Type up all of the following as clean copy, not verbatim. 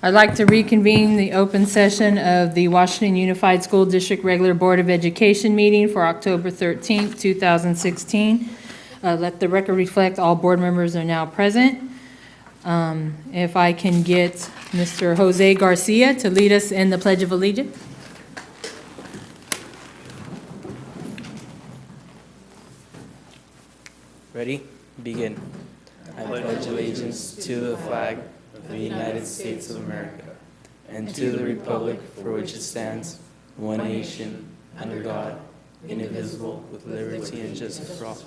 I'd like to reconvene the open session of the Washington Unified School District Regular Board of Education meeting for October 13th, 2016. Let the record reflect all board members are now present. If I can get Mr. Jose Garcia to lead us in the Pledge of Allegiance. Ready? Begin. I pledge allegiance to the flag of the United States of America and to the republic for which it stands, one nation, under God, indivisible, with liberty and justice for all.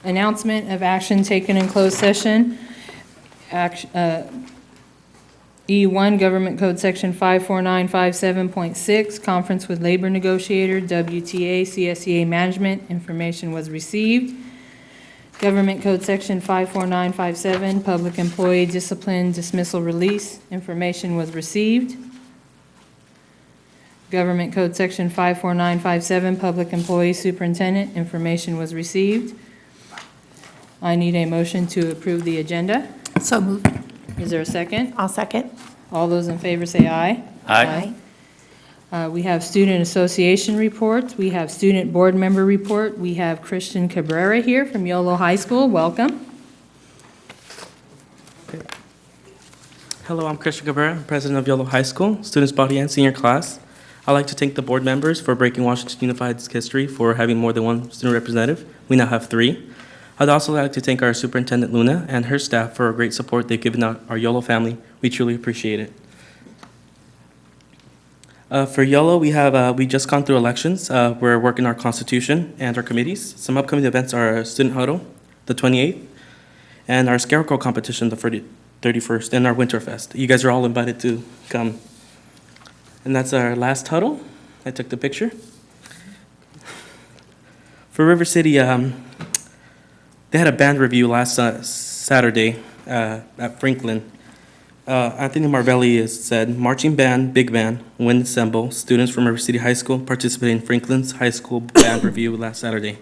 Announcement of action taken in closed session. E1, Government Code Section 54957.6, Conference with Labor Negotiator, WTA, CSEA Management, information was received. Government Code Section 54957, Public Employee Discipline Dismissal Release, information was received. Government Code Section 54957, Public Employee Superintendent, information was received. I need a motion to approve the agenda. So moved. Is there a second? I'll second. All those in favor say aye. Aye. We have student association reports. We have student board member report. We have Christian Cabrera here from Yolo High School. Welcome. Hello, I'm Christian Cabrera, president of Yolo High School, students body and senior class. I'd like to thank the board members for breaking Washington Unified's history for having more than one student representative. We now have 3. I'd also like to thank our superintendent, Luna, and her staff for great support they've given our YOLO family. We truly appreciate it. For YOLO, we just gone through elections. We're working our constitution and our committees. Some upcoming events are our student huddle, the 28th, and our scarecrow competition, the 31st, and our Winterfest. You guys are all invited to come. And that's our last huddle. I took the picture. For River City, they had a band review last Saturday at Franklin. Anthony Marvelli said, marching band, big band, wind ensemble, students from River City High School participated in Franklin's high school band review last Saturday.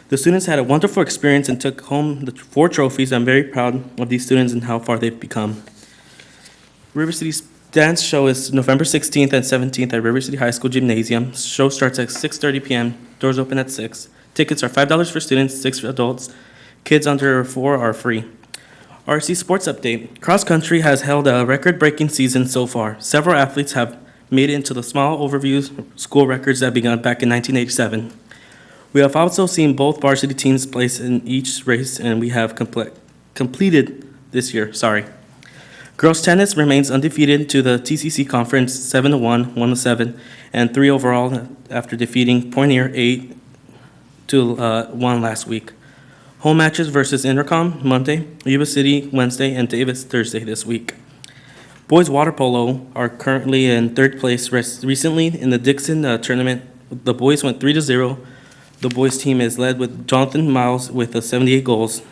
The students had a wonderful experience and took home the 4 trophies. I'm very proud of these students and how far they've become. River City's dance show is November 16th and 17th at River City High School Gymnasium. Show starts at 6:30 p.m., doors open at 6. Tickets are $5 for students, 6 for adults. Kids under 4 are free. RC Sports Update. Cross Country has held a record-breaking season so far. Several athletes have made it into the small overview school records that began back in 1987. We have also seen both varsity teams place in each race, and we have completed this year. Girls tennis remains undefeated to the TCC conference 7-1, 1-7, and 3 overall after defeating Poinier 8-1 last week. Home matches versus Intercom Monday, Yuba City Wednesday, and Davis Thursday this week. Boys water polo are currently in 3rd place. Recently in the Dixon tournament, the boys went 3-0. The boys team is led with Jonathan Miles with 78 goals,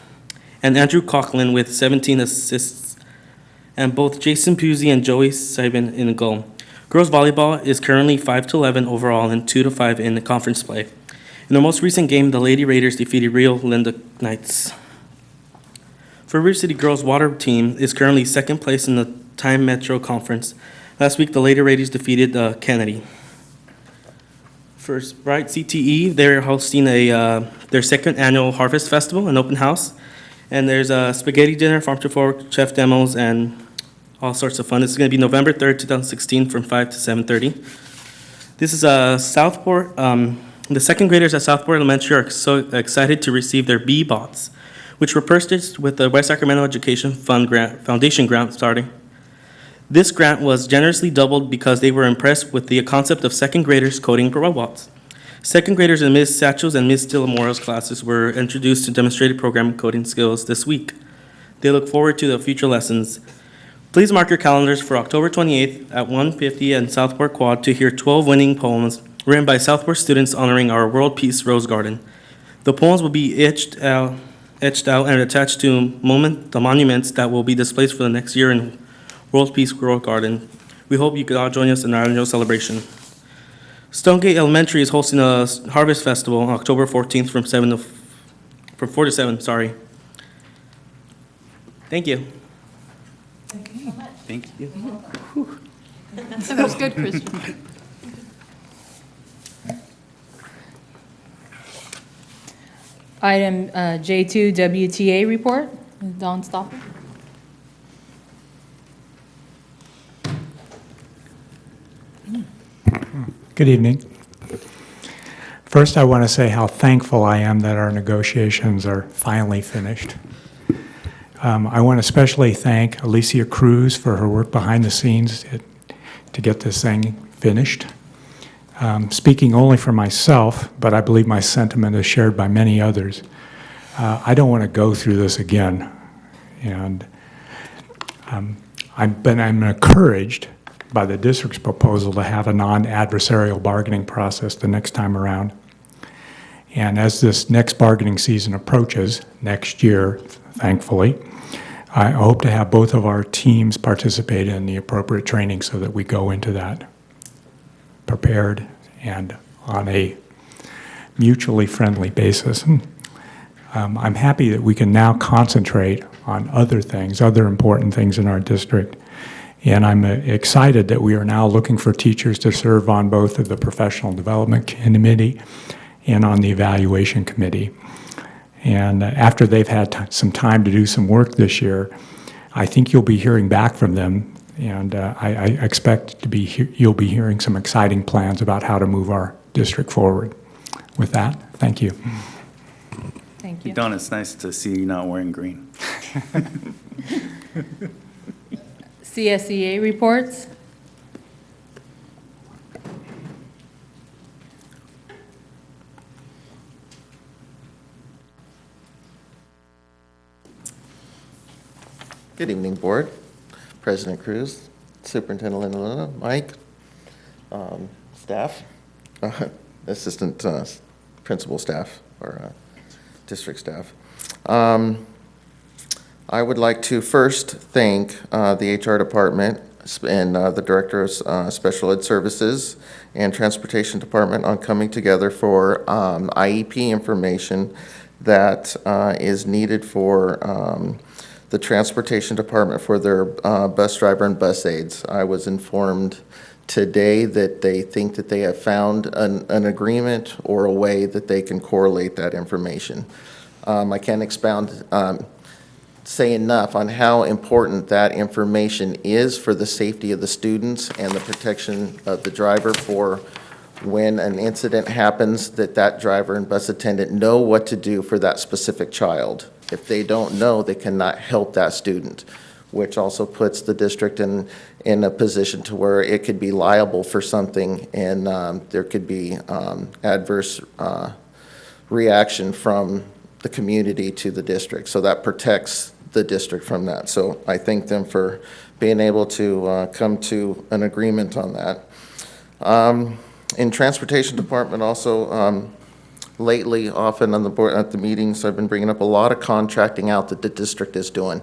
and Andrew Coughlin with 17 assists, and both Jason Pusey and Joey Sibin in goal. Girls volleyball is currently 5-11 overall and 2-5 in the conference play. In the most recent game, the Lady Raiders defeated Rio Linda Knights. For River City girls water team is currently 2nd place in the Time Metro Conference. Last week, the Lady Raiders defeated Kennedy. For Sprite CTE, they're hosting their 2nd annual Harvest Festival, an open house. And there's a spaghetti dinner, farm to fork, chef demos, and all sorts of fun. This is going to be November 3rd, 2016 from 5 to 7:30. This is Southport. The 2nd graders at Southport Elementary are so excited to receive their B-Bots, which were purchased with the West Sacramento Education Foundation grant starting. This grant was generously doubled because they were impressed with the concept of 2nd graders coding robots. 2nd graders in Ms. Satchel's and Ms. Stillamore's classes were introduced to demonstrated program coding skills this week. They look forward to the future lessons. Please mark your calendars for October 28th at 1:50 in Southport Quad to hear 12 winning poems written by Southport students honoring our World Peace Rose Garden. The poems will be etched out and attached to the monuments that will be displayed for the next year in World Peace Rose Garden. We hope you can all join us in our annual celebration. Stonegate Elementary is hosting a Harvest Festival on October 14th from 4 to 7, sorry. Thank you. Thank you. That was good, Christian. Item J2, WTA report. Dawn Stopper. Good evening. First, I want to say how thankful I am that our negotiations are finally finished. I want to especially thank Alicia Cruz for her work behind the scenes to get this thing finished. Speaking only for myself, but I believe my sentiment is shared by many others, I don't want to go through this again. And I'm encouraged by the district's proposal to have a non-adversarial bargaining process the next time around. And as this next bargaining season approaches, next year, thankfully, I hope to have both of our teams participate in the appropriate training so that we go into that prepared and on a mutually friendly basis. I'm happy that we can now concentrate on other things, other important things in our district. And I'm excited that we are now looking for teachers to serve on both of the Professional Development Committee and on the Evaluation Committee. And after they've had some time to do some work this year, I think you'll be hearing back from them. And I expect you'll be hearing some exciting plans about how to move our district forward. With that, thank you. Thank you. Don, it's nice to see you not wearing green. CSEA reports. Good evening, Board. President Cruz, Superintendent Linda, Mike, staff, assistant principal staff, or district staff. I would like to first thank the HR department and the Director of Special Ed Services and Transportation Department on coming together for IEP information that is needed for the Transportation Department for their bus driver and bus aides. I was informed today that they think that they have found an agreement or a way that they can correlate that information. I can't say enough on how important that information is for the safety of the students and the protection of the driver for when an incident happens, that driver and bus attendant know what to do for that specific child. If they don't know, they cannot help that student, which also puts the district in a position to where it could be liable for something and there could be adverse reaction from the community to the district. So that protects the district from that. So I thank them for being able to come to an agreement on that. In Transportation Department also, lately, often on the board at the meetings, I've been bringing up a lot of contracting out that the district is doing.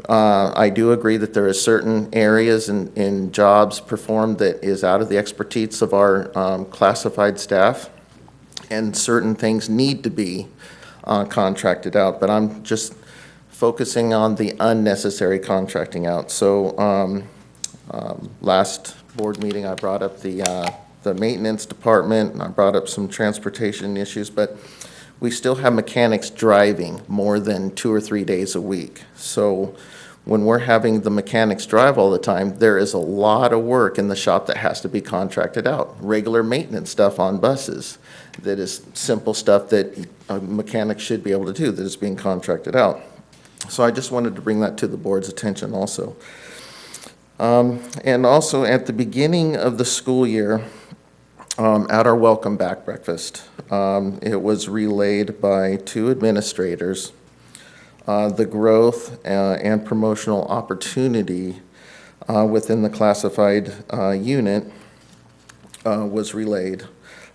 I do agree that there are certain areas in jobs performed that is out of the expertise of our classified staff, and certain things need to be contracted out, but I'm just focusing on the unnecessary contracting out. So last board meeting, I brought up the maintenance department, and I brought up some transportation issues, but we still have mechanics driving more than 2 or 3 days a week. So when we're having the mechanics drive all the time, there is a lot of work in the shop that has to be contracted out. Regular maintenance stuff on buses that is simple stuff that a mechanic should be able to do that is being contracted out. So I just wanted to bring that to the board's attention also. And also at the beginning of the school year, at our welcome back breakfast, it was relayed by 2 administrators. The growth and promotional opportunity within the classified unit was relayed.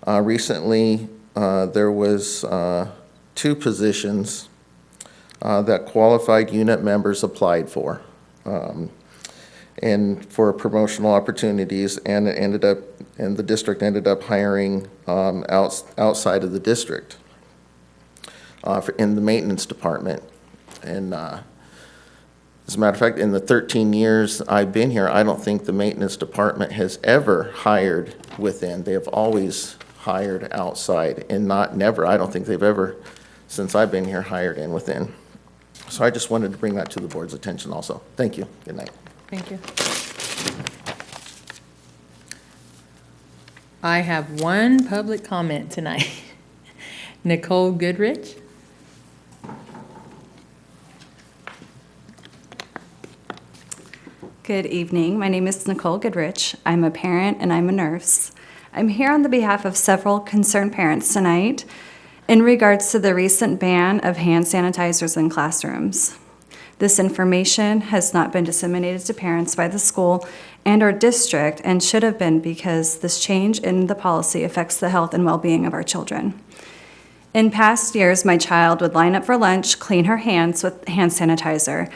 Recently, there was 2 positions that qualified unit members applied for. and for promotional opportunities, and the district ended up hiring outside of the district in the maintenance department. And as a matter of fact, in the 13 years I've been here, I don't think the maintenance department has ever hired within. They have always hired outside, and never, I don't think they've ever, since I've been here, hired in within. So I just wanted to bring that to the board's attention also. Thank you. Good night. Thank you. I have one public comment tonight. Nicole Goodrich. Good evening. My name is Nicole Goodrich. I'm a parent and I'm a nurse. I'm here on the behalf of several concerned parents tonight in regards to the recent ban of hand sanitizers in classrooms. This information has not been disseminated to parents by the school and our district and should have been, because this change in the policy affects the health and well-being of our children. In past years, my child would line up for lunch, clean her hands with hand sanitizer,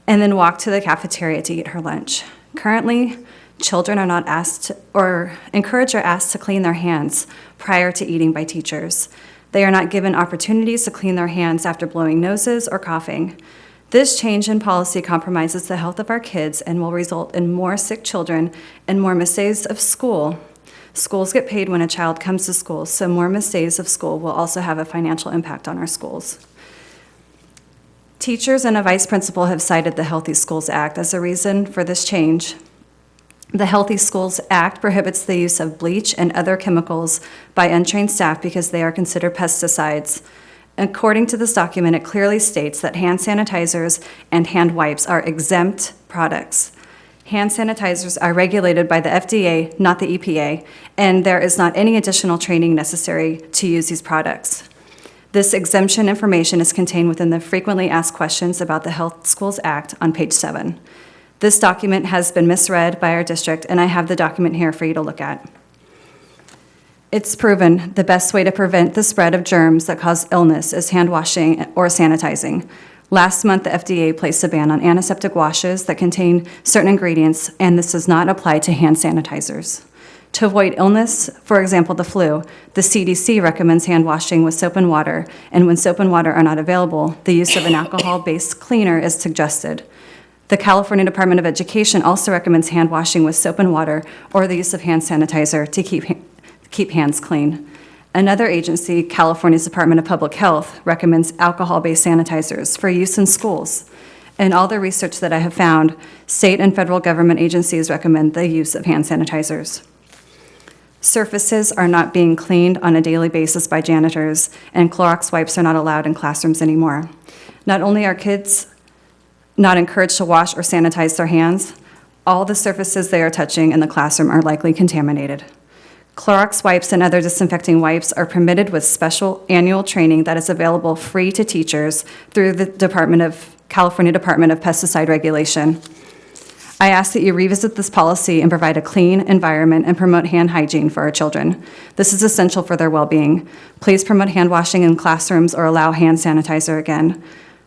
and then walk to the cafeteria to eat her lunch. Currently, children are not asked or encouraged or asked to clean their hands prior to eating by teachers. They are not given opportunities to clean their hands after blowing noses or coughing. This change in policy compromises the health of our kids and will result in more sick children and more missed days of school. Schools get paid when a child comes to school, so more missed days of school will also have a financial impact on our schools. Teachers and a vice principal have cited the Healthy Schools Act as a reason for this change. The Healthy Schools Act prohibits the use of bleach and other chemicals by untrained staff because they are considered pesticides. According to this document, it clearly states that hand sanitizers and hand wipes are exempt products. Hand sanitizers are regulated by the FDA, not the EPA, and there is not any additional training necessary to use these products. This exemption information is contained within the frequently asked questions about the Health Schools Act on page 7. This document has been misread by our district, and I have the document here for you to look at. It's proven the best way to prevent the spread of germs that cause illness is hand washing or sanitizing. Last month, the FDA placed a ban on antiseptic washes that contain certain ingredients, and this does not apply to hand sanitizers. To avoid illness, for example, the flu, the CDC recommends hand washing with soap and water, and when soap and water are not available, the use of an alcohol-based cleaner is suggested. The California Department of Education also recommends hand washing with soap and water or the use of hand sanitizer to keep hands clean. Another agency, California's Department of Public Health, recommends alcohol-based sanitizers for use in schools. In all the research that I have found, state and federal government agencies recommend the use of hand sanitizers. Surfaces are not being cleaned on a daily basis by janitors, and Clorox wipes are not allowed in classrooms anymore. Not only are kids not encouraged to wash or sanitize their hands, all the surfaces they are touching in the classroom are likely contaminated. Clorox wipes and other disinfecting wipes are permitted with special annual training that is available free to teachers through the California Department of Pesticide Regulation. I ask that you revisit this policy and provide a clean environment and promote hand hygiene for our children. This is essential for their well-being. Please promote hand washing in classrooms or allow hand sanitizer again.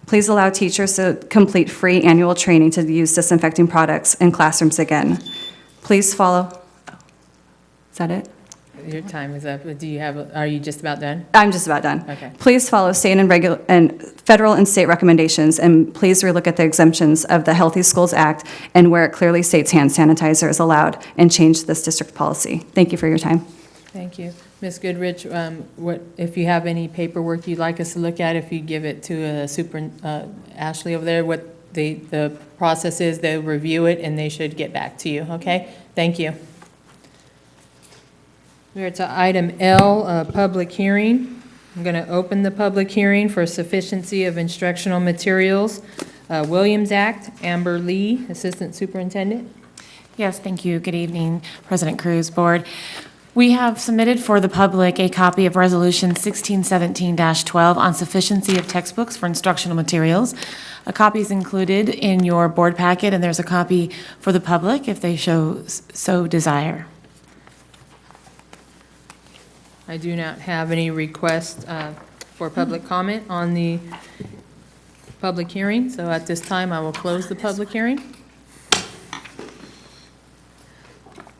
Please allow teachers to complete free annual training to use disinfecting products in classrooms again. Please follow. Is that it? Your time is up. Are you just about done? I'm just about done. Okay. Please follow state and federal and state recommendations, and please relook at the exemptions of the Healthy Schools Act and where it clearly states hand sanitizer is allowed, and change this district policy. Thank you for your time. Thank you. Ms. Goodrich, if you have any paperwork you'd like us to look at, if you give it to Ashley over there, what the process is, they'll review it and they should get back to you, okay? Thank you. We're to item L, public hearing. I'm going to open the public hearing for sufficiency of instructional materials. Williams Act, Amber Lee, Assistant Superintendent. Yes, thank you. Good evening, President Cruz, Board. We have submitted for the public a copy of Resolution 1617-12 on sufficiency of textbooks for instructional materials. A copy is included in your board packet, and there's a copy for the public if they so desire. I do not have any requests for public comment on the public hearing, so at this time I will close the public hearing.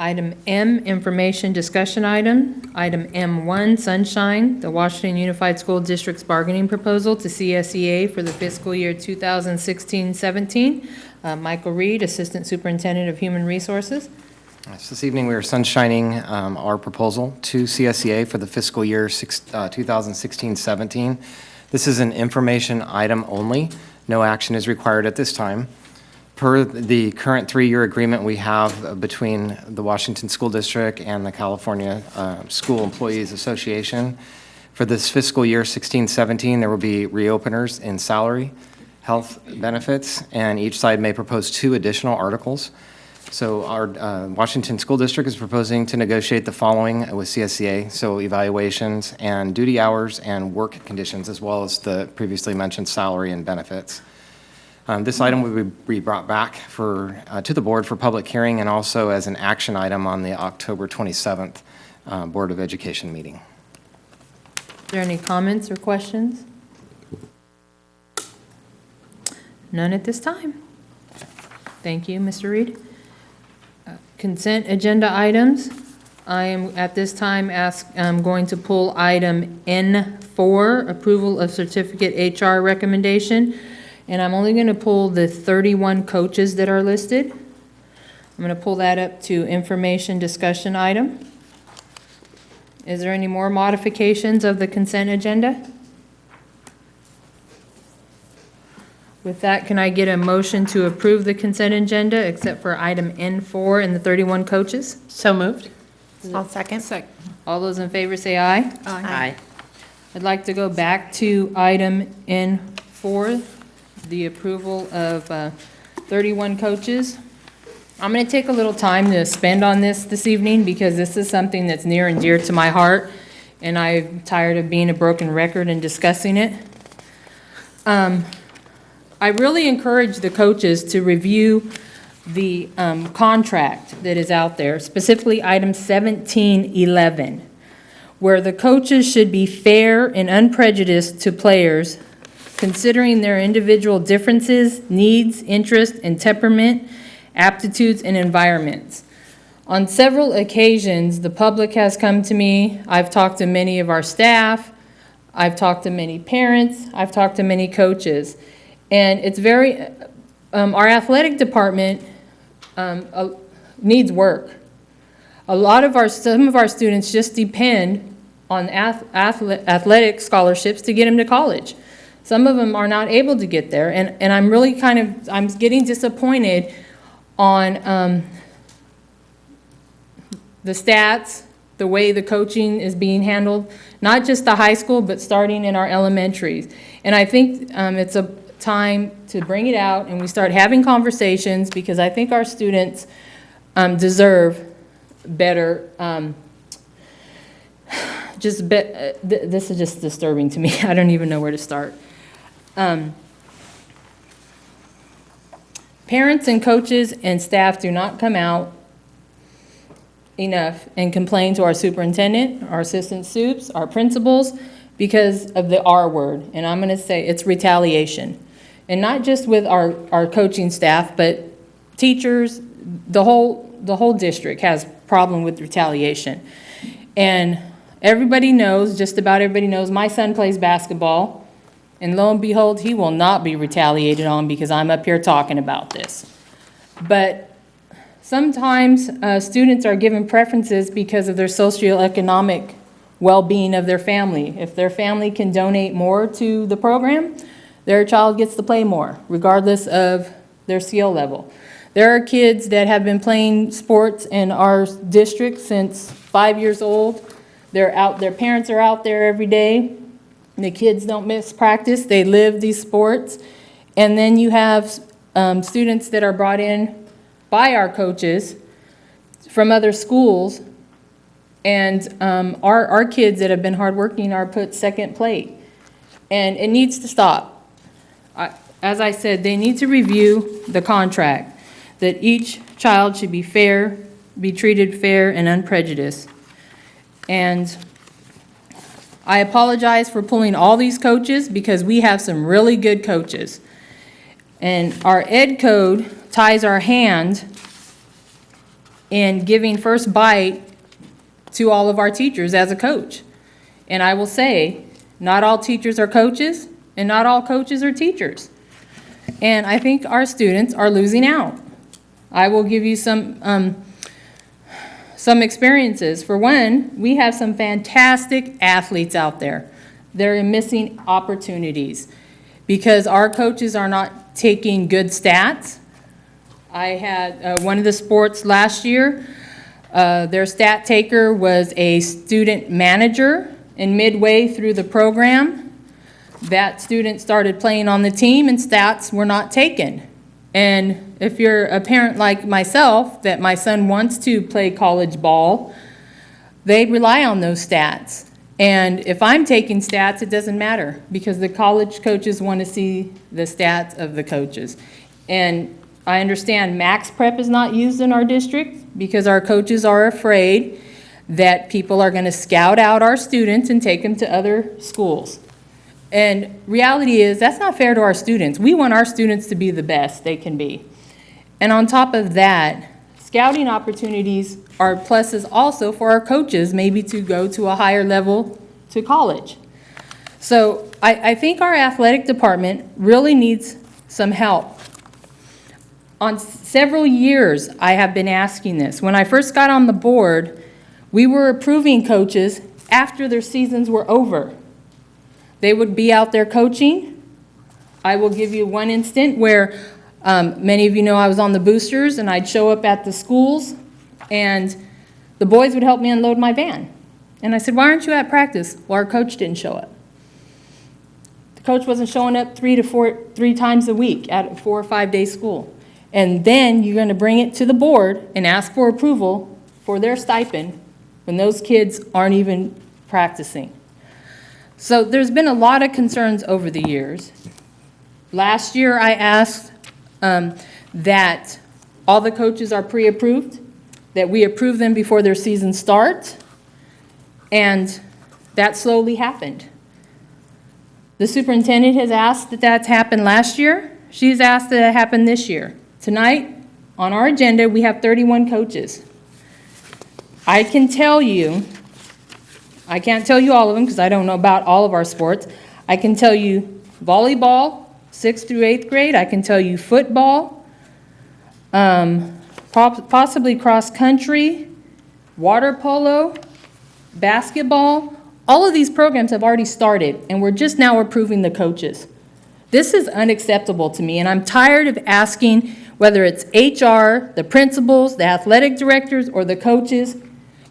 Item M, information discussion item. Item M1, Sunshine, the Washington Unified School District's bargaining proposal to CSEA for the fiscal year 2016-17. Michael Reed, Assistant Superintendent of Human Resources. Yes, this evening, we are sunshining our proposal to CSEA for the fiscal year 2016-17. This is an information item only. No action is required at this time. Per the current 3-year agreement we have between the Washington School District and the California School Employees Association, for this fiscal year 16-17, there will be reopeners in salary, health benefits, and each side may propose 2 additional articles. So our Washington School District is proposing to negotiate the following with CSEA, so evaluations and duty hours and work conditions, as well as the previously mentioned salary and benefits. This item will be brought back to the board for public hearing and also as an action item on the October 27th Board of Education meeting. Are there any comments or questions? None at this time. Thank you, Mr. Reed. Consent agenda items. I am at this time going to pull item N4, approval of certificate HR recommendation. And I'm only going to pull the 31 coaches that are listed. I'm going to pull that up to information discussion item. Is there any more modifications of the consent agenda? With that, can I get a motion to approve the consent agenda except for item N4 and the 31 coaches? So moved. I'll second. All those in favor say aye. Aye. I'd like to go back to item N4, the approval of 31 coaches. I'm going to take a little time to spend on this evening because this is something that's near and dear to my heart, and I'm tired of being a broken record and discussing it. I really encourage the coaches to review the contract that is out there, specifically item 1711, where the coaches should be fair and unprejudiced to players, considering their individual differences, needs, interests, and temperament, aptitudes, and environments. On several occasions, the public has come to me. I've talked to many of our staff. I've talked to many parents. I've talked to many coaches. And it's very, our athletic department needs work. Some of our students just depend on athletic scholarships to get them to college. Some of them are not able to get there, and I'm really I'm getting disappointed on the stats, the way the coaching is being handled, not just the high school, but starting in our elementaries. And I think it's a time to bring it out and we start having conversations because I think our students deserve better. This is just disturbing to me. I don't even know where to start. Parents and coaches and staff do not come out enough and complain to our superintendent, our assistant supes, our principals, because of the R word. And I'm going to say it's retaliation. And not just with our coaching staff, but teachers, the whole district has problem with retaliation. And everybody knows, just about everybody knows, my son plays basketball. And lo and behold, he will not be retaliated on because I'm up here talking about this. But sometimes students are given preferences because of their socioeconomic well-being of their family. If their family can donate more to the program, their child gets to play more, regardless of their skill level. There are kids that have been playing sports in our district since 5 years old. Their parents are out there every day. The kids don't miss practice. They live these sports. And then you have students that are brought in by our coaches from other schools. And our kids that have been hardworking are put second plate. And it needs to stop. As I said, they need to review the contract, that each child should be fair, be treated fair and unprejudiced. And I apologize for pulling all these coaches because we have some really good coaches. And our ed code ties our hand in giving first bite to all of our teachers as a coach. And I will say, not all teachers are coaches, and not all coaches are teachers. And I think our students are losing out. I will give you some experiences. For one, we have some fantastic athletes out there. They're missing opportunities because our coaches are not taking good stats. I had one of the sports last year, their stat taker was a student manager, and midway through the program, that student started playing on the team and stats were not taken. And if you're a parent like myself, that my son wants to play college ball, they rely on those stats. And if I'm taking stats, it doesn't matter because the college coaches want to see the stats of the coaches. And I understand max prep is not used in our district because our coaches are afraid that people are going to scout out our students and take them to other schools. And reality is, that's not fair to our students. We want our students to be the best they can be. And on top of that, scouting opportunities are pluses also for our coaches, maybe to go to a higher level to college. So I think our athletic department really needs some help. On several years, I have been asking this. When I first got on the board, we were approving coaches after their seasons were over. They would be out there coaching. I will give you one instant where many of you know I was on the boosters and I'd show up at the schools and the boys would help me unload my van. And I said, why aren't you at practice? Well, our coach didn't show up. The coach wasn't showing up 3 times a week at a 4 or 5 day school. And then you're going to bring it to the board and ask for approval for their stipend when those kids aren't even practicing. So there's been a lot of concerns over the years. Last year I asked that all the coaches are pre-approved, that we approve them before their season starts, and that slowly happened. The superintendent has asked that that's happened last year. She's asked that it happen this year. Tonight, on our agenda, we have 31 coaches. I can tell you, I can't tell you all of them because I don't know about all of our sports. I can tell you volleyball, 6th through 8th grade. I can tell you football, possibly cross country, water polo, basketball. All of these programs have already started, and we're just now approving the coaches. This is unacceptable to me, and I'm tired of asking whether it's HR, the principals, the athletic directors, or the coaches.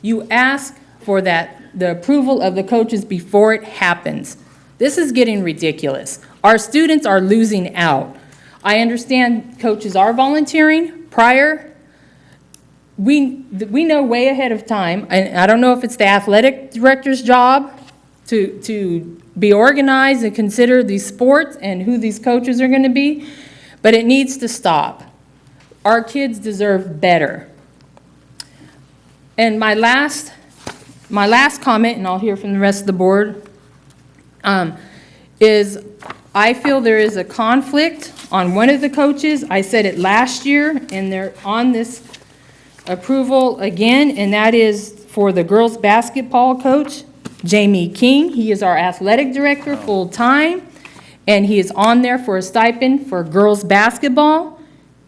You ask for the approval of the coaches before it happens. This is getting ridiculous. Our students are losing out. I understand coaches are volunteering prior. We know way ahead of time, and I don't know if it's the athletic director's job to be organized and consider these sports and who these coaches are going to be, but it needs to stop. Our kids deserve better. And my last comment, and I'll hear from the rest of the board, is I feel there is a conflict on one of the coaches. I said it last year, and they're on this approval again, and that is for the girls' basketball coach, Jamie King. He is our athletic director full-time, and he is on there for a stipend for girls' basketball.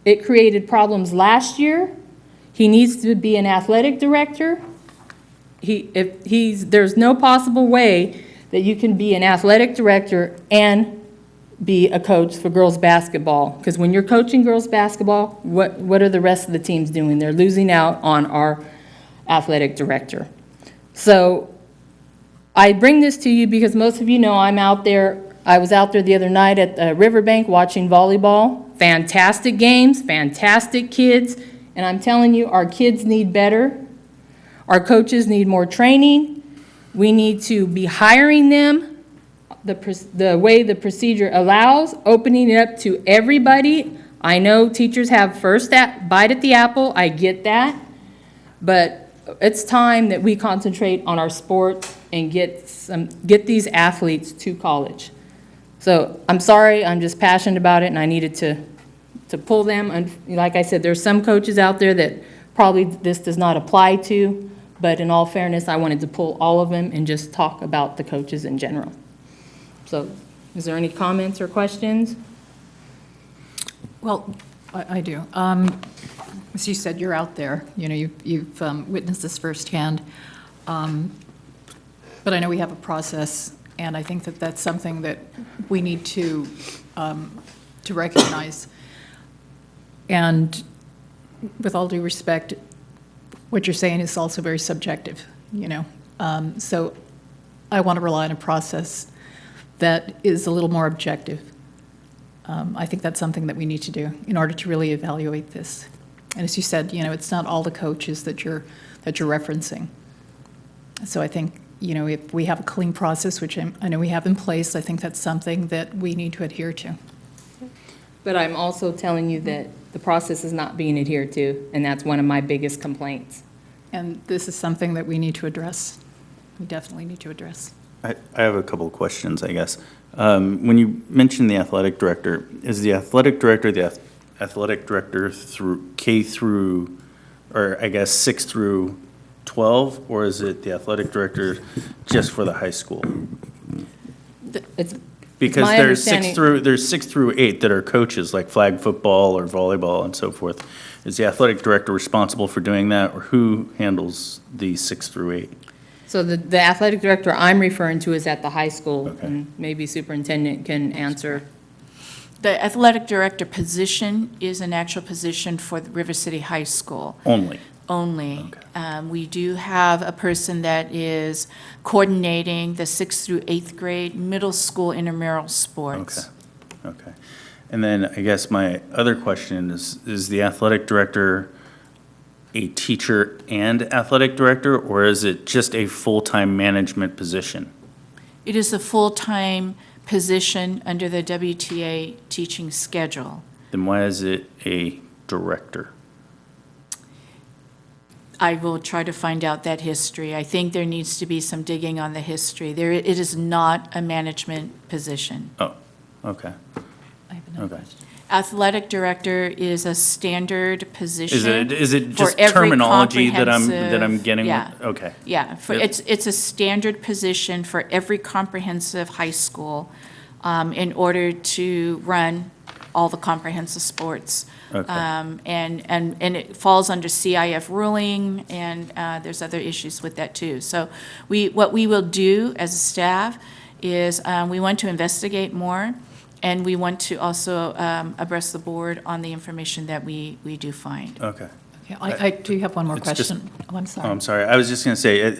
It created problems last year. He needs to be an athletic director. There's no possible way that you can be an athletic director and be a coach for girls' basketball. Because when you're coaching girls' basketball, what are the rest of the teams doing? They're losing out on our athletic director. So I bring this to you because most of you know I'm out there. I was out there the other night at the Riverbank watching volleyball. Fantastic games, fantastic kids. And I'm telling you, our kids need better. Our coaches need more training. We need to be hiring them the way the procedure allows, opening it up to everybody. I know teachers have first bite at the apple. I get that. But it's time that we concentrate on our sports and get these athletes to college. So I'm sorry, I'm just passionate about it, and I needed to pull them. And like I said, there's some coaches out there that probably this does not apply to, but in all fairness, I wanted to pull all of them and just talk about the coaches in general. So is there any comments or questions? Well, I do. As you said, you're out there, you know, you've witnessed this firsthand. But I know we have a process, and I think that that's something that we need to recognize. And with all due respect, what you're saying is also very subjective, you know? So I want to rely on a process that is a little more objective. I think that's something that we need to do in order to really evaluate this. And as you said, you know, it's not all the coaches that you're referencing. So I think, you know, if we have a clean process, which I know we have in place, I think that's something that we need to adhere to. But I'm also telling you that the process is not being adhered to, and that's one of my biggest complaints. And this is something that we need to address. We definitely need to address. I have a couple of questions, I guess. When you mentioned the athletic director, is the athletic director through K through, or I guess 6 through 12, or is it the athletic director just for the high school? It's Because my there's understanding- 6 through 8 that are coaches, like flag football or volleyball and so forth. Is the athletic director responsible for doing that, or who handles the 6 through 8? So the athletic director I'm referring to is at the high school, Okay. and maybe superintendent can answer. The athletic director position is an actual position for the River City High School Only? only. Okay. We do have a person that is coordinating the 6th through 8th grade middle school intramural sports. Okay. And then I guess my other question is the athletic director a teacher and athletic director, or is it just a full-time management position? It is a full-time position under the WTA teaching schedule. Then why is it a director? I will try to find out that history. I think there needs to be some digging on the history. It is not a management position. Oh, okay. I have another Okay. question. Athletic director is a standard position. Is it for just every terminology that I'm comprehensive- getting? Yeah. Okay. Yeah, Yep. it's a standard position for every comprehensive high school in order to run all the comprehensive sports. Okay. And it falls under CIF ruling, and there's other issues with that too. So what we will do as a staff is we want to investigate more, and we want to also abreast the board on the information that we do find. Okay. Okay, I do have one more It's just- question. Oh, I'm Oh, sorry. I'm sorry. I was just going to say,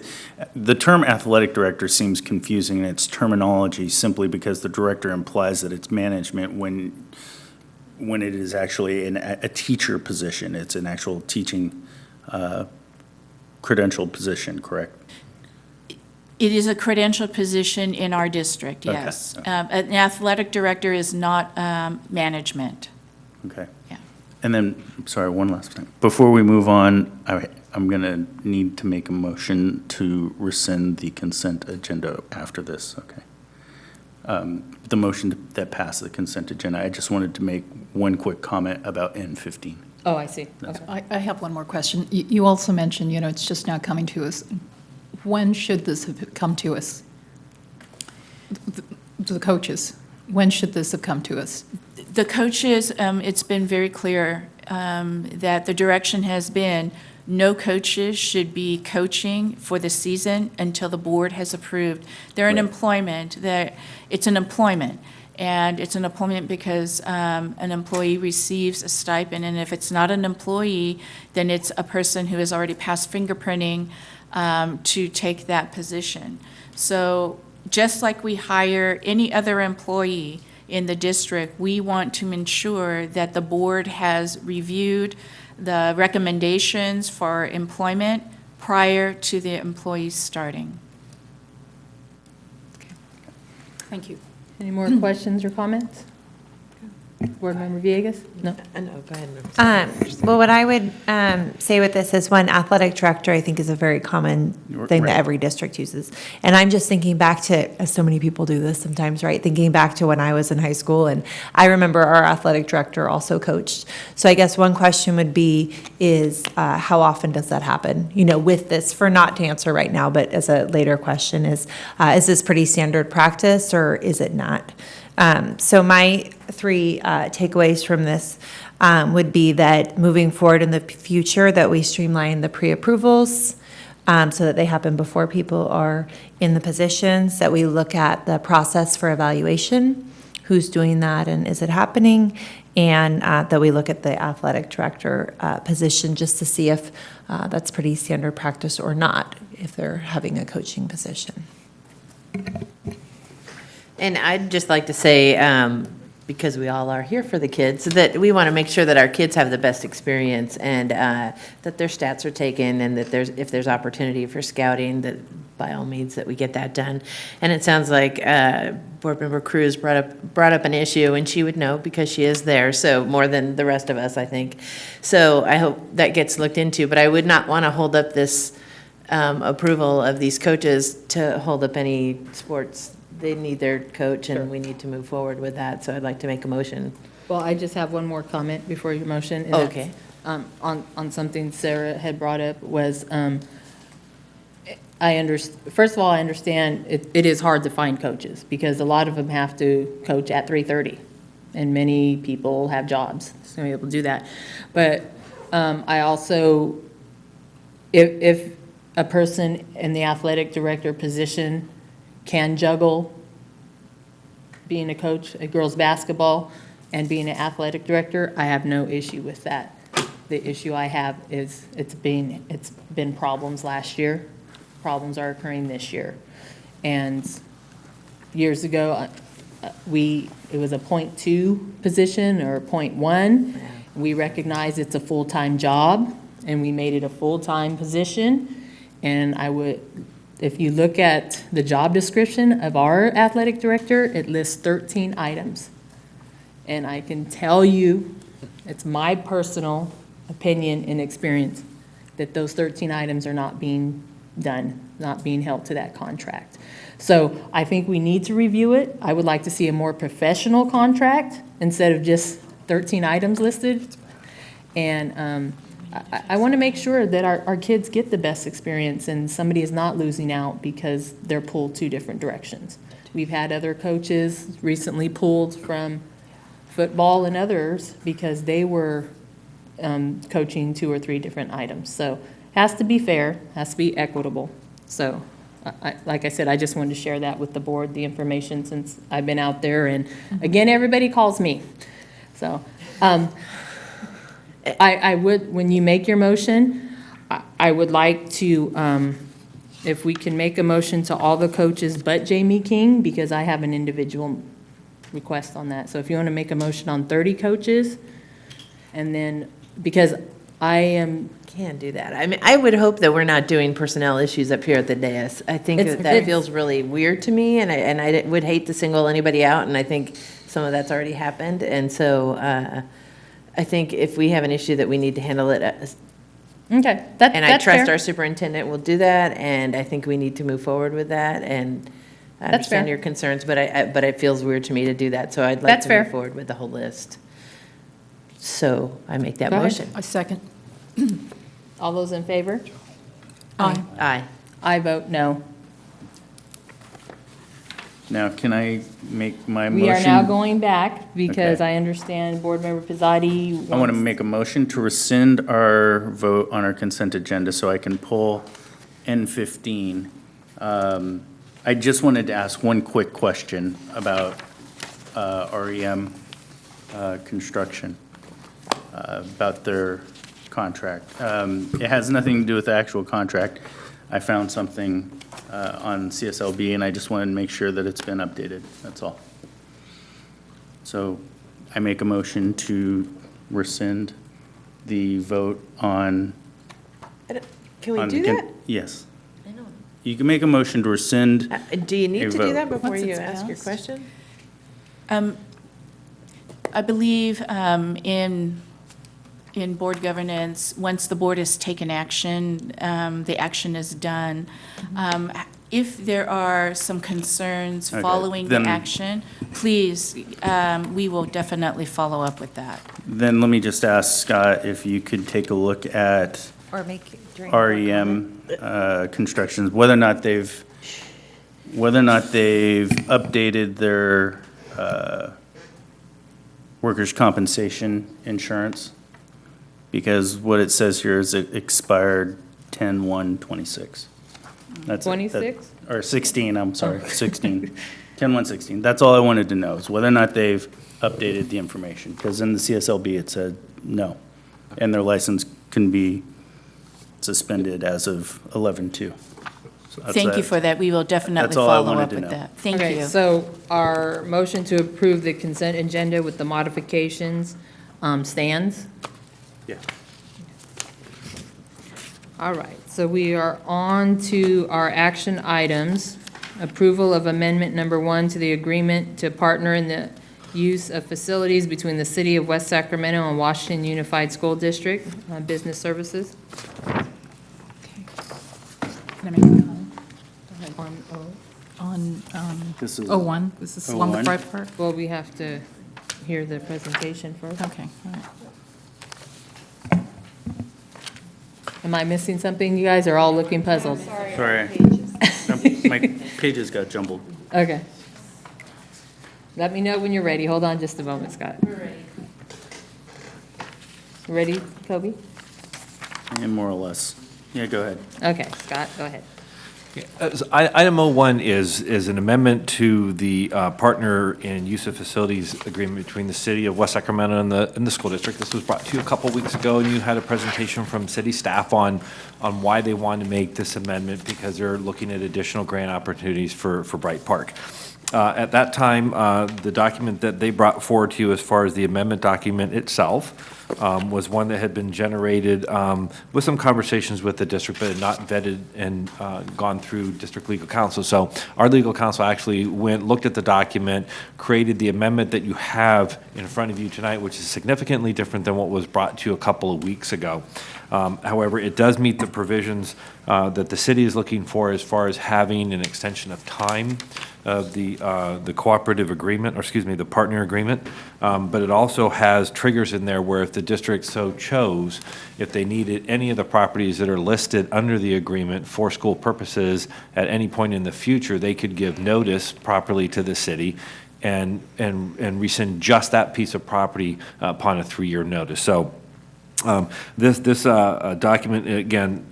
the term athletic director seems confusing in its terminology simply because the director implies that it's management when it is actually a teacher position. It's an actual teaching credentialed position, correct? It is a credentialed position in our district, Okay, yes. okay. An athletic director is not management. Okay. Yeah. And then, sorry, one last thing. Before we move on, I'm going to need to make a motion to rescind the consent agenda after this, okay? The motion that passed the consent agenda, I just wanted to make one quick comment about N15. Oh, I see. Okay. I have one more question. You also mentioned, you know, it's just now coming to us. When should this have come to us? The coaches, when should this have come to us? The coaches, it's been very clear that the direction has been no coaches should be coaching for the season until the board has approved. They're in Right. employment, it's an employment. And it's an employment because an employee receives a stipend, and if it's not an employee, then it's a person who has already passed fingerprinting to take that position. So just like we hire any other employee in the district, we want to ensure that the board has reviewed the recommendations for employment prior to the employees starting. Thank you. Any more questions or comments? Board Member Villegas? No? No, go ahead. Well, what I would say with this is, one, athletic director, I think, is a very common thing Right. that every district uses. And I'm just thinking back to, as so many people do this sometimes, right? Thinking back to when I was in high school, and I remember our athletic director also coached. So I guess one question would be, is how often does that happen? You know, with this, for not to answer right now, but as a later question is this pretty standard practice or is it not? So my three takeaways from this would be that moving forward in the future, that we streamline the pre-approvals so that they happen before people are in the positions, that we look at the process for evaluation, who's doing that and is it happening, and that we look at the athletic director position just to see if that's pretty standard practice or not, if they're having a coaching position. And I'd just like to say, because we all are here for the kids, that we want to make sure that our kids have the best experience and that their stats are taken, and that if there's opportunity for scouting, that by all means that we get that done. And it sounds like Board Member Cruz brought up an issue, and she would know because she is there, so more than the rest of us, I think. So I hope that gets looked into, but I would not want to hold up this approval of these coaches to hold up any sports. They need their coach, and we need to move forward with that, so I'd like to make a motion. Well, I just have one more comment before your motion. and Okay. that's, on something Sarah had brought up was, first of all, I understand it is hard to find coaches because a lot of them have to coach at 3:30, and many people have jobs, so they're able to do that. But I also, if a person in the athletic director position can juggle being a coach at girls' basketball and being an athletic director, I have no issue with that. The issue I have is it's been problems last year. Problems are occurring this year. And years ago, it was a .2 position or .1. We recognize it's a full-time job, and we made it a full-time position. And if you look at the job description of our athletic director, it lists 13 items. And I can tell you, it's my personal opinion and experience, that those 13 items are not being done, not being held to that contract. So I think we need to review it. I would like to see a more professional contract instead of just 13 items listed. And I want to make sure that our kids get the best experience and somebody is not losing out because they're pulled two different directions. We've had other coaches recently pulled from football and others because they were coaching 2 or 3 different items. So it has to be fair, has to be equitable. So like I said, I just wanted to share that with the board, the information, since I've been out there. And again, everybody calls me. So I would, when you make your motion, I would like to, if we can make a motion to all the coaches but Jamie King, because I have an individual request on that. So if you want to make a motion on 30 coaches, and then, because I am. Can do that. I mean, I would hope that we're not doing personnel issues up here at the dais. I think that feels really weird to me, and I would hate to single anybody out, and I think some of that's already happened. And so I think if we have an issue that we need to handle it. Okay, and I trust fair. our superintendent will do that, and I think we need to move forward with that. And I understand your concerns, but it feels weird to me to do that. So I'd like to move forward with the whole list. So I make that motion. I second. All those in favor? Aye. Aye. I vote no. Now, can I make my motion? We are now going back because Okay. I understand Board Member Pizzati I want to wants. make a motion to rescind our vote on our consent agenda so I can pull N15. I just wanted to ask one quick question about REM construction, about their contract. It has nothing to do with the actual contract. I found something on CSLB, and I just wanted to make sure that it's been updated, that's all. So I make a motion to rescind the vote on. Can we on do the that? Yes. You can make a motion to rescind. Do you need a to vote. do that before Once you it's ask your passed. question? I believe in board governance, once the board has taken action, the action is done. If there are some concerns Okay, following the then- action, please, we will definitely follow up with that. Then let me just ask Scott if you could take a look at Or make it during. REM constructions, whether or not they've updated their workers' compensation insurance. Because what it says here is it expired 10/1/26. That's it. 26? Or 16, I'm sorry, 16. 10/1/16. That's all I wanted to know, is whether or not they've updated the information. Because in the CSLB, it said no. And their license can be suspended as of 11/2. So that's Thank you that. for that. We will definitely That's all I follow wanted up to with know. that. Thank Okay, you. so our motion to approve the consent agenda with the modifications stands? Yeah. All right, so we are on to our action items. Approval of amendment number 1 to the agreement to partner in the use of facilities between the City of West Sacramento and Washington Unified School District, Business Services. Can I make a comment? On This is 01, is this the one with 01? Bright Park? Well, we have to hear the presentation first. Okay, all right. Am I missing something? You guys are all looking puzzled. Sorry. My pages got jumbled. Okay. Let me know when you're ready. Hold on just a moment, Scott. We're ready. Ready, Kobe? And more or less. Yeah, go ahead. Okay, Scott, go ahead. Item 01 is an amendment to the partner in use of facilities agreement between the City of West Sacramento and the school district. This was brought to you a couple weeks ago, and you had a presentation from city staff on why they wanted to make this amendment, because they're looking at additional grant opportunities for Bright Park. At that time, the document that they brought forward to you as far as the amendment document itself was one that had been generated with some conversations with the district, but had not vetted and gone through district legal counsel. So our legal counsel actually looked at the document, created the amendment that you have in front of you tonight, which is significantly different than what was brought to you a couple of weeks ago. However, it does meet the provisions that the city is looking for as far as having an extension of time of the cooperative agreement, or excuse me, the partner agreement. But it also has triggers in there where if the district so chose, if they needed any of the properties that are listed under the agreement for school purposes at any point in the future, they could give notice properly to the city and rescind just that piece of property upon a 3-year notice. So this document, again,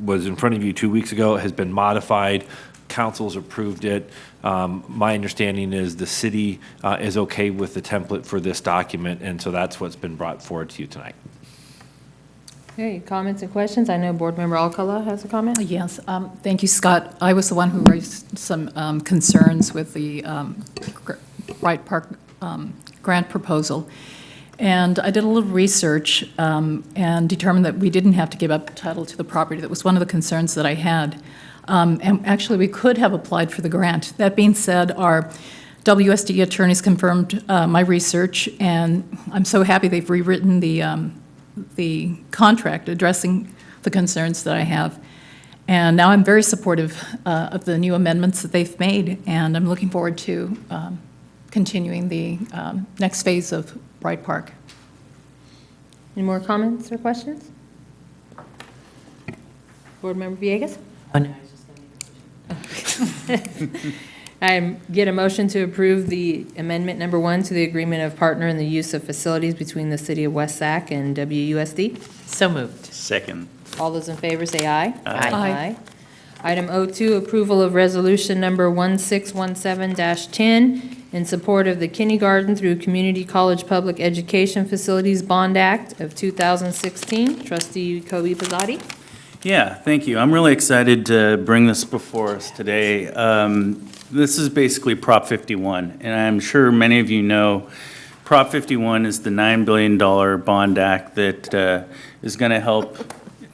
was in front of you 2 weeks ago. It has been modified. Council's approved it. My understanding is the city is okay with the template for this document, and so that's what's been brought forward to you tonight. Okay, comments and questions? I know Board Member Alcala has a comment. Yes, thank you, Scott. I was the one who raised some concerns with the Bright Park grant proposal. And I did a little research and determined that we didn't have to give up title to the property. That was one of the concerns that I had. And actually, we could have applied for the grant. That being said, our WSD attorneys confirmed my research, and I'm so happy they've rewritten the contract addressing the concerns that I have. And now I'm very supportive of the new amendments that they've made, and I'm looking forward to continuing the next phase of Bright Park. Any more comments or questions? Board Member Villegas? Oh, no. I get a motion to approve the amendment number 1 to the agreement of partner in the use of facilities between the City of West Sac and WUSD. So moved. Second. All those in favor say aye. Aye. Aye. Item 02, approval of resolution number 1617-10 in support of the Kindergarten through Community College Public Education Facilities Bond Act of 2016. Trustee Kobe Pizzotti. Yeah, thank you. I'm really excited to bring this before us today. This is basically Prop 51, and I'm sure many of you know Prop 51 is the $9 billion bond act that is going to help,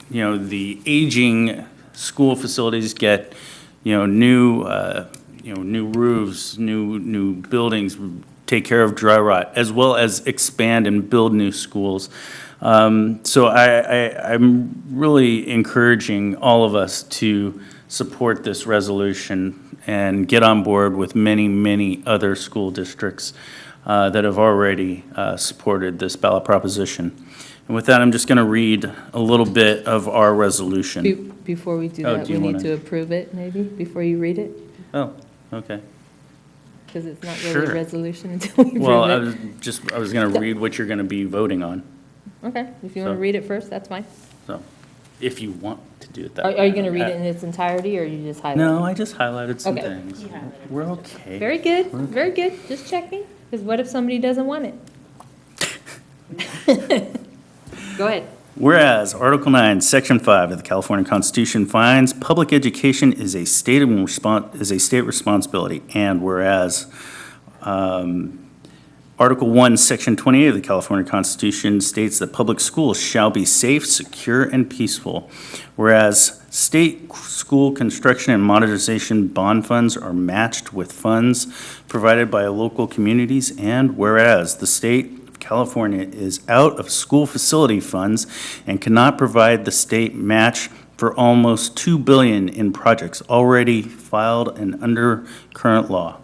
the aging school facilities get, new roofs, new buildings, take care of dry rot, as well as expand and build new schools. So I'm really encouraging all of us to support this resolution and get on board with many, many other school districts that have already supported this ballot proposition. And with that, I'm just going to read a little bit of our resolution. Before we do Oh, that, do we you need wanna- to approve it, maybe, before you read it? Oh, okay. Because it's not really Sure. a resolution until we Well, approve I was going to read what you're going to be voting on, it. Okay, if you want so- to read it first, that's fine. so, if you want to do it that Are way. you going to read it in its entirety, or you just highlight it? No, I just highlighted some Okay. things. We're okay. Very good, very good, just checking, because what if somebody doesn't want it? Go ahead. Whereas Article 9, Section 5 of the California Constitution finds public education is a state responsibility, and whereas Article 1, Section 28 of the California Constitution states that public schools shall be safe, secure, and peaceful, whereas state school construction and modernization bond funds are matched with funds provided by local communities, and whereas the state California is out of school facility funds and cannot provide the state match for almost $2 billion in projects already filed and under current law.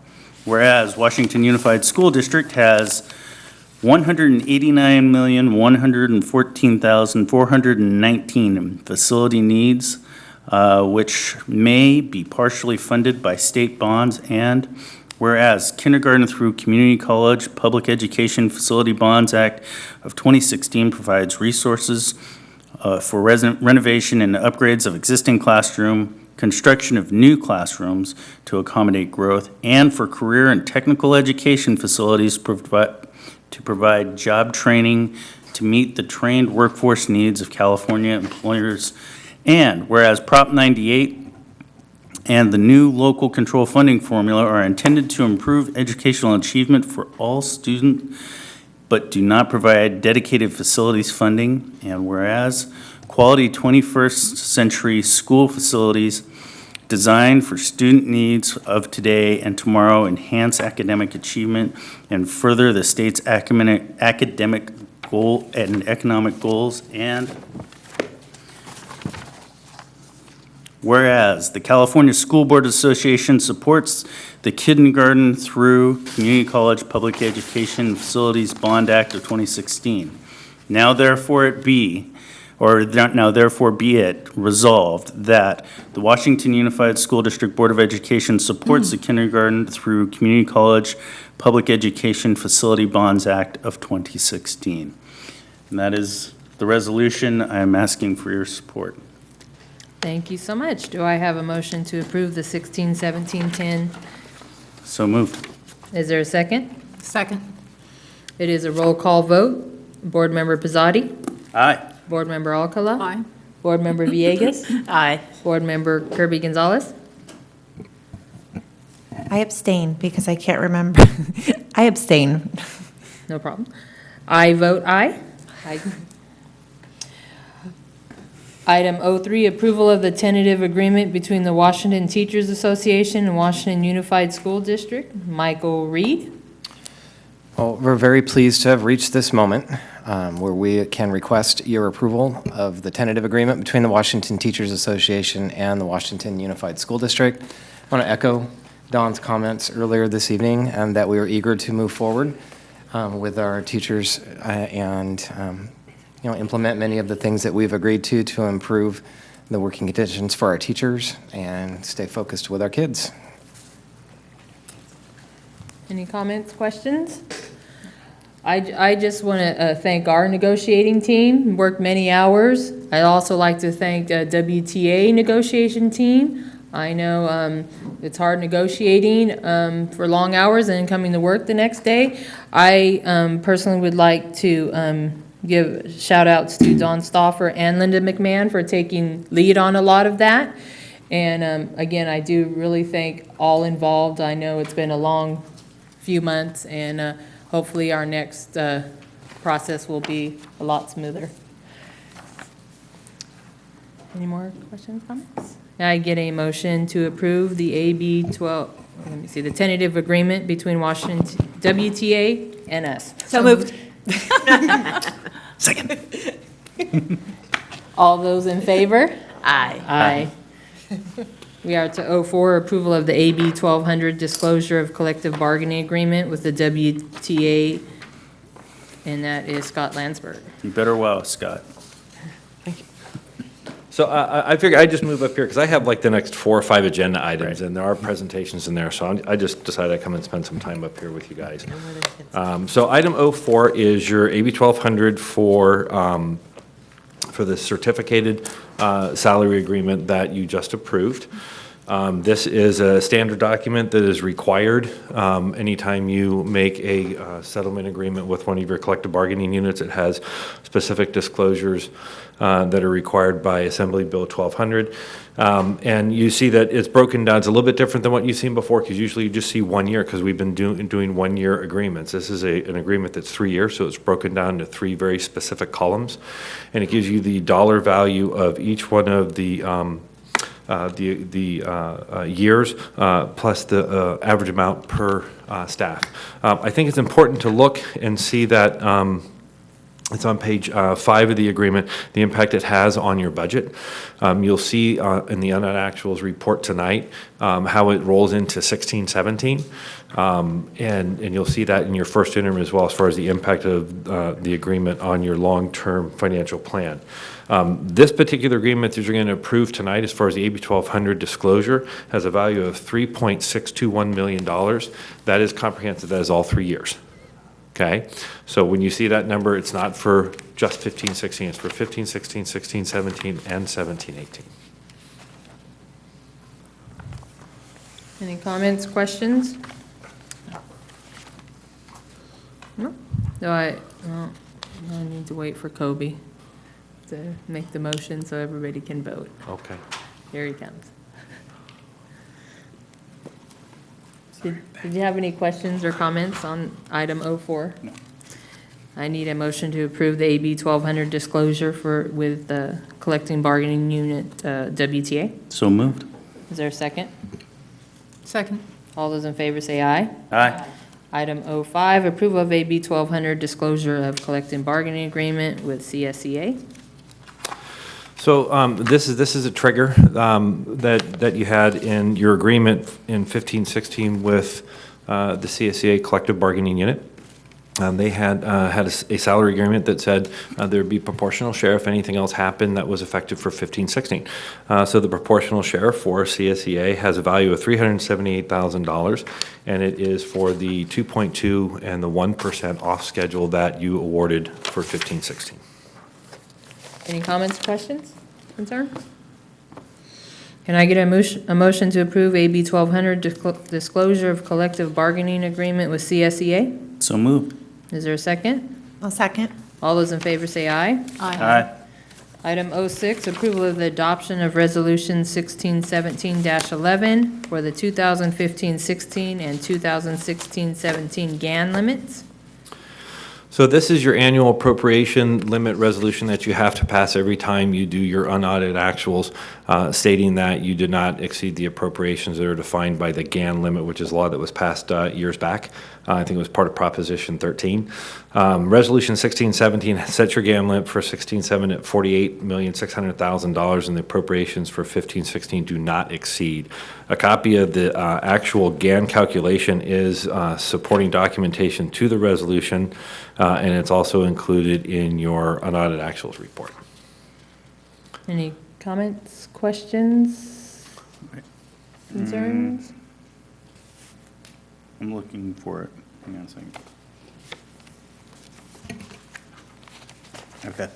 Whereas Washington Unified School District has $189,114,419 facility needs, which may be partially funded by state bonds, and whereas kindergarten through community college Public Education Facility Bonds Act of 2016 provides resources for renovation and upgrades of existing classroom, construction of new classrooms to accommodate growth, and for career and technical education facilities to provide job training to meet the trained workforce needs of California employers. And whereas Prop 98 and the new local control funding formula are intended to improve educational achievement for all students, but do not provide dedicated facilities funding. And whereas quality 21st century school facilities designed for student needs of today and tomorrow enhance academic achievement and further the state's academic goal and economic goals. And whereas the California School Board Association supports the Kindergarten through Community College Public Education Facilities Bond Act of 2016. Now therefore be it resolved that the Washington Unified School District Board of Education supports the Kindergarten through Community College Public Education Facility Bonds Act of 2016. And that is the resolution. I am asking for your support. Thank you so much. Do I have a motion to approve the 16-17-10? So moved. Is there a second? Second. It is a roll call vote. Board Member Pizzotti? Aye. Board Member Alcala? Aye. Board Member Villegas? Aye. Board Member Kirby Gonzalez? I abstain because I can't remember. I abstain. No problem. I vote aye. Aye. Item 03, approval of the tentative agreement between the Washington Teachers Association and Washington Unified School District. Michael Reed? Well, we're very pleased to have reached this moment where we can request your approval of the tentative agreement between the Washington Teachers Association and the Washington Unified School District. I want to echo Don's comments earlier this evening and that we are eager to move forward with our teachers and implement many of the things that we've agreed to improve the working conditions for our teachers and stay focused with our kids. Any comments, questions? I just want to thank our negotiating team, worked many hours. I'd also like to thank the WTA negotiation team. I know it's hard negotiating for long hours and then coming to work the next day. I personally would like to give shout outs to Dawn Stauffer and Linda McMahon for taking lead on a lot of that. And again, I do really thank all involved. I know it's been a long few months, and hopefully our next process will be a lot smoother. Any more questions, comments? I get a motion to approve the AB 12, let me see, the tentative agreement between Washington WTA and us. So moved. Second. All those in favor? Aye. Aye. We are to 04, approval of the AB 1200 disclosure of collective bargaining agreement with the WTA, and that is Scott Landsberg. You better wow, Scott. So I figure I'd just move up here because I have like the next 4 or 5 agenda items Right. and there are presentations in there. So I just decided I'd come and spend some time up here with you guys. So item 04 is your AB 1200 for the certificated salary agreement that you just approved. This is a standard document that is required anytime you make a settlement agreement with one of your collective bargaining units. It has specific disclosures that are required by Assembly Bill 1200. And you see that it's broken down. It's a little bit different than what you've seen before because usually you just see 1 year because we've been doing 1 year agreements. This is an agreement that's 3 years, so it's broken down to 3 very specific columns. And it gives you the dollar value of each one of the years plus the average amount per staff. I think it's important to look and see that it's on page 5 of the agreement, the impact it has on your budget. You'll see in the unactuals report tonight how it rolls into 16-17. And you'll see that in your first interim as well as far as the impact of the agreement on your long-term financial plan. This particular agreement that you're going to approve tonight as far as the AB 1200 disclosure has a value of $3.621 million. That is comprehensive. That is all 3 years. Okay, so when you see that number, it's not for just 15-16, it's for 15-16, 16-17, and 17-18. Any comments, questions? No? No, I need to wait for Kobe to make the motion so everybody can vote. Okay. Here he comes. Did you have any questions or comments on item 04? No. I need a motion to approve the AB 1200 disclosure with the collecting bargaining unit, WTA. So moved. Is there a second? Second. All those in favor say aye. Aye. Item 05, approval of AB 1200 disclosure of collecting bargaining agreement with CSEA. So this is a trigger that you had in your agreement in 15-16 with the CSEA collective bargaining unit. They had a salary agreement that said there would be proportional share if anything else happened that was effective for 15-16. So the proportional share for CSEA has a value of $378,000, and it is for the 2.2 and the 1% off schedule that you awarded for 15-16. Any comments, questions, concerns? Can I get a motion to approve AB 1200 disclosure of collective bargaining agreement with CSEA? So moved. Is there a second? I'll second. All those in favor say aye. Aye. Item 06, approval of the adoption of Resolution 1617-11 for the 2015-16 and 2016-17 GAN limits. So this is your annual appropriation limit resolution that you have to pass every time you do your unaudited actuals, stating that you did not exceed the appropriations that are defined by the GAN limit, which is a law that was passed years back. I think it was part of Proposition 13. Resolution 1617 sets your GAN limit for 16-7 at $48,600,000, and the appropriations for 15-16 do not exceed. A copy of the actual GAN calculation is supporting documentation to the resolution, and it's also included in your unaudited actuals report. Any comments, questions, concerns? I'm looking for it. Hang on a second. Okay.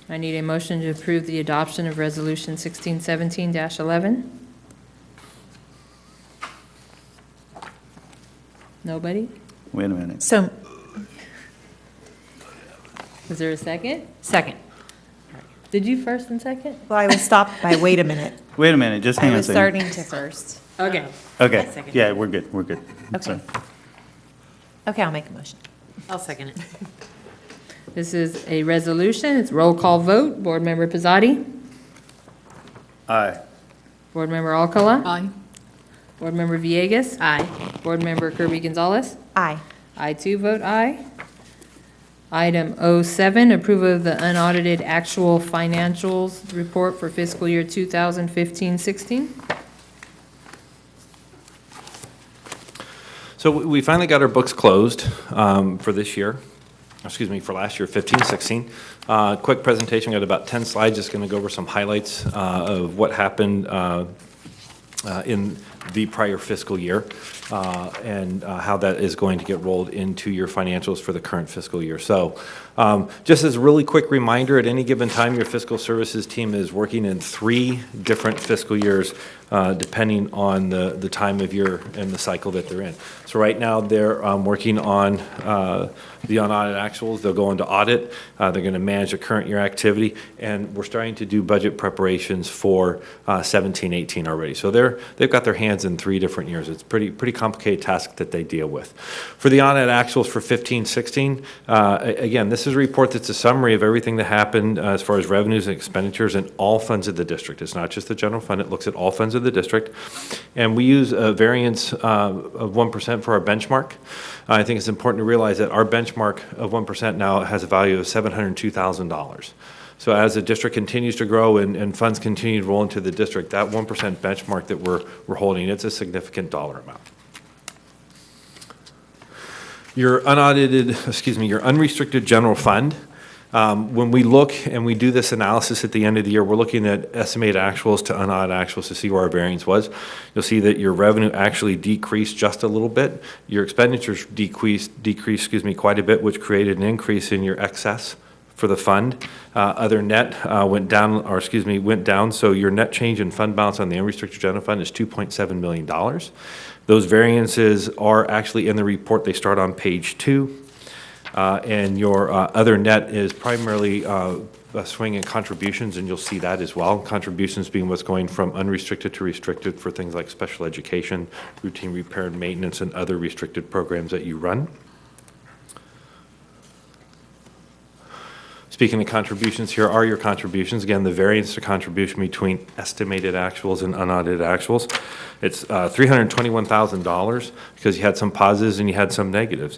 I need a motion to approve the adoption of Resolution 1617-11. Nobody? Wait a minute. So, Is there a second? second. Did you first and second? Well, I was stopped by, wait a minute. Wait a minute, just I hang on a was second. starting to first. Okay. Okay, Second. yeah, we're good, we're good. Okay. Sorry. Okay, I'll make a motion. I'll second it. This is a resolution. It's roll call vote. Board Member Pizzati? Aye. Board Member Alcala? Aye. Board Member Villegas? Aye. Board Member Kirby Gonzalez? Aye. I too vote aye. Item O7, approval of the unaudited actual financials report for fiscal year 2015-16. So we finally got our books closed for this year, for last year, 15-16. Quick presentation, got about 10 slides, just going to go over some highlights of what happened in the prior fiscal year and how that is going to get rolled into your financials for the current fiscal year. So just as a really quick reminder, at any given time, your fiscal services team is working in 3 different fiscal years depending on the time of year and the cycle that they're in. So right now, they're working on the unaudited actuals. They'll go into audit. They're going to manage the current year activity, and we're starting to do budget preparations for 17-18 already. So they've got their hands in 3 different years. It's pretty complicated task that they deal with. For the unaudited actuals for 15-16, again, this is a report that's a summary of everything that happened as far as revenues and expenditures in all funds of the district. It's not just the general fund. It looks at all funds of the district. And we use a variance of 1% for our benchmark. I think it's important to realize that our benchmark of 1% now has a value of $702,000. So as the district continues to grow and funds continue to roll into the district, that 1% benchmark that we're holding, it's a significant dollar amount. Your your unrestricted general fund, when we look and we do this analysis at the end of the year, we're looking at estimated actuals to unaudited actuals to see where our variance was. You'll see that your revenue actually decreased just a little bit. Your expenditures decreased quite a bit, which created an increase in your excess for the fund. Other net went down, so your net change in fund balance on the unrestricted general fund is $2.7 million. Those variances are actually in the report. They start on page 2. And your other net is primarily a swing in contributions, and you'll see that as well. Contributions being what's going from unrestricted to restricted for things like special education, routine repair and maintenance, and other restricted programs that you run. Speaking of contributions, here are your contributions. Again, the variance to contribution between estimated actuals and unaudited actuals. It's $321,000 because you had some positives and you had some negatives.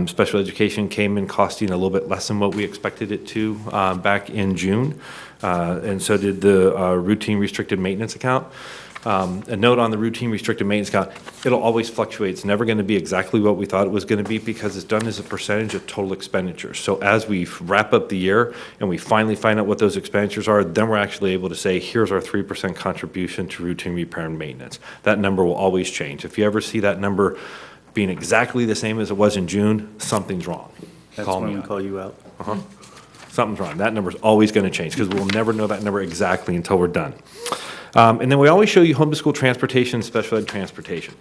Special education came in costing a little bit less than what we expected it to back in June, and so did the routine restricted maintenance account. A note on the routine restricted maintenance account, it'll always fluctuate. It's never going to be exactly what we thought it was going to be because it's done as a percentage of total expenditures. So as we wrap up the year and we finally find out what those expenditures are, then we're actually able to say, here's our 3% contribution to routine repair and maintenance. That number will always change. If you ever see that number being exactly the same as it was in June, something's wrong. That's when we call you out. Something's wrong. That number's always going to change because we'll never know that number exactly until we're done. And then we always show you home to school transportation, special ed transportation.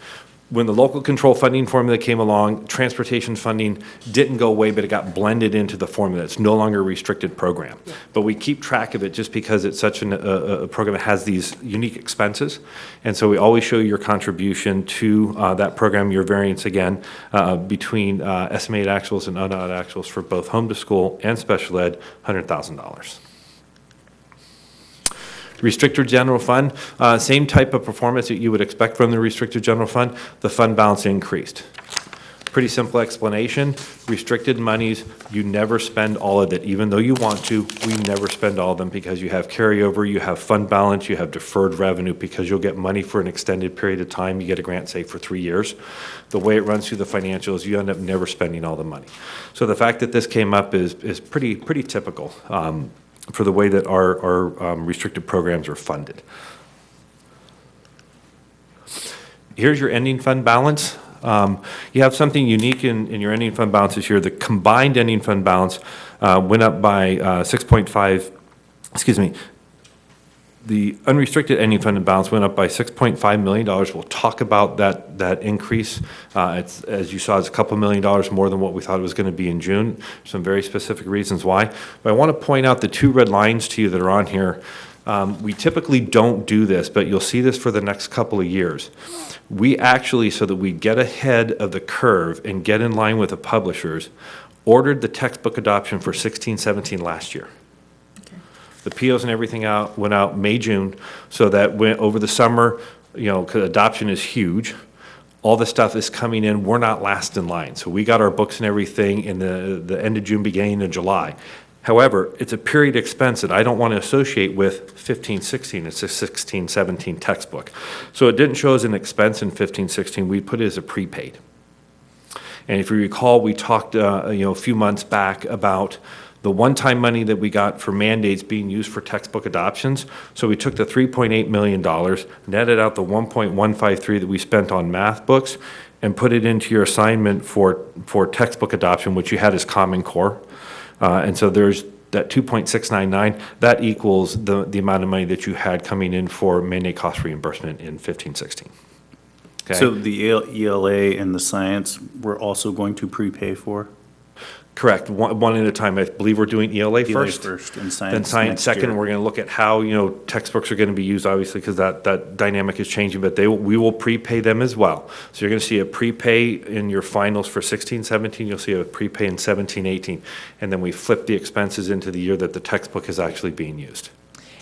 When the local control funding formula came along, transportation funding didn't go away, but it got blended into the formula. It's no longer a restricted program. Yeah. But we keep track of it just because it's such a program that has these unique expenses. And so we always show your contribution to that program, your variance again, between estimated actuals and unaudited actuals for both home to school and special ed, $100,000. Restricted general fund, same type of performance that you would expect from the restricted general fund. The fund balance increased. Pretty simple explanation. Restricted monies, you never spend all of it. Even though you want to, we never spend all of them because you have carryover, you have fund balance, you have deferred revenue because you'll get money for an extended period of time. You get a grant, say, for 3 years. The way it runs through the financials, you end up never spending all the money. So the fact that this came up is pretty typical. For the way that our restricted programs are funded. Here's your ending fund balance. You have something unique in your ending fund balance this year. The combined ending fund balance went up by 6.5, the unrestricted ending fund balance went up by $6.5 million. We'll talk about that increase. It's, as you saw, it's a couple $1 million more than what we thought it was going to be in June. Some very specific reasons why. But I want to point out the 2 red lines to you that are on here. We typically don't do this, but you'll see this for the next couple of years. We actually, so that we get ahead of the curve and get in line with the publishers, ordered the textbook adoption for 16-17 last year. The POs and everything went out May, June, so that over the summer, because adoption is huge. All the stuff is coming in, we're not last in line. So we got our books and everything in the end of June, beginning of July. However, it's a period expense that I don't want to associate with 15-16. It's a 16-17 textbook. So it didn't show as an expense in 15-16. We put it as a prepaid. And if you recall, we talked a few months back about the one-time money that we got for mandates being used for textbook adoptions. So we took the $3.8 million, netted out the $1.153 that we spent on math books, and put it into your assignment for textbook adoption, which you had as Common Core. And so there's that 2.699, that equals the amount of money that you had coming in for mandate cost reimbursement in 15-16. Okay? So the ELA and the science, we're also going to prepay for? Correct, one at a time. I believe we're doing ELA first. And science Then science next second. year. We're going to look at how, textbooks are going to be used, obviously, because that dynamic is changing, but we will prepay them as well. So you're going to see a prepay in your finals for 16-17. You'll see a prepay in 17-18. And then we flip the expenses into the year that the textbook is actually being used.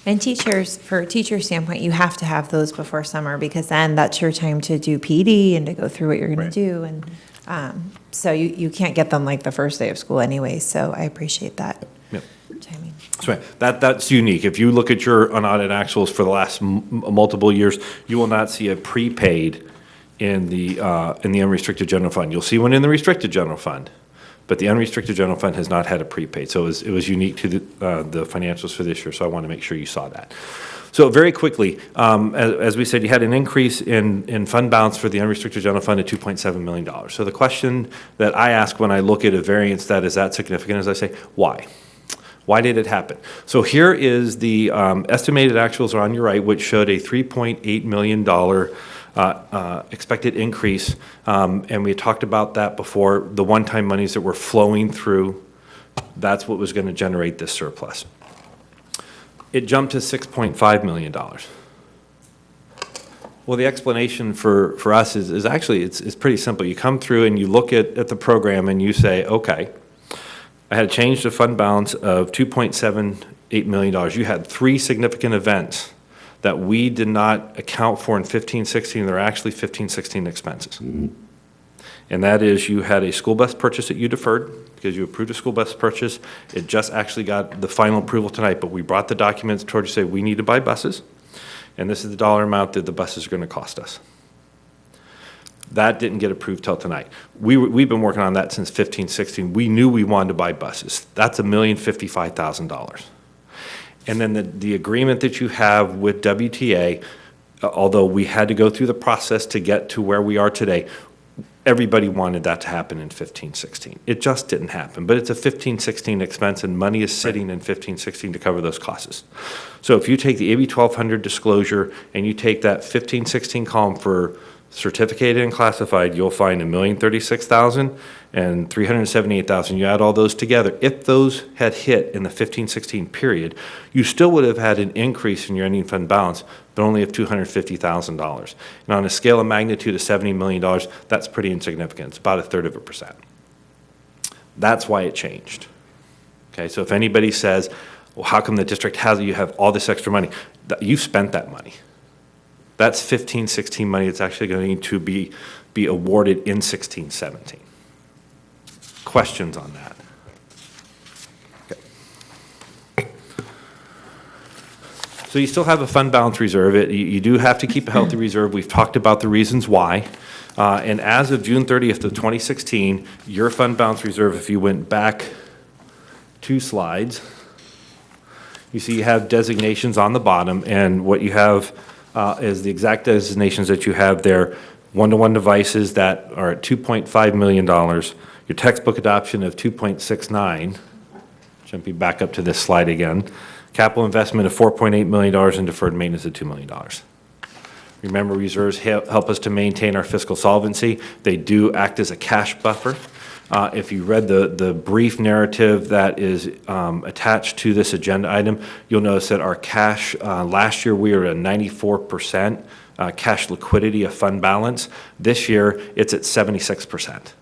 And teachers, for a teacher standpoint, you have to have those before summer because then that's your time to do PD and to go through what you're going to do. And so you can't get them like the first day of school anyway. So I appreciate that. Yep. Timing. That's right. That's unique. If you look at your unaudited actuals for the last multiple years, you will not see a prepaid in the unrestricted general fund. You'll see one in the restricted general fund, but the unrestricted general fund has not had a prepaid. So it was unique to the financials for this year. So I want to make sure you saw that. So very quickly, as we said, you had an increase in fund balance for the unrestricted general fund of $2.7 million. So the question that I ask when I look at a variance that is that significant is I say, why? Why did it happen? So here is the estimated actuals are on your right, which showed a $3.8 million expected increase. And we talked about that before, the one-time monies that were flowing through, that's what was going to generate this surplus. It jumped to $6.5 million. Well, the explanation for us is actually, it's pretty simple. You come through and you look at the program and you say, okay, I had a change to fund balance of $2.78 million. You had 3 significant events that we did not account for in 15-16. They're actually 15-16 expenses. And that is you had a school bus purchase that you deferred because you approved a school bus purchase. It just actually got the final approval tonight, but we brought the documents toward you to say we need to buy buses, and this is the dollar amount that the buses are going to cost us. That didn't get approved till tonight. We've been working on that since 15-16. We knew we wanted to buy buses. That's $1,055,000. And then the agreement that you have with WTA, although we had to go through the process to get to where we are today, everybody wanted that to happen in 15-16. It just didn't happen, but it's a 15-16 expense and money is sitting in 15-16 to cover those costs. So if you take the AB 1200 disclosure and you take that 15-16 column for certificated and classified, you'll find $1,036,000 and $378,000. You add all those together. If those had hit in the 15-16 period, you still would have had an increase in your ending fund balance, but only of $250,000. And on a scale of magnitude of $70 million, that's pretty insignificant. It's about 1/3%. That's why it changed. Okay, so if anybody says, well, how come the district you have all this extra money? You've spent that money. That's 15-16 money that's actually going to be awarded in 16-17. Questions on that? Okay. So you still have a fund balance reserve. You do have to keep a healthy reserve. We've talked about the reasons why. And as of June 30th of 2016, your fund balance reserve, if you went back 2 slides, you see you have designations on the bottom, and what you have is the exact designations that you have there. One-to-one devices that are at $2.5 million. Your textbook adoption of 2.69. Jumping back up to this slide again. Capital investment of $4.8 million and deferred maintenance of $2 million. Remember, reserves help us to maintain our fiscal solvency. They do act as a cash buffer. If you read the brief narrative that is attached to this agenda item, you'll notice that our cash, last year we were at 94% cash liquidity of fund balance. This year, it's at 76%.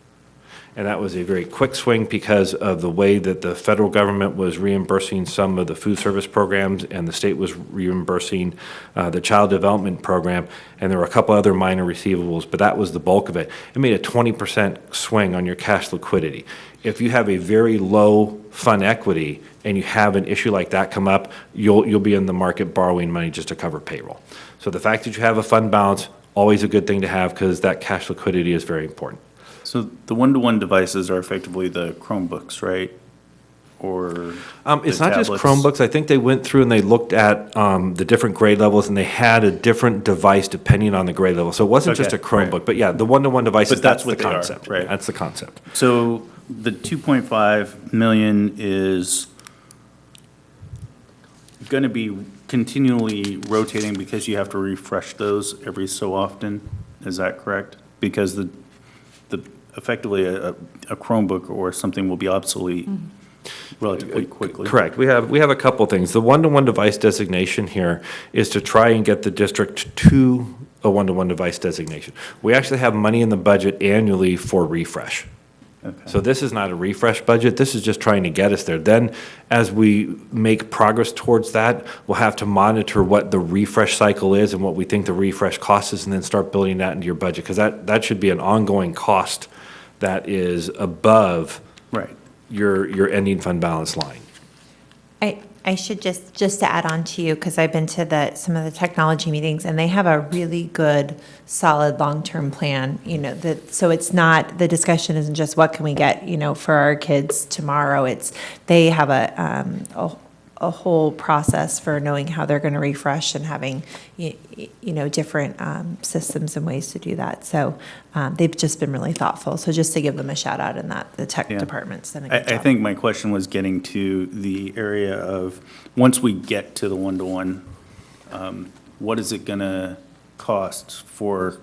And that was a very quick swing because of the way that the federal government was reimbursing some of the food service programs and the state was reimbursing the child development program. And there were a couple other minor receivables, but that was the bulk of it. It made a 20% swing on your cash liquidity. If you have a very low fund equity and you have an issue like that come up, you'll be in the market borrowing money just to cover payroll. So the fact that you have a fund balance, always a good thing to have because that cash liquidity is very important. So the one-to-one devices are effectively the Chromebooks, right? Or It's the not just tablets? Chromebooks. I think they went through and they looked at the different grade levels and they had a different device depending on the grade level. So it wasn't just a Okay, Chromebook, right. but yeah, the one-to-one devices, But that's that's what the they are, concept. right. That's the concept. So the 2.5 million is going to be continually rotating because you have to refresh those every so often. Is that correct? Because the effectively a Chromebook or something will be obsolete relatively quickly. Correct. We have a couple things. The one-to-one device designation here is to try and get the district to a one-to-one device designation. We actually have money in the budget annually for refresh. Okay. So this is not a refresh budget. This is just trying to get us there. Then, as we make progress towards that, we'll have to monitor what the refresh cycle is and what we think the refresh cost is, and then start building that into your budget, because that should be an ongoing cost that is above Right. your ending fund balance line. I should just to add on to you, because I've been to some of the technology meetings, and they have a really good, solid, long-term plan, so it's not, the discussion isn't just what can we get, for our kids tomorrow. They have a whole process for knowing how they're going to refresh and having, different systems and ways to do that. So they've just been really thoughtful. So just to give them a shout out in that, the tech Yeah. department's done a good I job. think my question was getting to the area of, once we get to the one-to-one, what is it going to cost for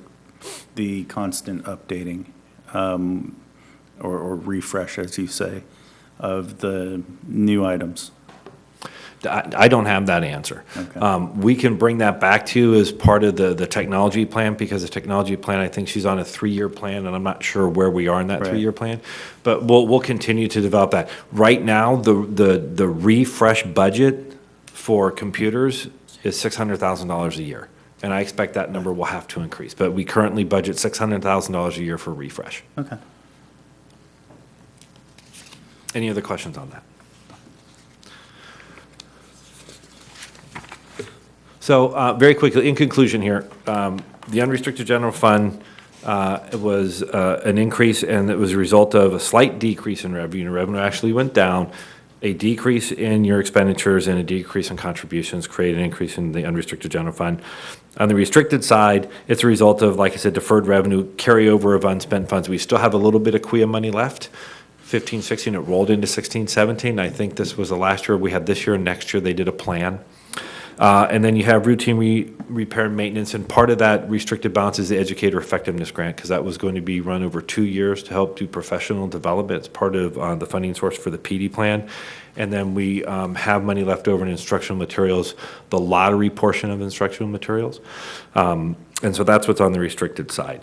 the constant updating or refresh, as you say, of the new items? I don't have that answer. Okay. We can bring that back to you as part of the technology plan, because the technology plan, I think she's on a 3-year plan, and I'm not sure where we are in that Right. 3-year plan. But we'll continue to develop that. Right now, the refresh budget for computers is $600,000 a year. And I expect that number will have to increase. But we currently budget $600,000 a year for refresh. Okay. Any other questions on that? So very quickly, in conclusion here, the unrestricted general fund was an increase, and it was a result of a slight decrease in revenue. Your revenue actually went down. A decrease in your expenditures and a decrease in contributions created an increase in the unrestricted general fund. On the restricted side, it's a result of, like I said, deferred revenue, carryover of unspent funds. We still have a little bit of QIA money left. 15, 16, it rolled into 16, 17. I think this was the last year. We had this year and next year they did a plan. And then you have routine repair and maintenance, and part of that restricted balance is the educator effectiveness grant, because that was going to be run over 2 years to help do professional development. It's part of the funding source for the PD plan. And then we have money left over in instructional materials, the lottery portion of instructional materials. And so that's what's on the restricted side.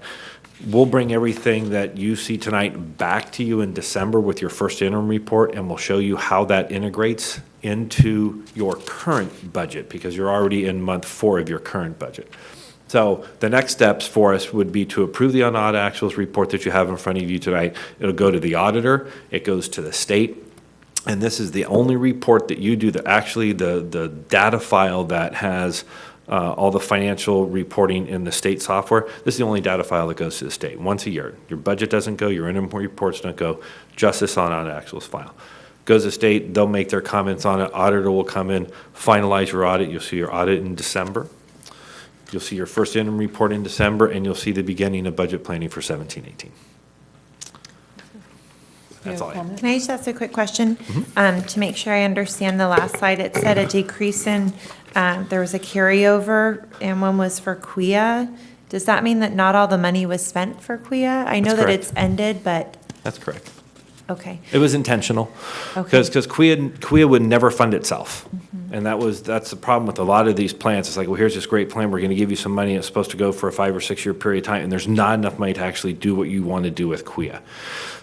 We'll bring everything that you see tonight back to you in December with your first interim report, and we'll show you how that integrates into your current budget, because you're already in month 4 of your current budget. So the next steps for us would be to approve the unaudited actuals report that you have in front of you tonight. It'll go to the auditor, it goes to the state, and this is the only report that you do, that actually the data file that has all the financial reporting in the state software. This is the only data file that goes to the state once a year. Your budget doesn't go, your interim reports don't go, just this unaudited actuals file. Goes to state, they'll make their comments on it, auditor will come in, finalize your audit. You'll see your audit in December. You'll see your first interim report in December, and you'll see the beginning of budget planning for 17-18. That's all I have. Can I just ask a quick question? To make sure I understand the last slide, it said a decrease in, there was a carryover, and one was for QIA. Does that mean that not all the money was spent for QIA? I know That's that correct. it's ended, but, That's correct. okay. It was intentional, Okay. because QIA would never fund itself. And that's the problem with a lot of these plans. It's like, well, here's this great plan, we're gonna give you some money, it's supposed to go for a 5 or 6 year period of time, and there's not enough money to actually do what you want to do with QIA.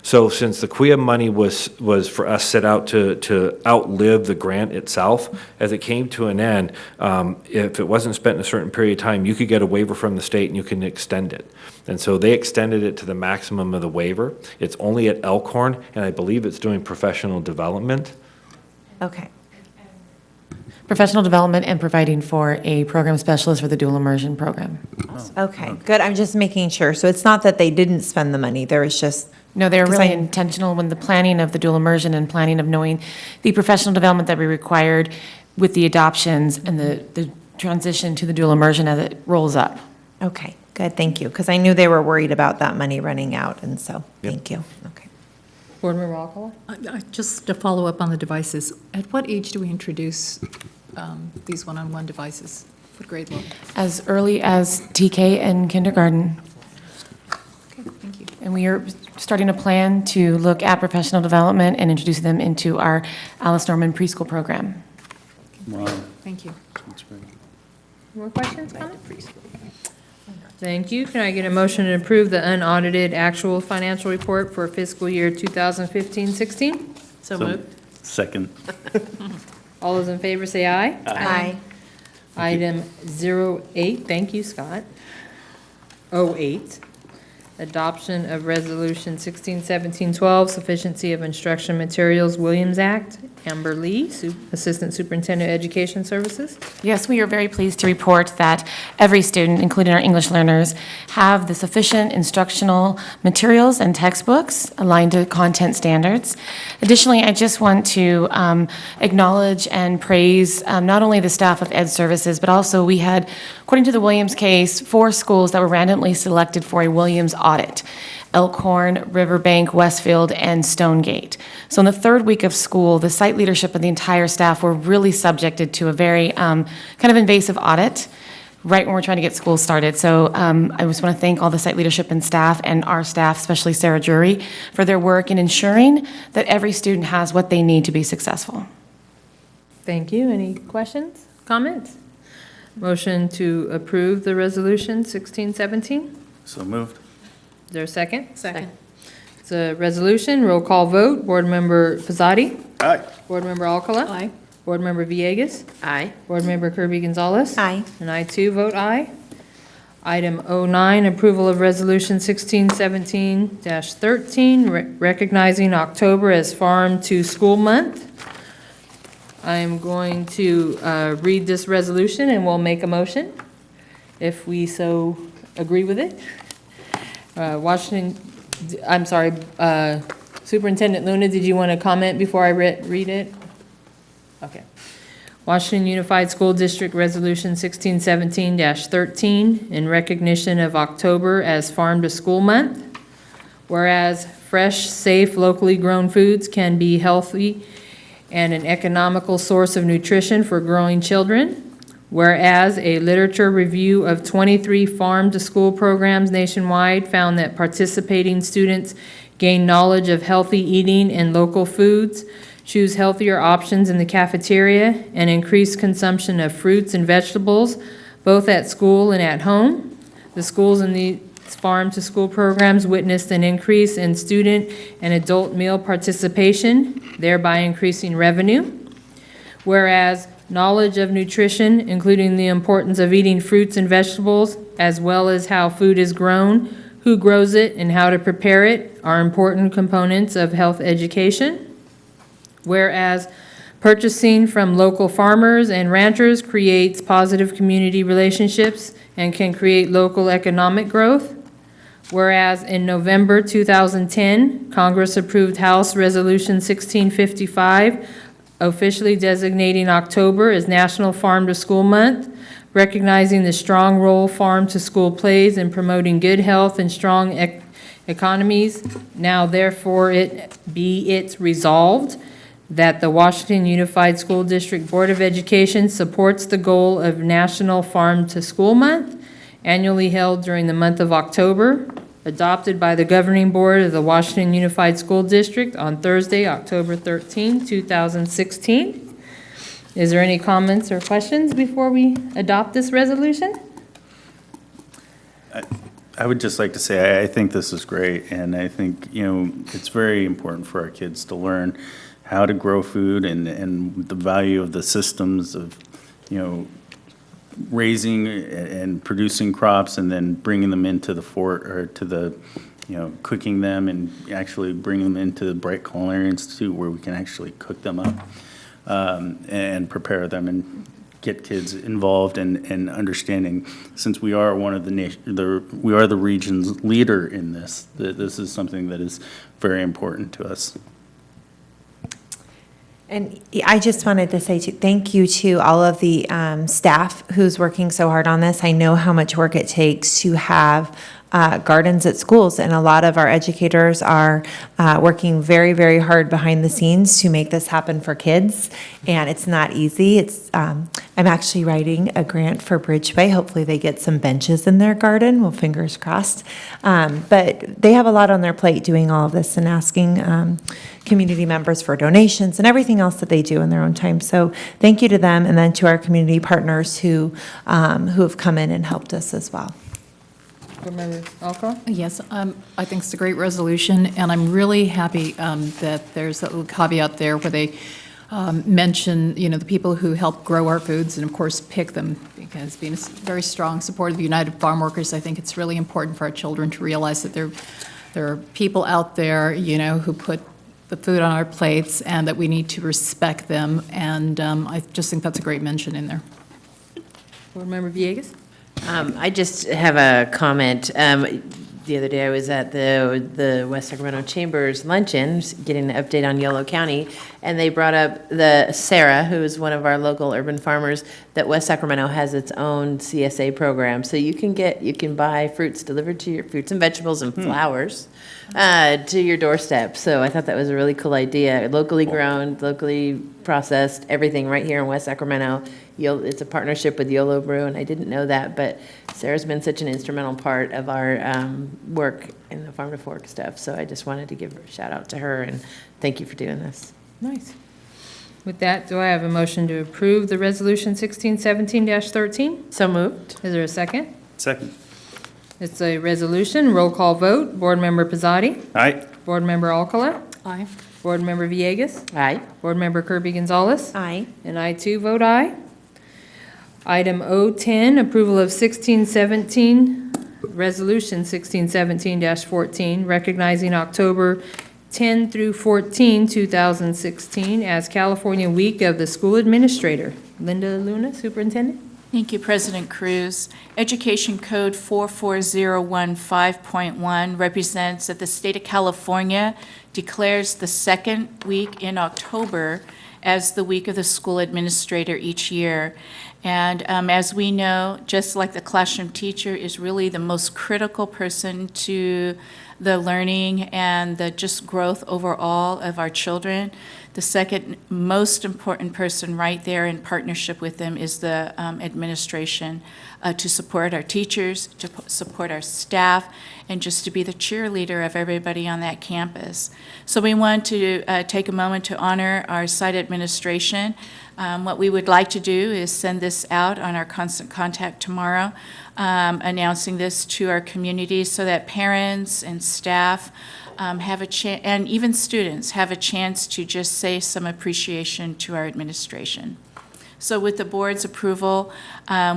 So since the QIA money was for us set out to outlive the grant itself, as it came to an end, if it wasn't spent in a certain period of time, you could get a waiver from the state and you can extend it. And so they extended it to the maximum of the waiver. It's only at Elkhorn, and I believe it's doing professional development. Okay. Professional development and providing for a program specialist for the dual immersion program. Okay, good. I'm just making sure. So it's not that they didn't spend the money, there was just. No, they were Because really I- intentional when the planning of the dual immersion and planning of knowing the professional development that we required with the adoptions and the transition to the dual immersion as it rolls up. Okay, good, thank you. Because I knew they were worried about that money running out, and so, thank you. Okay. Board Member Alcala? Just to follow up on the devices, at what age do we introduce these one-on-one devices? What grade level? As early as TK and kindergarten. Okay, thank you. And we are starting a plan to look at professional development and introduce them into our Alice Norman preschool program. Wow, Thank you. that's great. More questions, comments? Thank you. Can I get a motion to approve the unaudited actual financial report for fiscal year 2015-16? So moved. Second. All those in favor say aye. Aye. Item 08, thank you, Scott. 08, adoption of Resolution 161712, Sufficiency of Instruction Materials, Williams Act. Amber Lee, Assistant Superintendent of Education Services. Yes, we are very pleased to report that every student, including our English learners, have the sufficient instructional materials and textbooks aligned to content standards. Additionally, I just want to acknowledge and praise not only the staff of Ed Services, but also we had, according to the Williams case, 4 schools that were randomly selected for a Williams audit: Elkhorn, Riverbank, Westfield, and Stonegate. So in the 3rd week of school, the site leadership and the entire staff were really subjected to a very kind of invasive audit right when we're trying to get school started. So I just want to thank all the site leadership and staff, and our staff, especially Sarah Drury, for their work in ensuring that every student has what they need to be successful. Thank you. Any questions, comments? Motion to approve the resolution 1617? So moved. Is there a second? Second. It's a resolution, roll call vote. Board Member Pizzati? Aye. Board Member Alcala? Aye. Board Member Villegas? Aye. Board Member Kirby Gonzalez? Aye. And I too vote aye. Item 09, approval of Resolution 1617-13, recognizing October as Farm to School Month. I'm going to read this resolution and we'll make a motion if we so agree with it. Superintendent Luna, did you want to comment before I read it? Okay. Washington Unified School District Resolution 1617-13, in recognition of October as Farm to School Month. Whereas fresh, safe, locally grown foods can be healthy and an economical source of nutrition for growing children. Whereas a literature review of 23 farm-to-school programs nationwide found that participating students gain knowledge of healthy eating and local foods, choose healthier options in the cafeteria, and increase consumption of fruits and vegetables, both at school and at home. The schools in these farm-to-school programs witnessed an increase in student and adult meal participation, thereby increasing revenue. Whereas knowledge of nutrition, including the importance of eating fruits and vegetables, as well as how food is grown, who grows it, and how to prepare it, are important components of health education. Whereas purchasing from local farmers and ranchers creates positive community relationships and can create local economic growth. Whereas in November 2010, Congress approved House Resolution 1655, officially designating October as National Farm to School Month, recognizing the strong role farm to school plays in promoting good health and strong economies. Now therefore it resolved that the Washington Unified School District Board of Education supports the goal of National Farm to School Month, annually held during the month of October, adopted by the Governing Board of the Washington Unified School District on Thursday, October 13, 2016. Is there any comments or questions before we adopt this resolution? I would just like to say, I think this is great, and I think, it's very important for our kids to learn how to grow food and the value of the systems of, raising and producing crops and then bringing them into the fort, or to the, cooking them and actually bringing them into the Bright Culinary Institute where we can actually cook them up and prepare them and get kids involved and understanding, since we are one of we are the region's leader in this, that this is something that is very important to us. And I just wanted to say thank you to all of the staff who's working so hard on this. I know how much work it takes to have gardens at schools, and a lot of our educators are working very, very hard behind the scenes to make this happen for kids, and it's not easy. I'm actually writing a grant for Bridgeway. Hopefully they get some benches in their garden. Well, fingers crossed. But they have a lot on their plate doing all of this and asking community members for donations and everything else that they do in their own time. So thank you to them, and then to our community partners who have come in and helped us as well. Board Member Alcoa? Yes, I think it's a great resolution, and I'm really happy that there's a little caveat there where they mention, the people who help grow our foods and, of course, pick them, because being a very strong supporter of the United Farm Workers, I think it's really important for our children to realize that there are people out there, who put the food on our plates, and that we need to respect them, and I just think that's a great mention in there. Board Member Villegas? I just have a comment. The other day I was at the West Sacramento Chambers luncheon, getting an update on Yolo County, and they brought up Sarah, who is one of our local urban farmers, that West Sacramento has its own CSA program. So you can buy fruits delivered to your fruits and vegetables and flowers to your doorstep. So I thought that was a really cool idea. Locally grown, locally processed, everything right here in West Sacramento. It's a partnership with YOLO Brew, and I didn't know that, but Sarah's been such an instrumental part of our work in the Farm to Fork stuff. So I just wanted to give a shout out to her, and thank you for doing this. Nice. With that, do I have a motion to approve the resolution 1617-13? So moved. Is there a second? Second. It's a resolution, roll call vote. Board Member Pizzati? Aye. Board Member Alcala? Aye. Board Member Villegas? Aye. Board Member Kirby Gonzalez? Aye. And I too vote aye. Item O10, approval of 1617, resolution 1617-14, recognizing October 10 through 14, 2016 as California Week of the School Administrator. Linda Luna, Superintendent. Thank you, President Cruz. Education Code 44015.1 represents that the state of California declares the second week in October as the week of the school administrator each year. And as we know, just like the classroom teacher is really the most critical person to the learning and the just growth overall of our children, the second most important person right there in partnership with them is the administration, to support our teachers, to support our staff, and just to be the cheerleader of everybody on that campus. So we want to take a moment to honor our site administration. What we would like to do is send this out on our constant contact tomorrow, announcing this to our community so that parents and staff have a chance, and even students have a chance to just say some appreciation to our administration. So with the board's approval,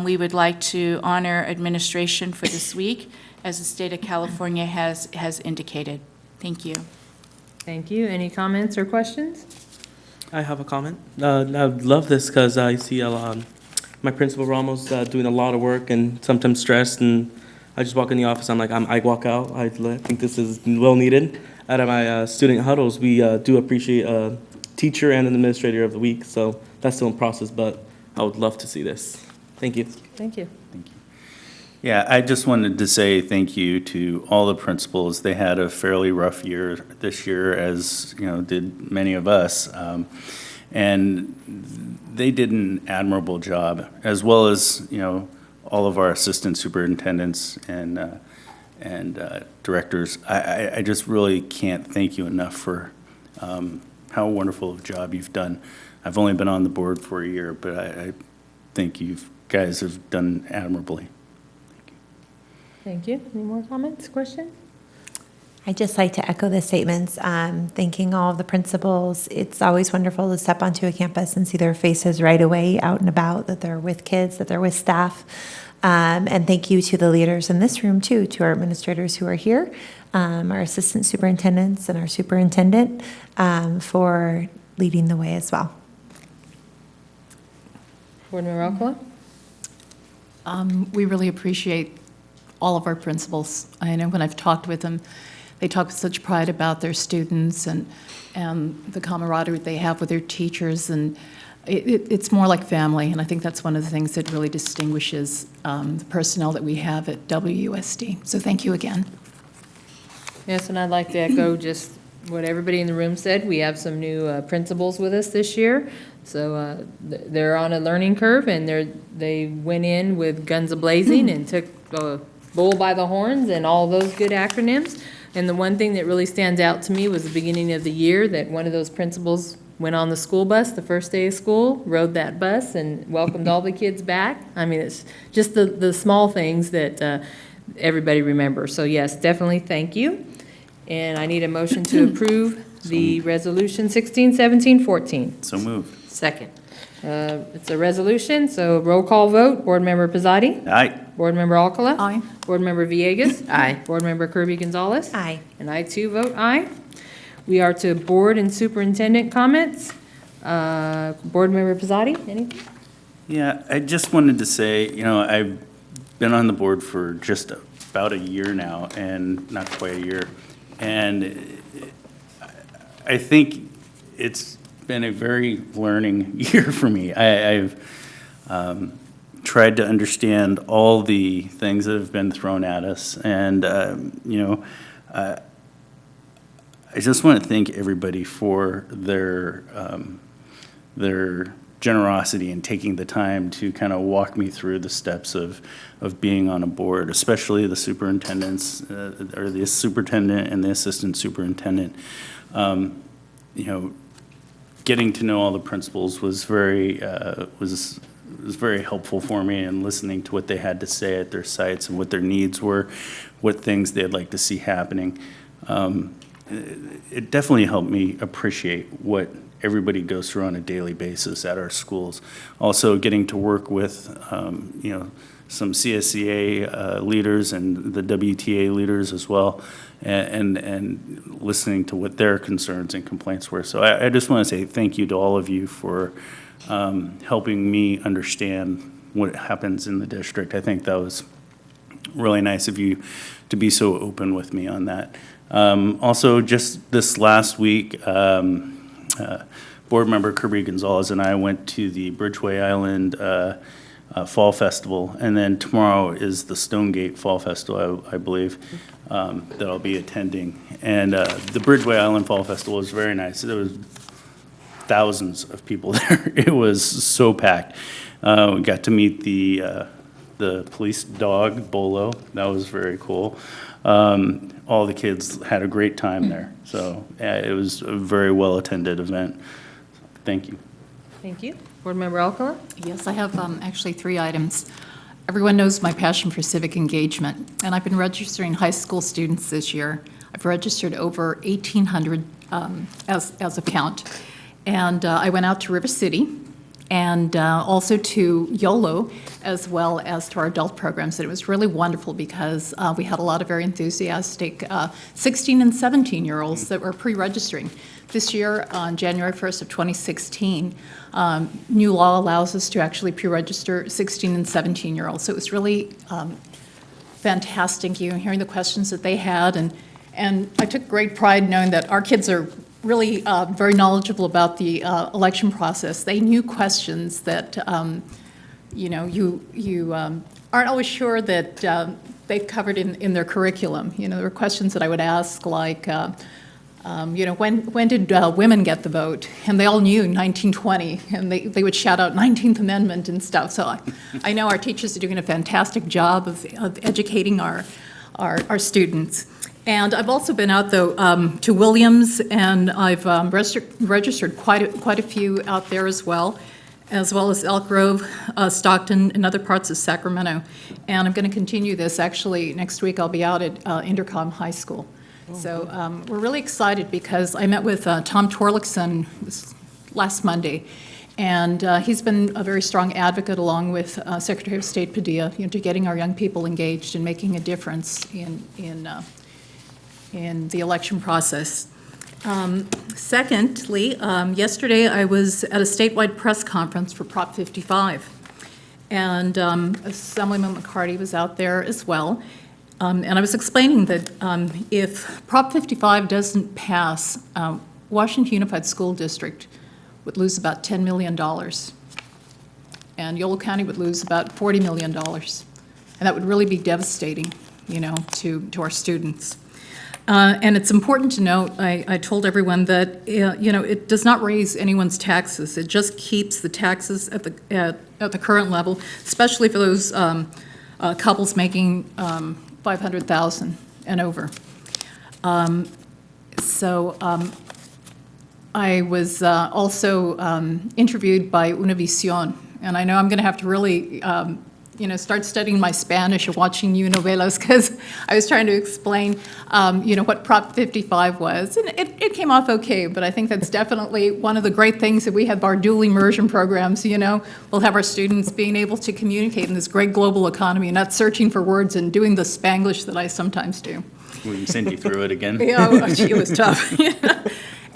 we would like to honor administration for this week, as the state of California has indicated. Thank you. Thank you. Any comments or questions? I have a comment. I love this because I see my principal Ramos doing a lot of work and sometimes stressed, and I just walk in the office, I walk out. I think this is well needed. Out of my student huddles, we do appreciate a teacher and an administrator of the week, so that's still in process, but I would love to see this. Thank you. Thank you. Thank you. Yeah, I just wanted to say thank you to all the principals. They had a fairly rough year this year, as did many of us, and they did an admirable job, as well as all of our assistant superintendents and directors. I just really can't thank you enough for how wonderful of a job you've done I've only been on the board for a year, but I think you guys have done admirably. Thank you. Any more comments, questions? I'd just like to echo the statements, thanking all of the principals. It's always wonderful to step onto a campus and see their faces right away out and about, that they're with kids, that they're with staff. And thank you to the leaders in this room, too, to our administrators who are here, our assistant superintendents and our superintendent for leading the way as well. Board Member Alcala? We really appreciate all of our principals. I know when I've talked with them, they talk with such pride about their students and the camaraderie they have with their teachers, and it's more like family, and I think that's one of the things that really distinguishes the personnel that we have at WUSD. So thank you again. Yes, and I'd like to echo just what everybody in the room said. We have some new principals with us this year, so they're on a learning curve, and they went in with guns a-blazing and took the bull by the horns and all those good acronyms. And the one thing that really stands out to me was the beginning of the year, that one of those principals went on the school bus the first day of school, rode that bus, and welcomed all the kids back. I mean, it's just the small things that everybody remembers. So yes, definitely thank you. And I need a motion to approve the resolution 16-17-14. So moved. Second. It's a resolution, so roll call vote. Board Member Pizzati? Aye. Board Member Alcala? Aye. Board Member Villegas? Aye. Board Member Kirby Gonzalez? Aye. And I too vote aye. We are to board and superintendent comments. Board Member Pizzati, anything? Yeah, I just wanted to say, I've been on the board for just about a year now, and not quite a year. And I think it's been a very learning year for me. I've tried to understand all the things that have been thrown at us. And, I just want to thank everybody for their generosity in taking the time to kind of walk me through the steps of being on a board, especially the superintendents, or the superintendent and the assistant superintendent. Getting to know all the principals was very helpful for me, and listening to what they had to say at their sites and what their needs were, what things they'd like to see happening. It definitely helped me appreciate what everybody goes through on a daily basis at our schools. Also, getting to work with, some CSEA leaders and the WTA leaders as well, and listening to what their concerns and complaints were. So I just want to say thank you to all of you for helping me understand what happens in the district. I think that was really nice of you to be so open with me on that. Also, just this last week, Board Member Kirby Gonzalez and I went to the Bridgeway Island Fall Festival, and then tomorrow is the Stonegate Fall Festival, I believe, that I'll be attending. And the Bridgeway Island Fall Festival was very nice. There was thousands of people there. It was so packed. We got to meet the police dog, Bolo. That was very cool. All the kids had a great time there. So it was a very well-attended event. Thank you. Thank you. Board Member Alcala? Yes, I have actually 3 items. Everyone knows my passion for civic engagement, and I've been registering high school students this year. I've registered over 1,800 as of count. And I went out to River City and also to YOLO, as well as to our adult programs. And it was really wonderful because we had a lot of very enthusiastic 16 and 17-year-olds that were pre-registering. This year, on January 1st of 2016, new law allows us to actually pre-register 16 and 17-year-olds. So it was really fantastic, hearing the questions that they had. And I took great pride knowing that our kids are really very knowledgeable about the election process. They knew questions that, you aren't always sure that they've covered in their curriculum. There were questions that I would ask like, when did women get the vote? And they all knew 1920, and they would shout out 19th Amendment and stuff. So I know our teachers are doing a fantastic job of educating our students. And I've also been out, though, to Williams, and I've registered quite a few out there as well as Elk Grove, Stockton, and other parts of Sacramento. And I'm going to continue this. Actually, next week I'll be out at Intercom High School. So we're really excited because I met with Tom Torlickson last Monday, and he's been a very strong advocate, along with Secretary of State Padilla, to getting our young people engaged and making a difference in the election process. Secondly, yesterday I was at a statewide press conference for Prop 55, and Assemblyman McCarty was out there as well. And I was explaining that if Prop 55 doesn't pass, Washington Unified School District would lose about $10 million, and Yolo County would lose about $40 million. And that would really be devastating, to our students. And it's important to note, I told everyone that, it does not raise anyone's taxes. It just keeps the taxes at the current level, especially for those couples making $500,000 and over. I was also interviewed by Univision, and I know I'm going to have to really, start studying my Spanish and watching new novelas, because I was trying to explain, what Prop 55 was, and it came off okay. But I think that's definitely one of the great things that we have our dual immersion programs. We'll have our students being able to communicate in this great global economy, and not searching for words and doing the Spanglish that I sometimes do. Will you send you through it again? Yeah, it was tough.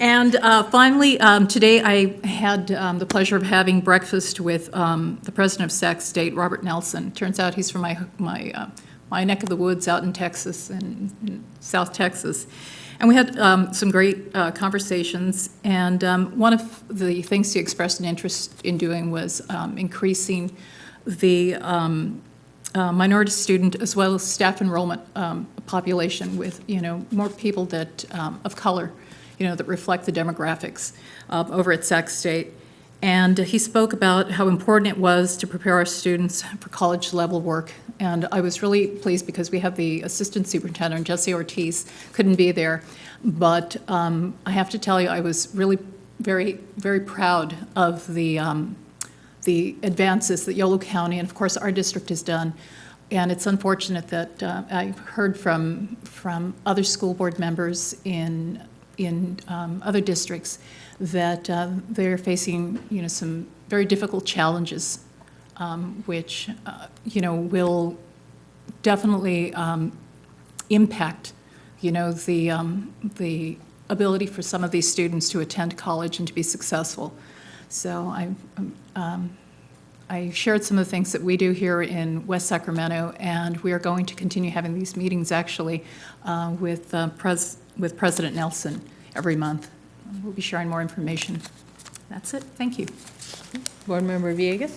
And finally, today I had the pleasure of having breakfast with the president of Sac State, Robert Nelson. Turns out he's from my neck of the woods out in Texas, in South Texas. And we had some great conversations. And one of the things he expressed an interest in doing was increasing the minority student as well as staff enrollment population with, more people that of color, that reflect the demographics over at Sac State. And he spoke about how important it was to prepare our students for college-level work. And I was really pleased because we have the assistant superintendent, Jesse Ortiz, couldn't be there. But I have to tell you, I was really very, very proud of the advances that Yolo County and, of course, our district has done. And it's unfortunate that I heard from other school board members in other districts that they're facing, some very difficult challenges, which, will definitely impact, the ability for some of these students to attend college and to be successful. So I shared some of the things that we do here in West Sacramento, and we are going to continue having these meetings actually with President Nelson every month. We'll be sharing more information. That's it. Thank you. Board Member Villegas?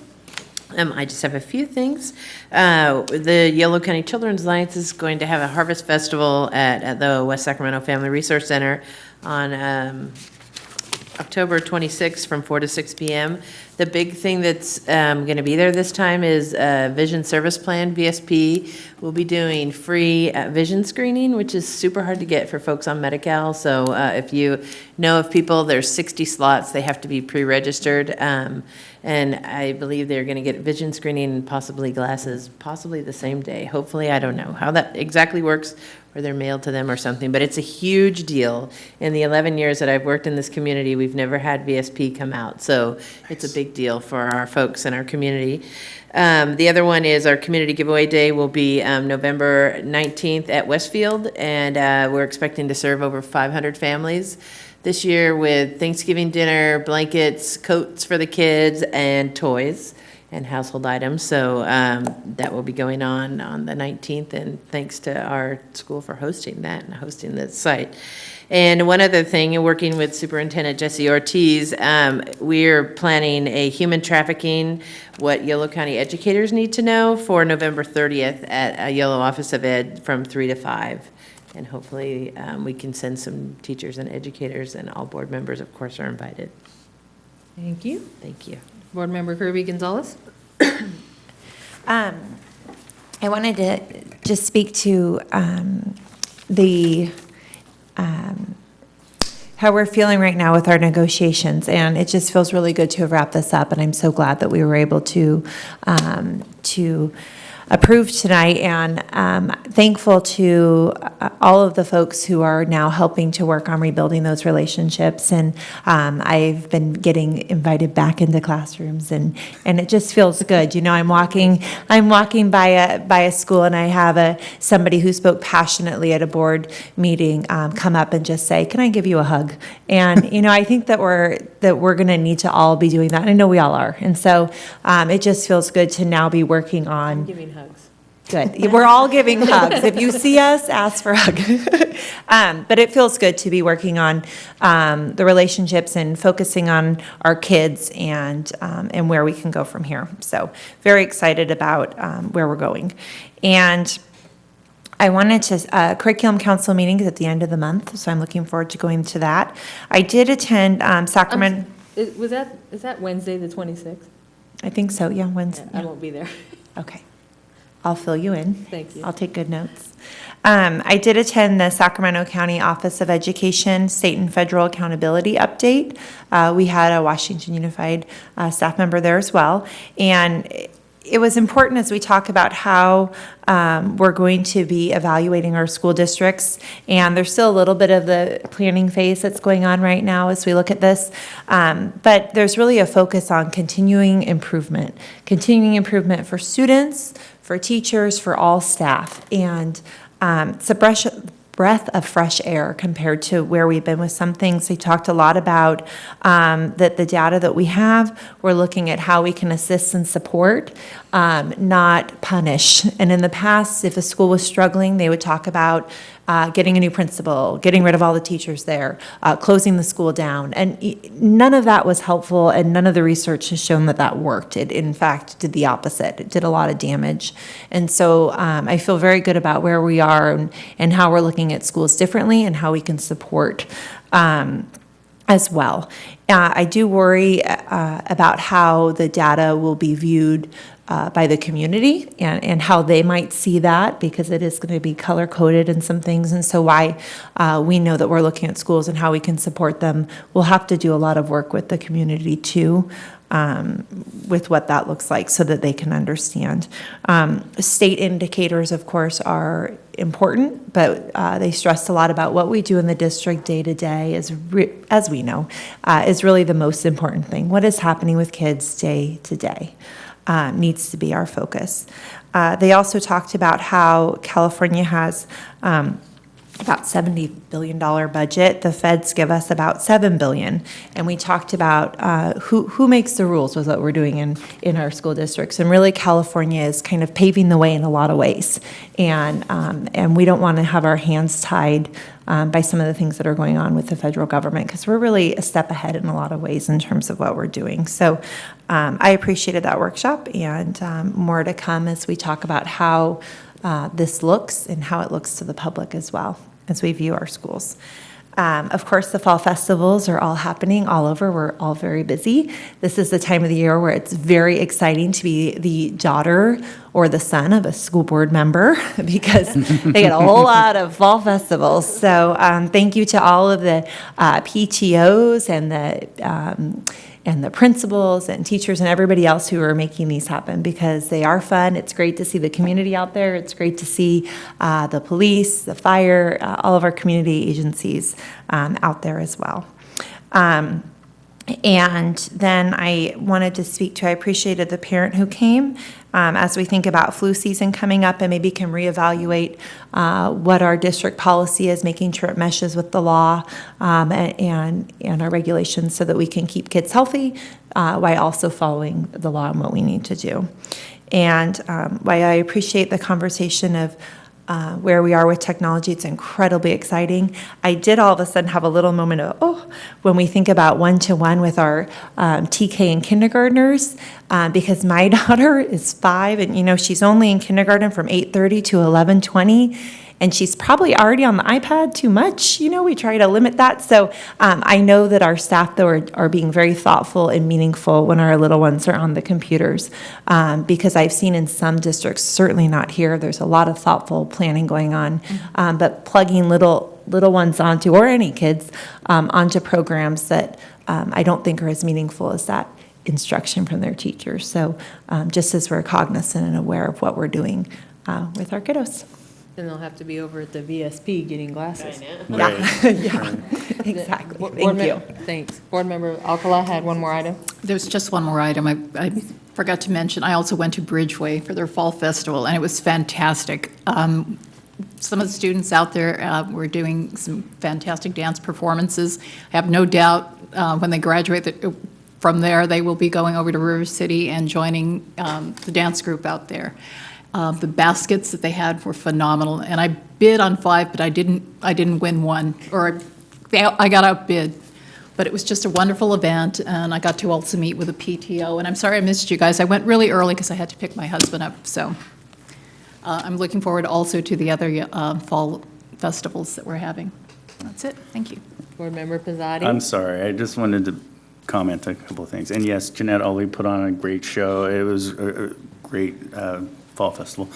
I just have a few things. The Yolo County Children's Alliance is going to have a harvest festival at the West Sacramento Family Resource Center on October 26th from 4 to 6 p.m. The big thing that's going to be there this time is Vision Service Plan, VSP. We'll be doing free vision screening, which is super hard to get for folks on Medi-Cal. So if you know of people, there's 60 slots. They have to be pre-registered. And I believe they're going to get vision screening and possibly glasses, possibly the same day. Hopefully, I don't know how that exactly works, or they're mailed to them or something. But it's a huge deal. In the 11 years that I've worked in this community, we've never had VSP come out. So it's a big deal for our folks in our community. The other one is our Community Giveaway Day will be November 19th at Westfield, and we're expecting to serve over 500 families this year with Thanksgiving dinner, blankets, coats for the kids, and toys and household items. So that will be going on the 19th, and thanks to our school for hosting that and hosting this site. And one other thing, working with Superintendent Jesse Ortiz, we're planning a human trafficking, what Yolo County educators need to know, for November 30th at Yolo Office of Ed from 3 to 5. And hopefully we can send some teachers and educators, and all board members, of course, are invited. Thank you. Thank you. Board Member Kirby Gonzalez? I wanted to just speak to how we're feeling right now with our negotiations, and it just feels really good to have wrapped this up, and I'm so glad that we were able to approve tonight, and thankful to all of the folks who are now helping to work on rebuilding those relationships, and I've been getting invited back into classrooms, and it just feels good. You know, I'm walking by a school, and I have somebody who spoke passionately at a board meeting come up and just say, "Can I give you a hug?" And you know, I think that we're going to need to all be doing that. I know we all are, and so it just feels good to now be working on Giving hugs. Good. We're all giving hugs. If you see us, ask for a hug. But it feels good to be working on the relationships and focusing on our kids and where we can go from here. So very excited about where we're going. And I wanted to, curriculum council meetings at the end of the month, so I'm looking forward to going to that. I did attend Sacramento. Is that Wednesday, the 26th? I think so, yeah, Wednesday. I won't be there. Okay. I'll fill you in. Thank you. I'll take good notes. I did attend the Sacramento County Office of Education State and Federal Accountability Update. We had a Washington Unified staff member there as well. And it was important as we talk about how we're going to be evaluating our school districts. And there's still a little bit of the planning phase that's going on right now as we look at this. But there's really a focus on continuing improvement for students, for teachers, for all staff. And it's a breath of fresh air compared to where we've been with some things. They talked a lot about that the data that we have, we're looking at how we can assist and support, not punish. And in the past, if a school was struggling, they would talk about getting a new principal, getting rid of all the teachers there, closing the school down. And none of that was helpful, and none of the research has shown that that worked. It, in fact, did the opposite. It did a lot of damage. And so I feel very good about where we are and how we're looking at schools differently and how we can support as well. I do worry about how the data will be viewed by the community and how they might see that, because it is going to be color-coded in some things. And so why we know that we're looking at schools and how we can support them, we'll have to do a lot of work with the community too, with what that looks like so that they can understand. State indicators, of course, are important, but they stressed a lot about what we do in the district day to day, as we know, is really the most important thing. What is happening with kids day to day needs to be our focus. They also talked about how California has about $70 billion budget. The feds give us about $7 billion. And we talked about who makes the rules with what we're doing in our school districts. And really, California is kind of paving the way in a lot of ways. And we don't want to have our hands tied by some of the things that are going on with the federal government, because we're really a step ahead in a lot of ways in terms of what we're doing. So I appreciated that workshop, and more to come as we talk about how this looks and how it looks to the public as well as we view our schools. Of course, the fall festivals are all happening all over. We're all very busy. This is the time of the year where it's very exciting to be the daughter or the son of a school board member, because they get a whole lot of fall festivals. So thank you to all of the PTOs and the principals and teachers and everybody else who are making these happen, because they are fun. It's great to see the community out there. It's great to see the police, the fire, all of our community agencies out there as well. And then I wanted to speak to, I appreciated the parent who came as we think about flu season coming up, and maybe can reevaluate what our district policy is, making sure it meshes with the law and our regulations so that we can keep kids healthy while also following the law and what we need to do. And while I appreciate the conversation of where we are with technology, it's incredibly exciting. I did all of a sudden have a little moment of, when we think about one-to-one with our TK and kindergartners, because my daughter is 5, and she's only in kindergarten from 8:30 to 11:20, and she's probably already on the iPad too much. We try to limit that. So I know that our staff, though, are being very thoughtful and meaningful when our little ones are on the computers, because I've seen in some districts, certainly not here, there's a lot of thoughtful planning going on, but plugging little ones onto, or any kids, onto programs that I don't think are as meaningful as that instruction from their teachers. So just as we're cognizant and aware of what we're doing with our kiddos. Then they'll have to be over at the VSP getting glasses. Yeah, yeah, exactly. Thank you. Thanks. Board Member Alcala had one more item. There's just one more item I forgot to mention. I also went to Bridgeway for their fall festival, and it was fantastic. Some of the students out there were doing some fantastic dance performances. I have no doubt when they graduate from there, they will be going over to River City and joining the dance group out there. The baskets that they had were phenomenal, and I bid on 5, but I didn't win one, or I got outbid. But it was just a wonderful event, and I got to also meet with a PTO. And I'm sorry I missed you guys. I went really early because I had to pick my husband up. So I'm looking forward also to the other fall festivals that we're having. That's it. Thank you. Board Member Pizzati. I'm sorry, I just wanted to comment on a couple of things. And yes, Jeanette Ollie put on a great show. It was a great fall festival.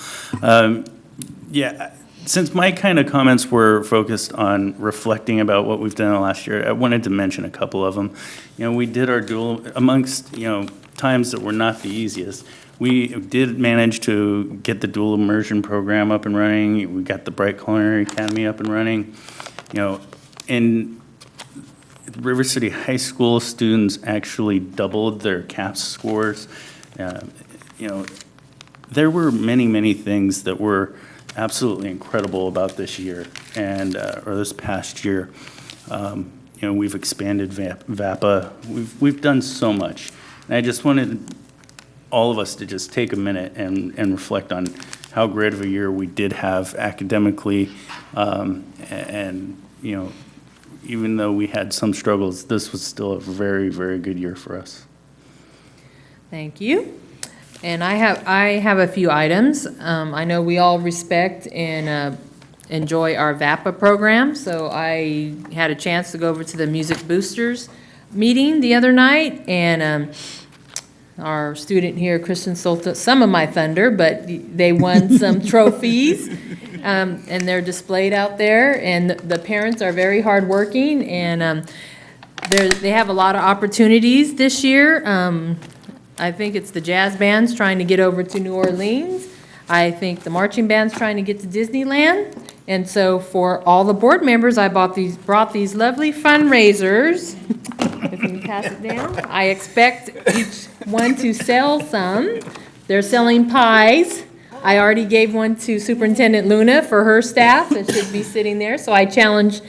Yeah, since my kind of comments were focused on reflecting about what we've done in the last year, I wanted to mention a couple of them. We did our dual, amongst, times that were not the easiest. We did manage to get the dual immersion program up and running. We got the Bright Culinary Academy up and running. In River City High School, students actually doubled their CAPS scores. There were many, many things that were absolutely incredible about this year or this past year. We've expanded VAPA. We've done so much. And I just wanted all of us to just take a minute and reflect on how great of a year we did have academically. Even though we had some struggles, this was still a very, very good year for us. Thank you. And I have a few items. I know we all respect and enjoy our VAPA program, so I had a chance to go over to the Music Boosters meeting the other night, and our student here, Christian Solta, some of my thunder, but they won some trophies, and they're displayed out there, and the parents are very hardworking, and they have a lot of opportunities this year. I think it's the jazz band's trying to get over to New Orleans. I think the marching band's trying to get to Disneyland. And so for all the board members, I brought these lovely fundraisers. If you can pass it down. I expect each one to sell some. They're selling pies. I already gave one to Superintendent Luna for her staff that should be sitting there. So I challenge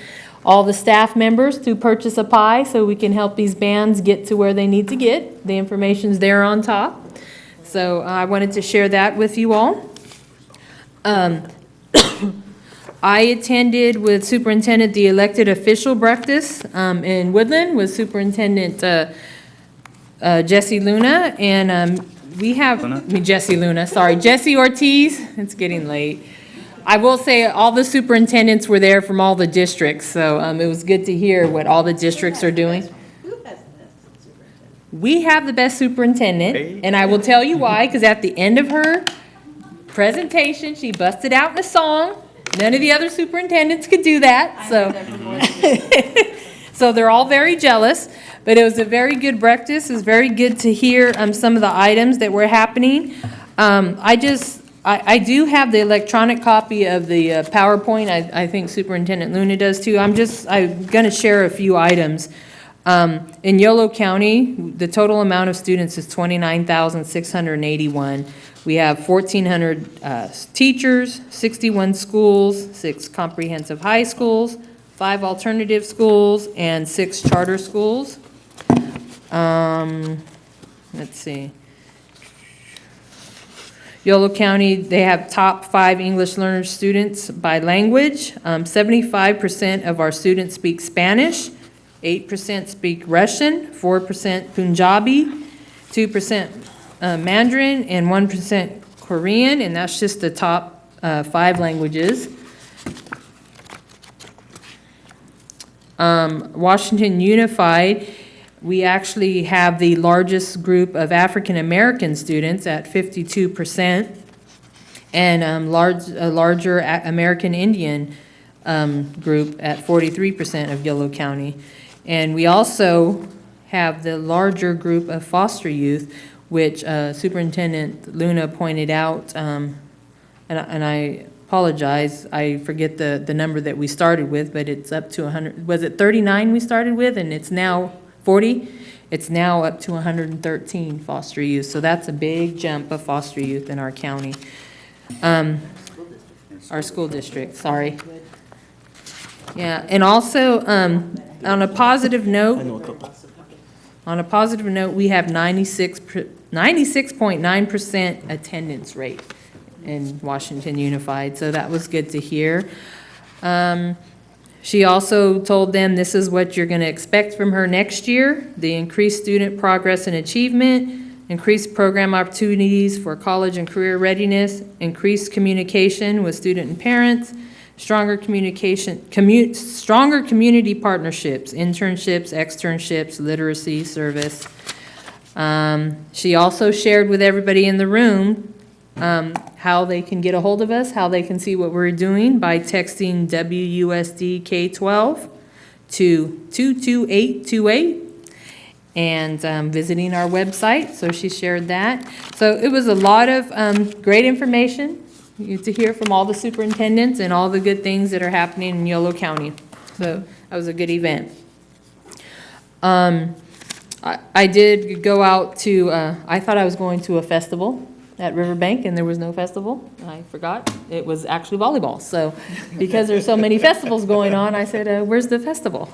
all the staff members to purchase a pie so we can help these bands get to where they need to get. The information's there on top. So I wanted to share that with you all. I attended with Superintendent the elected official breakfast in Woodland with Superintendent Jesse Luna, and Jesse Ortiz. It's getting late. I will say all the superintendents were there from all the districts, so it was good to hear what all the districts are doing. Who has the best superintendent? We have the best superintendent, and I will tell you why, because at the end of her presentation, she busted out in a song. None of the other superintendents could do that, so. So they're all very jealous, but it was a very good breakfast. It was very good to hear some of the items that were happening. I do have the electronic copy of the PowerPoint. I think Superintendent Luna does too. I'm going to share a few items. In Yolo County, the total amount of students is 29,681. We have 1,400 teachers, 61 schools, 6 comprehensive high schools, 5 alternative schools, and 6 charter schools. Let's see. Yolo County, they have top 5 English learner students by language. 75% of our students speak Spanish, 8% speak Russian, 4% Punjabi, 2% Mandarin, and 1% Korean, and that's just the top 5 languages. Washington Unified, we actually have the largest group of African-American students at 52%, and a larger American Indian group at 43% of Yolo County. And we also have the larger group of foster youth, which Superintendent Luna pointed out, and I apologize, I forget the number that we started with, but it's up to 100, was it 39 we started with, and it's now 40? It's now up to 113 foster youth, so that's a big jump of foster youth in our county. Our school district, sorry. Yeah, and also, on a positive note, we have 96.9% attendance rate in Washington Unified, so that was good to hear. She also told them this is what you're going to expect from her next year: the increased student progress and achievement, increased program opportunities for college and career readiness, increased communication with student and parents, stronger community partnerships, internships, externships, literacy service. She also shared with everybody in the room how they can get a hold of us, how they can see what we're doing by texting WUSD K-12 to 22828 and visiting our website. So she shared that. So it was a lot of great information to hear from all the superintendents and all the good things that are happening in Yolo County. So that was a good event. I did go out to, I thought I was going to a festival at Riverbank, and there was no festival. I forgot. It was actually volleyball. So because there's so many festivals going on, I said, where's the festival?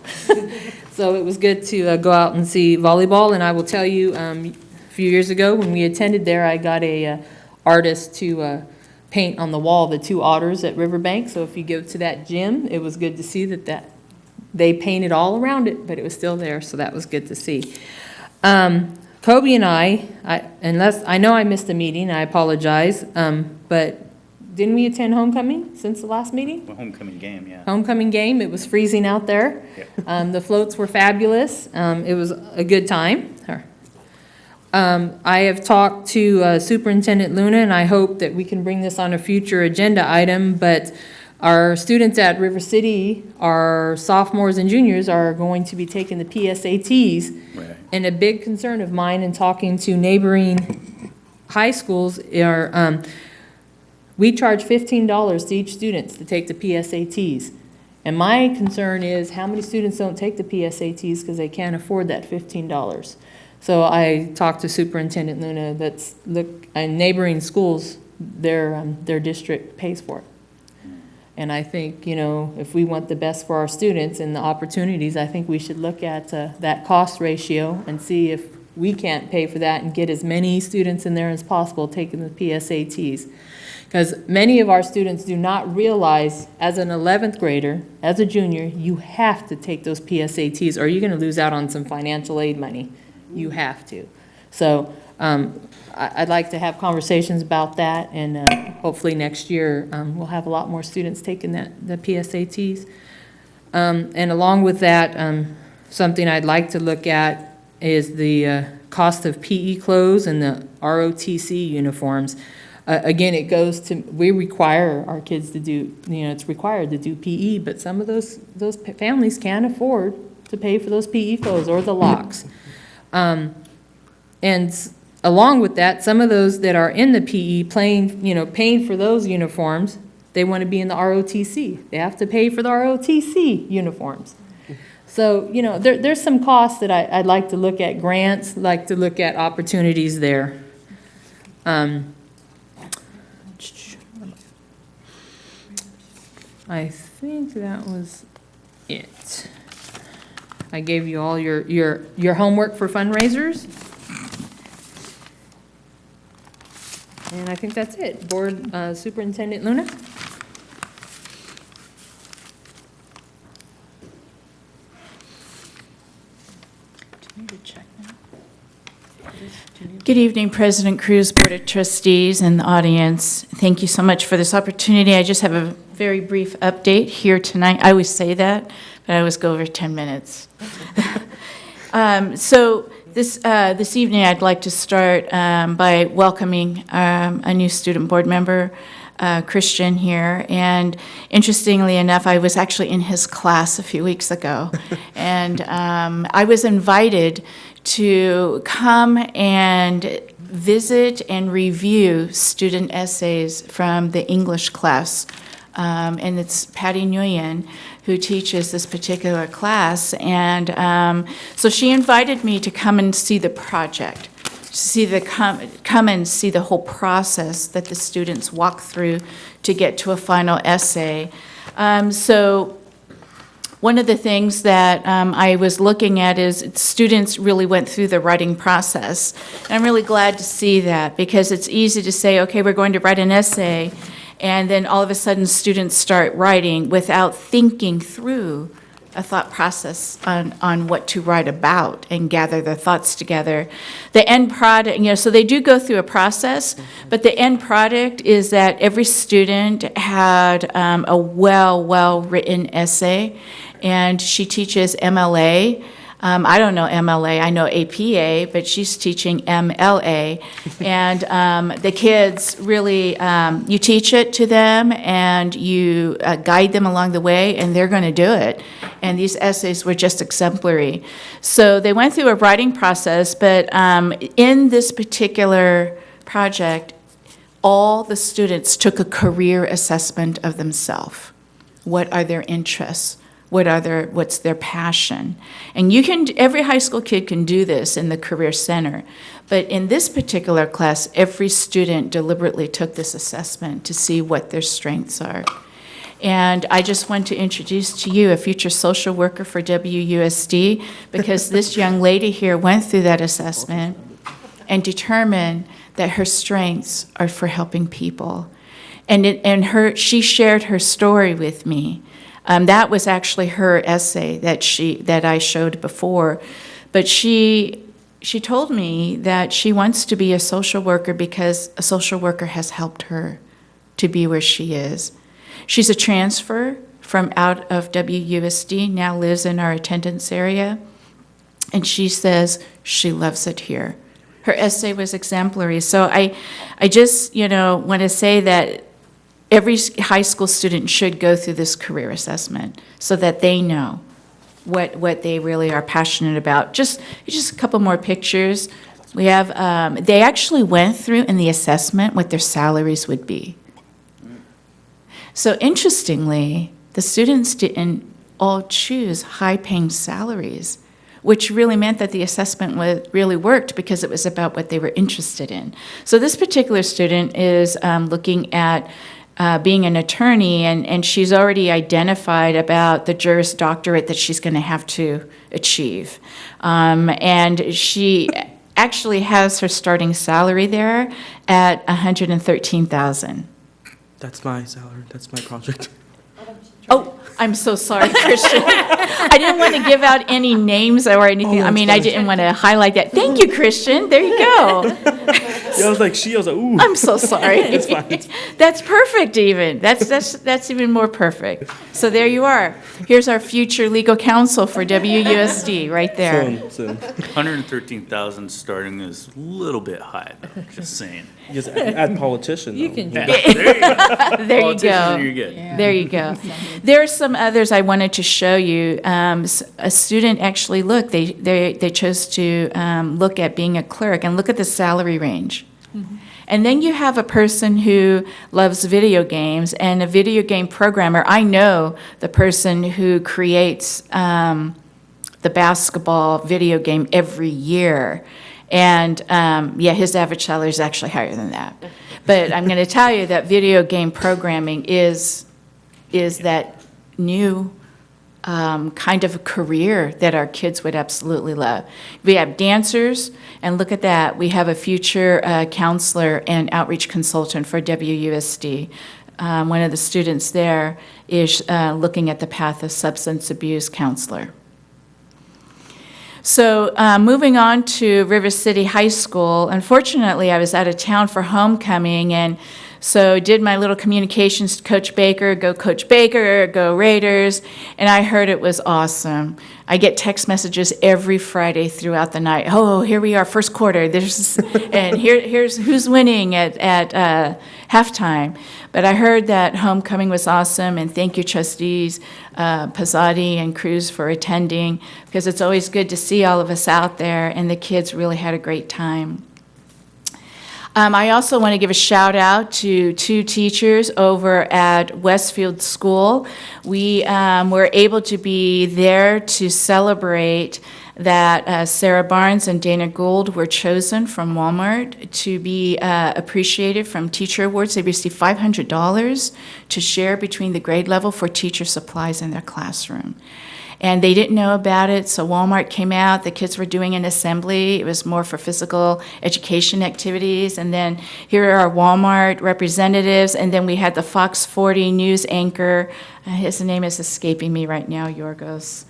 So it was good to go out and see volleyball. And I will tell you, a few years ago when we attended there, I got a artist to paint on the wall the two otters at Riverbank. So if you go to that gym, it was good to see that they painted all around it, but it was still there. So that was good to see. Kobe and I, unless, I know I missed a meeting, I apologize, but didn't we attend homecoming since the last meeting? Well, homecoming game, yeah. Homecoming game, it was freezing out there. Yeah. The floats were fabulous. It was a good time. I have talked to Superintendent Luna, and I hope that we can bring this on a future agenda item, but our students at River City, our sophomores and juniors, are going to be taking the PSATs. Right. And a big concern of mine in talking to neighboring high schools are, we charge $15 to each student to take the PSATs. And my concern is how many students don't take the PSATs because they can't afford that $15. So I talked to Superintendent Luna, that's neighboring schools, their district pays for it. And I think, you know, if we want the best for our students and the opportunities, I think we should look at that cost ratio and see if we can't pay for that and get as many students in there as possible taking the PSATs. Because many of our students do not realize, as an 11th grader, as a junior, you have to take those PSATs or you're going to lose out on some financial aid money. You have to. So I'd like to have conversations about that, and hopefully next year we'll have a lot more students taking the PSATs. And along with that, something I'd like to look at is the cost of PE clothes and the ROTC uniforms. Again, it goes to, we require our kids to do, you know, it's required to do PE, but some of those families can't afford to pay for those PE clothes or the locks. And along with that, some of those that are in the PE paying for those uniforms, they want to be in the ROTC. They have to pay for the ROTC uniforms. So, you know, there's some costs that I'd like to look at, grants, like to look at opportunities there. I think that was it. I gave you all your homework for fundraisers. And I think that's it. Board Superintendent Luna? Good evening, President Cruz, Board of Trustees, and the audience. Thank you so much for this opportunity. I just have a very brief update here tonight. I always say that, but I always go over 10 minutes. So this evening, I'd like to start by welcoming a new student board member, Christian here. And interestingly enough, I was actually in his class a few weeks ago. And I was invited to come and visit and review student essays from the English class. And it's Patty Nguyen who teaches this particular class. And so she invited me to come and see the project, come and see the whole process that the students walk through to get to a final essay. So one of the things that I was looking at is students really went through the writing process. And I'm really glad to see that, because it's easy to say, okay, we're going to write an essay, and then all of a sudden students start writing without thinking through a thought process on what to write about and gather their thoughts together. The end product, so they do go through a process, but the end product is that every student had a well-written essay, and she teaches MLA. I don't know MLA, I know APA, but she's teaching MLA. And the kids really, you teach it to them and you guide them along the way, and they're going to do it. And these essays were just exemplary. So they went through a writing process, but in this particular project, all the students took a career assessment of themselves. What are their interests? What's their passion? And every high school kid can do this in the Career Center. But in this particular class, every student deliberately took this assessment to see what their strengths are. And I just want to introduce to you a future social worker for WUSD, because this young lady here went through that assessment and determined that her strengths are for helping people. She shared her story with me. That was actually her essay that I showed before. But she told me that she wants to be a social worker because a social worker has helped her to be where she is. She's a transfer from out of WUSD, now lives in our attendance area, and she says she loves it here. Her essay was exemplary. So I just, want to say that every high school student should go through this career assessment so that they know what they really are passionate about. Just a couple more pictures. We have, they actually went through in the assessment what their salaries would be. So interestingly, the students didn't all choose high-paying salaries, which really meant that the assessment really worked because it was about what they were interested in. So this particular student is looking at being an attorney, and she's already identified about the Juris Doctorate that she's going to have to achieve. And she actually has her starting salary there at $113,000. That's my salary, that's my project. Oh, I'm so sorry, Christian. I didn't want to give out any names or anything. I didn't want to highlight that. Thank you, Christian. There you go. I was like, ooh. I'm so sorry. It's fine. That's perfect even. That's even more perfect. So there you are. Here's our future legal counsel for WUSD right there. Soon. 113,000 starting is a little bit high, though, just saying. Just add politician, though. You can do Yeah, that. There you go. Politicians, you're good. Yeah. There you go. There are some others I wanted to show you. A student actually, look, they chose to look at being a clerk and look at the salary range. Mm-hmm. And then you have a person who loves video games and a video game programmer. I know the person who creates the basketball video game every year. And his average salary is actually higher than that. But I'm going to tell you that video game programming is that new kind of a career that our kids would absolutely love. We have dancers, and look at that. We have a future counselor and outreach consultant for WUSD. One of the students there is looking at the path of substance abuse counselor. So moving on to River City High School, unfortunately, I was out of town for homecoming, and So did my little communications to Coach Baker, go Coach Baker, go Raiders, and I heard it was awesome. I get text messages every Friday throughout the night. Oh, here we are, first quarter. And here's who's winning at halftime. But I heard that homecoming was awesome, and thank you, trustees Pizzotti and Cruz, for attending, because it's always good to see all of us out there, and the kids really had a great time. I also want to give a shout out to 2 teachers over at Westfield School. We were able to be there to celebrate that Sarah Barnes and Dana Gould were chosen from Walmart to be appreciated from Teacher Awards. They received $500 to share between the grade level for teacher supplies in their classroom. And they didn't know about it, so Walmart came out. The kids were doing an assembly. It was more for physical education activities. And then here are our Walmart representatives. And then we had the Fox 40 news anchor. His name is escaping me right now, Yorgos.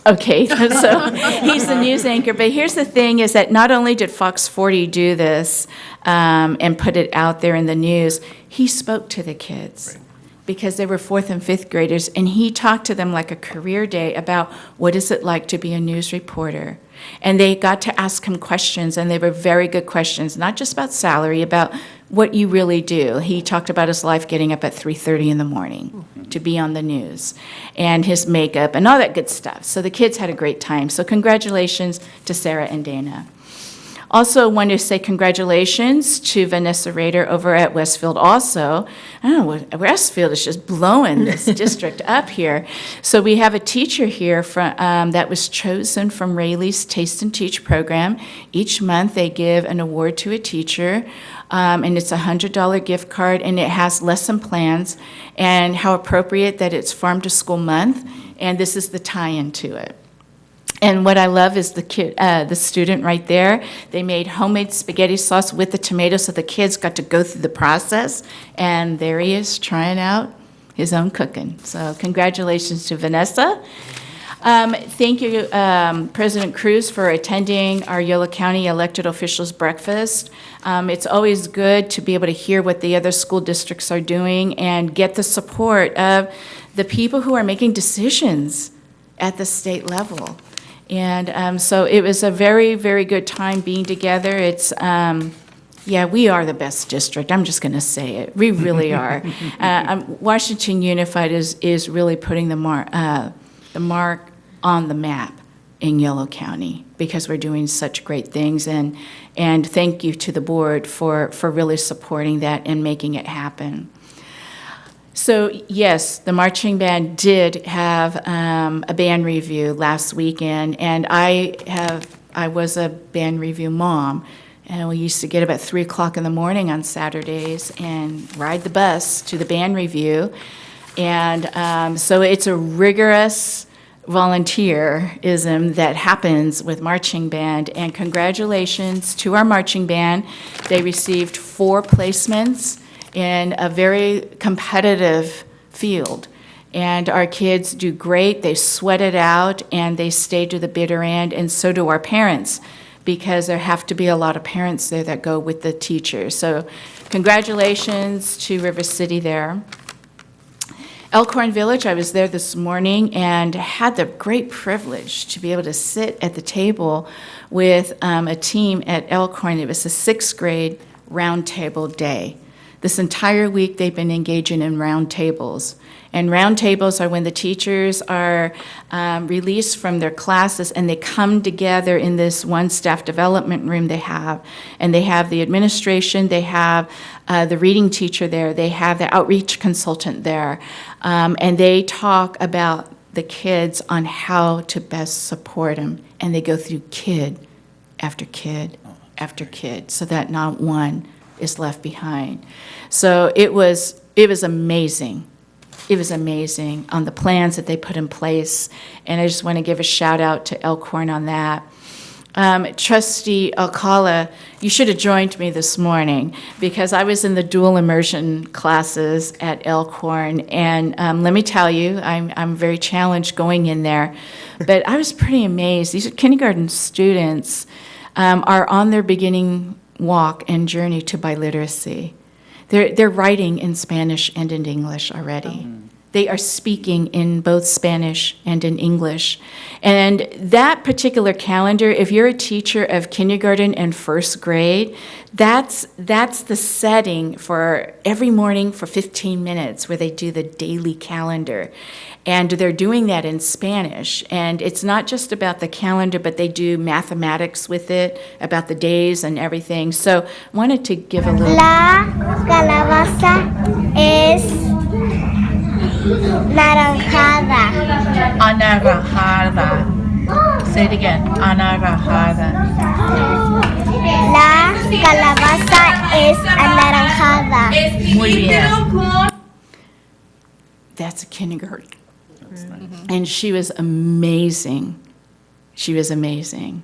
Okay, so he's the news anchor. But here's the thing is that not only did Fox 40 do this and put it out there in the news, he spoke to the kids. Right. Because they were 4th and 5th graders, and he talked to them like a career day about what is it like to be a news reporter. And they got to ask him questions, and they were very good questions, not just about salary, about what you really do. He talked about his life getting up at 3:30 in the morning to be on the news, and his makeup, and all that good stuff. So the kids had a great time. So congratulations to Sarah and Dana. Also want to say congratulations to Vanessa Rader over at Westfield also. I don't know, Westfield is just blowing this district up here. So we have a teacher here that was chosen from Rayleigh's Taste and Teach program. Each month they give an award to a teacher, and it's a $100 gift card, and it has lesson plans, and how appropriate that it's Farm to School Month, and this is the tie-in to it. And what I love is the student right there. They made homemade spaghetti sauce with the tomatoes, so the kids got to go through the process. And there he is trying out his own cooking. So congratulations to Vanessa. Thank you, President Cruz, for attending our Yolo County elected officials breakfast. It's always good to be able to hear what the other school districts are doing and get the support of the people who are making decisions at the state level. And so it was a very, very good time being together. It's, yeah, we are the best district. I'm just going to say it. We really are. Washington Unified is really putting the mark on the map in Yolo County because we're doing such great things. And thank you to the board for really supporting that and making it happen. So yes, the marching band did have a band review last weekend, and I was a band review mom, and we used to get up at 3 o'clock in the morning on Saturdays and ride the bus to the band review, and so it's a rigorous volunteerism that happens with marching band, and congratulations to our marching band. They received 4 placements in a very competitive field. And our kids do great. They sweat it out, and they stay to the bitter end, and so do our parents, because there have to be a lot of parents there that go with the teachers. So congratulations to River City there. Elkhorn Village, I was there this morning and had the great privilege to be able to sit at the table with a team at Elkhorn. It was a 6th grade roundtable day. This entire week, they've been engaging in roundtables. And roundtables are when the teachers are released from their classes and they come together in this one staff development room they have. And they have the administration, they have the reading teacher there, they have the outreach consultant there. And they talk about the kids on how to best support them. And they go through kid after kid after kid so that not one is left behind. So it was amazing. It was amazing on the plans that they put in place, and I just want to give a shout out to Elkhorn on that. Trustee Alcala, you should have joined me this morning because I was in the dual immersion classes at Elkhorn, and let me tell you, I'm very challenged going in there, but I was pretty amazed. These kindergarten students are on their beginning walk and journey to biliteracy. They're writing in Spanish and in English already. They are speaking in both Spanish and in English. And that particular calendar, if you're a teacher of kindergarten and first grade, that's the setting for every morning for 15 minutes where they do the daily calendar. And they're doing that in Spanish. And it's not just about the calendar, but they do mathematics with it, about the days and everything. So I wanted to give a little... La calabaza es naranjada. Anaranjada. Say it again. Anaranjada. La calabaza es anaranjada. Muy bien. That's a kindergarten. And she was amazing. She was amazing.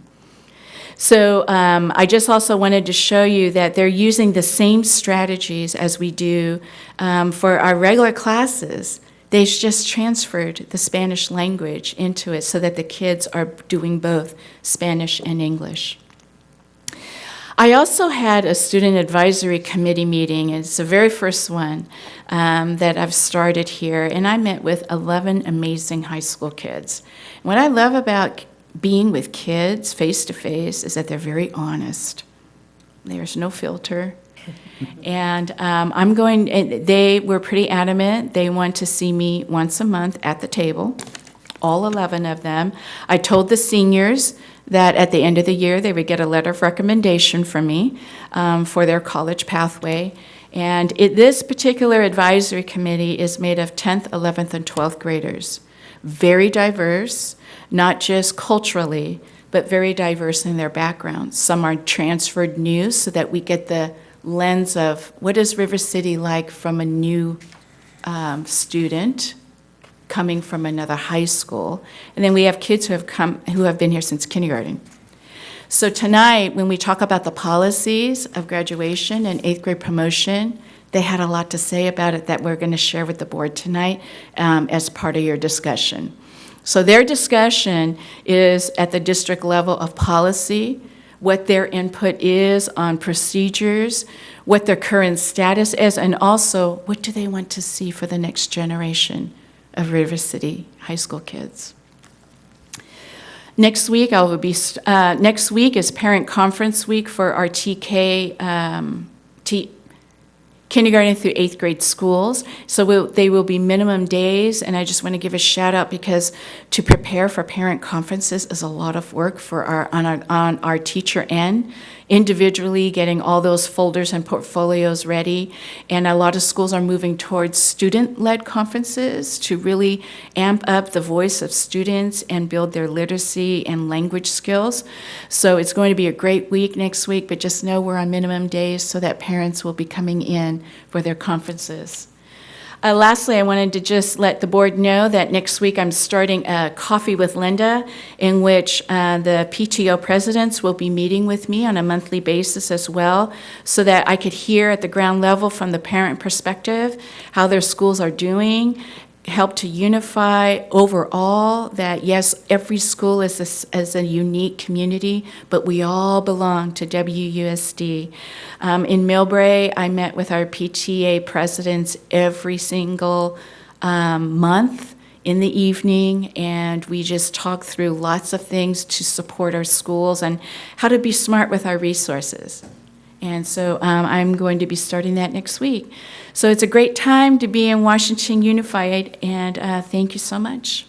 So I just also wanted to show you that they're using the same strategies as we do for our regular classes. They just transferred the Spanish language into it so that the kids are doing both Spanish and English. I also had a student advisory committee meeting. It's the very first one that I've started here, and I met with 11 amazing high school kids. What I love about being with kids face to face is that they're very honest. There's no filter. And they were pretty adamant. They want to see me once a month at the table, all 11 of them. I told the seniors that at the end of the year, they would get a letter of recommendation from me for their college pathway. And this particular advisory committee is made of 10th, 11th, and 12th graders. Very diverse, not just culturally, but very diverse in their backgrounds. Some are transferred new so that we get the lens of what is River City like from a new student coming from another high school. And then we have kids who have been here since kindergarten. So tonight, when we talk about the policies of graduation and 8th grade promotion, they had a lot to say about it that we're going to share with the board tonight as part of your discussion. So their discussion is at the district level of policy, what their input is on procedures, what their current status is, and also what do they want to see for the next generation of River City high school kids. Next week is parent conference week for our TK kindergarten through 8th grade schools. So they will be minimum days, and I just want to give a shout out because to prepare for parent conferences is a lot of work for on our teacher end, individually getting all those folders and portfolios ready. And a lot of schools are moving towards student-led conferences to really amp up the voice of students and build their literacy and language skills. So it's going to be a great week next week, but just know we're on minimum days so that parents will be coming in for their conferences. Lastly, I wanted to just let the board know that next week I'm starting a Coffee with Linda in which the PTO presidents will be meeting with me on a monthly basis as well so that I could hear at the ground level from the parent perspective how their schools are doing, help to unify overall that, yes, every school is a unique community, but we all belong to WUSD. In Millbrae, I met with our PTA presidents every single month in the evening, and we just talked through lots of things to support our schools and how to be smart with our resources. And so I'm going to be starting that next week. So it's a great time to be in Washington Unified, and thank you so much.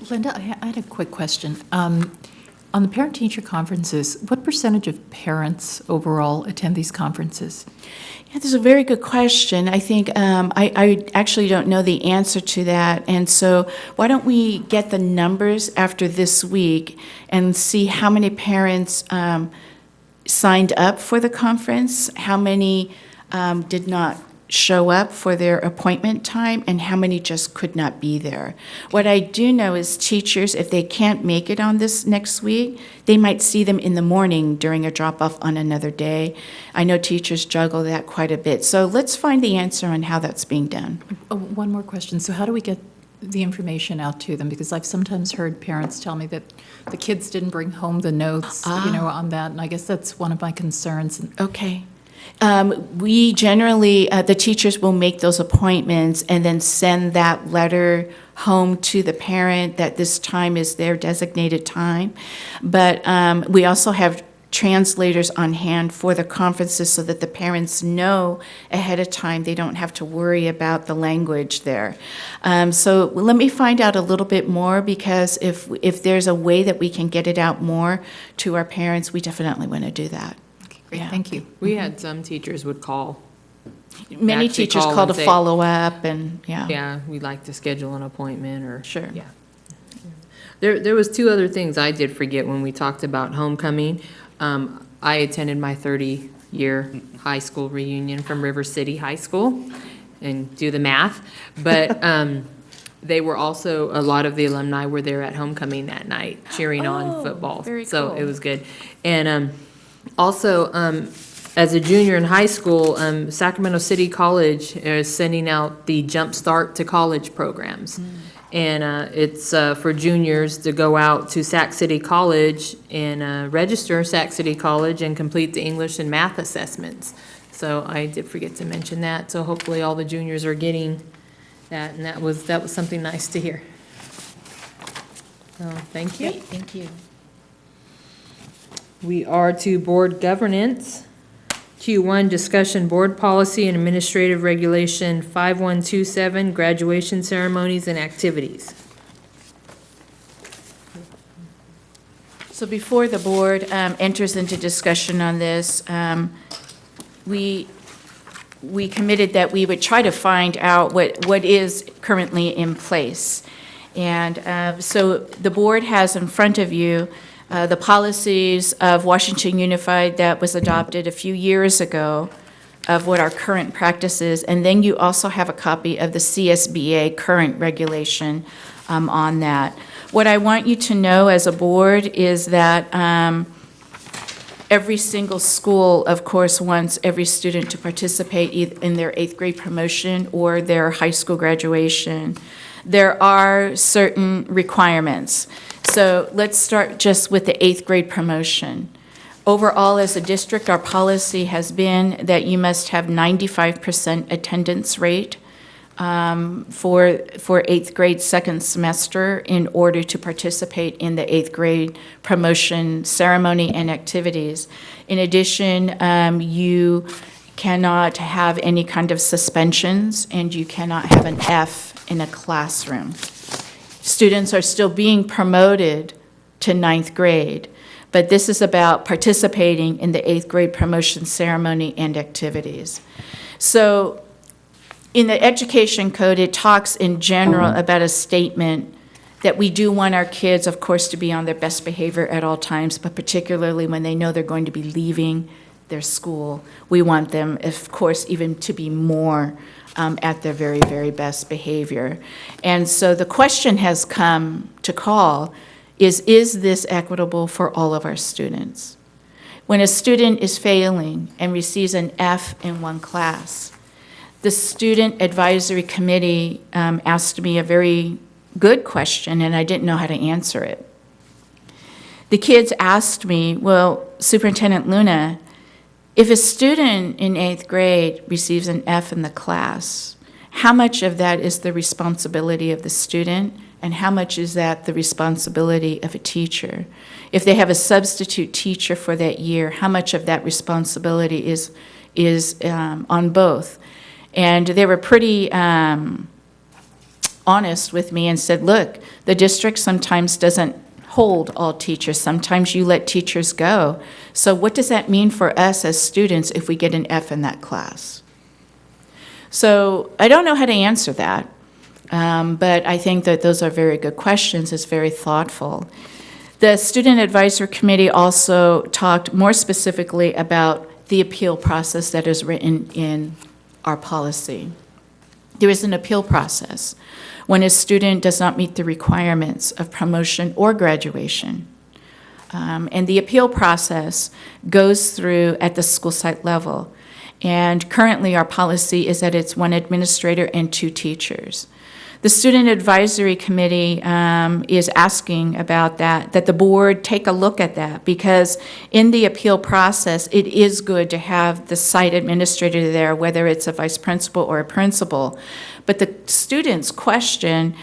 Linda, I had a quick question. On the parent-teacher conferences, what percentage of parents overall attend these conferences? Yeah, this is a very good question. I think I actually don't know the answer to that. And so why don't we get the numbers after this week and see how many parents signed up for the conference, how many did not show up for their appointment time, and how many just could not be there. What I do know is teachers, if they can't make it on this next week, they might see them in the morning during a drop-off on another day. I know teachers juggle that quite a bit. So let's find the answer on how that's being done. Oh, one more question. So how do we get the information out to them? Because I've sometimes heard parents tell me that the kids didn't bring home the notes, on that, and I guess that's one of my concerns. Okay. We generally, the teachers will make those appointments and then send that letter home to the parent that this time is their designated time. But we also have translators on hand for the conferences so that the parents know ahead of time. They don't have to worry about the language there. So let me find out a little bit more, because if there's a way that we can get it out more to our parents, we definitely want to do that. Great, thank you. We had some teachers would call. Many actually teachers call call and to say, follow up, and yeah. Yeah, we'd like to schedule an appointment, or. Sure. Yeah. There was two other things I did forget when we talked about homecoming. I attended my 30-year high school reunion from River City High School, and do the math. But they were also, a lot of the alumni were there at homecoming that night, cheering on football. very So cool. it was good. And also, as a junior in high school, Sacramento City College is sending out the Jump Start to College programs. And it's for juniors to go out to Sac City College and register Sac City College and complete the English and math assessments. So I did forget to mention that. So hopefully all the juniors are getting that, and that was something nice to hear. So thank you. Great, thank you. We are to board governance. Q1, discussion board policy and administrative regulation 5127, graduation ceremonies and activities. So before the board enters into discussion on this, we committed that we would try to find out what is currently in place. And so the board has in front of you the policies of Washington Unified that was adopted a few years ago, of what our current practice is, and then you also have a copy of the CSBA current regulation on that. What I want you to know as a board is that every single school, of course, wants every student to participate in their 8th grade promotion or their high school graduation. There are certain requirements. So let's start just with the 8th grade promotion. Overall, as a district, our policy has been that you must have 95% attendance rate for 8th grade second semester in order to participate in the 8th grade promotion ceremony and activities. In addition, you cannot have any kind of suspensions, and you cannot have an F in a classroom. Students are still being promoted to 9th grade, but this is about participating in the 8th grade promotion ceremony and activities. So in the education code, it talks in general about a statement that we do want our kids, of course, to be on their best behavior at all times, but particularly when they know they're going to be leaving their school. We want them, of course, even to be more at their very, very best behavior. And so the question has come to call is this equitable for all of our students? When a student is failing and receives an F in one class, the Student Advisory Committee asked me a very good question, and I didn't know how to answer it. The kids asked me, well, Superintendent Luna, if a student in 8th grade receives an F in the class, how much of that is the responsibility of the student, and how much is that the responsibility of a teacher? If they have a substitute teacher for that year, how much of that responsibility is on both? And they were pretty honest with me and said, look, the district sometimes doesn't hold all teachers. Sometimes you let teachers go. So what does that mean for us as students if we get an F in that class? So I don't know how to answer that, but I think that those are very good questions. It's very thoughtful. The Student Advisory Committee also talked more specifically about the appeal process that is written in our policy. There is an appeal process when a student does not meet the requirements of promotion or graduation. And the appeal process goes through at the school site level. And currently our policy is that it's one administrator and 2 teachers. The Student Advisory Committee is asking about that the board take a look at that, because in the appeal process, it is good to have the site administrator there, whether it's a vice principal or a principal. But the students question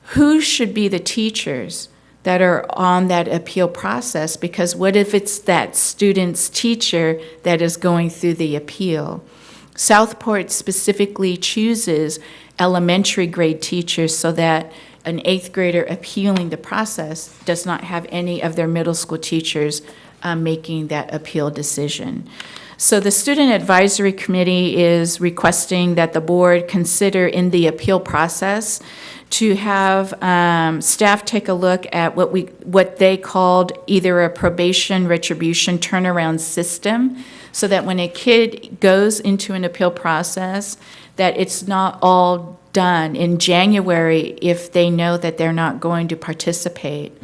who should be the teachers that are on that appeal process, because what if it's that student's teacher that is going through the appeal? Southport specifically chooses elementary grade teachers so that an 8th grader appealing the process does not have any of their middle school teachers making that appeal decision. So the Student Advisory Committee is requesting that the board consider in the appeal process to have staff take a look at what they called either a probation retribution turnaround system, so that when a kid goes into an appeal process, that it's not all done in January if they know that they're not going to participate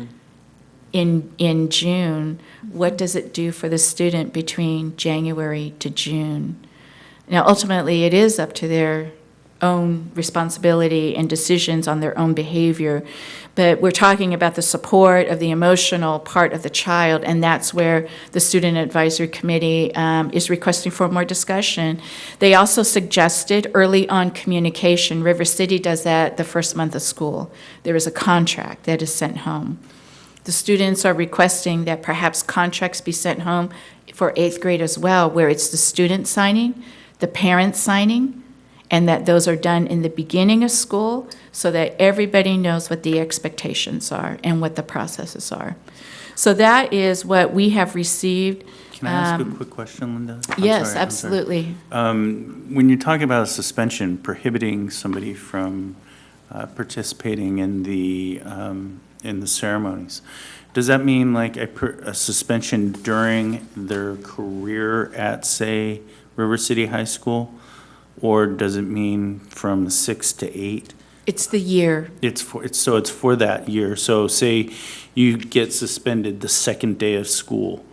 in June. What does it do for the student between January to June? Now, ultimately, it is up to their own responsibility and decisions on their own behavior, but we're talking about the support of the emotional part of the child, and that's where the Student Advisory Committee is requesting for more discussion. They also suggested early on communication. River City does that the first month of school. There is a contract that is sent home. The students are requesting that perhaps contracts be sent home for 8th grade as well, where it's the student signing, the parent signing, and that those are done in the beginning of school so that everybody knows what the expectations are and what the processes are. So that is what we have received. Can I ask a quick question, Linda? Yes, absolutely. When you're talking about a suspension prohibiting somebody from participating in the ceremonies, does that mean like a suspension during their career at, say, River City High School? Or does it mean from 6 to 8? It's the year. It's for that year. So say you get suspended the second day of school,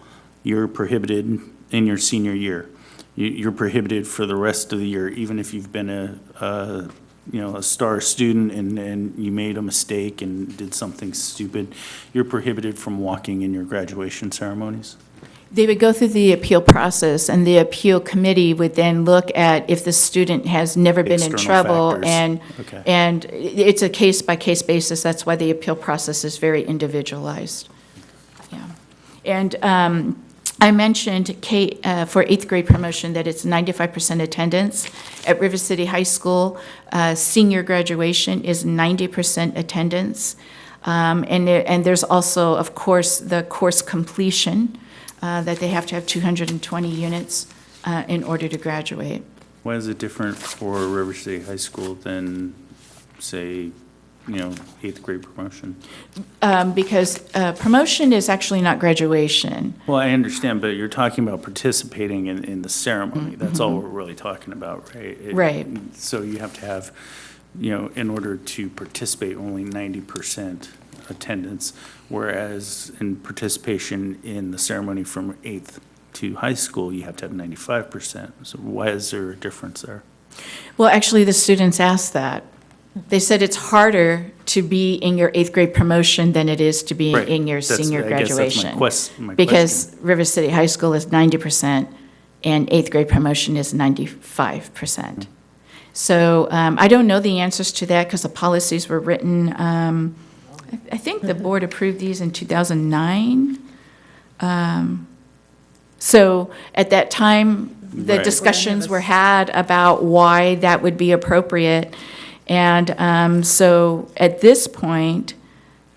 you're prohibited in your senior year. You're prohibited for the rest of the year, even if you've been a star student and you made a mistake and did something stupid. You're prohibited from walking in your graduation ceremonies. They would go through the appeal process, and the appeal committee would then look at if the student has never been in External trouble, factors. and it's a case-by-case basis. That's why the appeal process is very individualized. Yeah. And I mentioned, Kate, for 8th grade promotion, that it's 95% attendance. At River City High School, senior graduation is 90% attendance. And there's also, of course, the course completion, that they have to have 220 units in order to graduate. Why is it different for River City High School than, say, 8th grade promotion? Because promotion is actually not graduation. Well, I understand, but you're talking about participating in the ceremony. That's all we're really talking about, right? Right. So you have to have, in order to participate, only 90% attendance, whereas in participation in the ceremony from 8th to high school, you have to have 95%. So why is there a difference there? Well, actually, the students asked that. They said it's harder to be in your 8th grade promotion than it is to be Right. in your senior I guess that's graduation. my Because question. River City High School is 90% and 8th grade promotion is 95%. So I don't know the answers to that because the policies were written, I think the board approved these in 2009. So at that time, the Right. discussions were had about why that would be appropriate. And so at this point,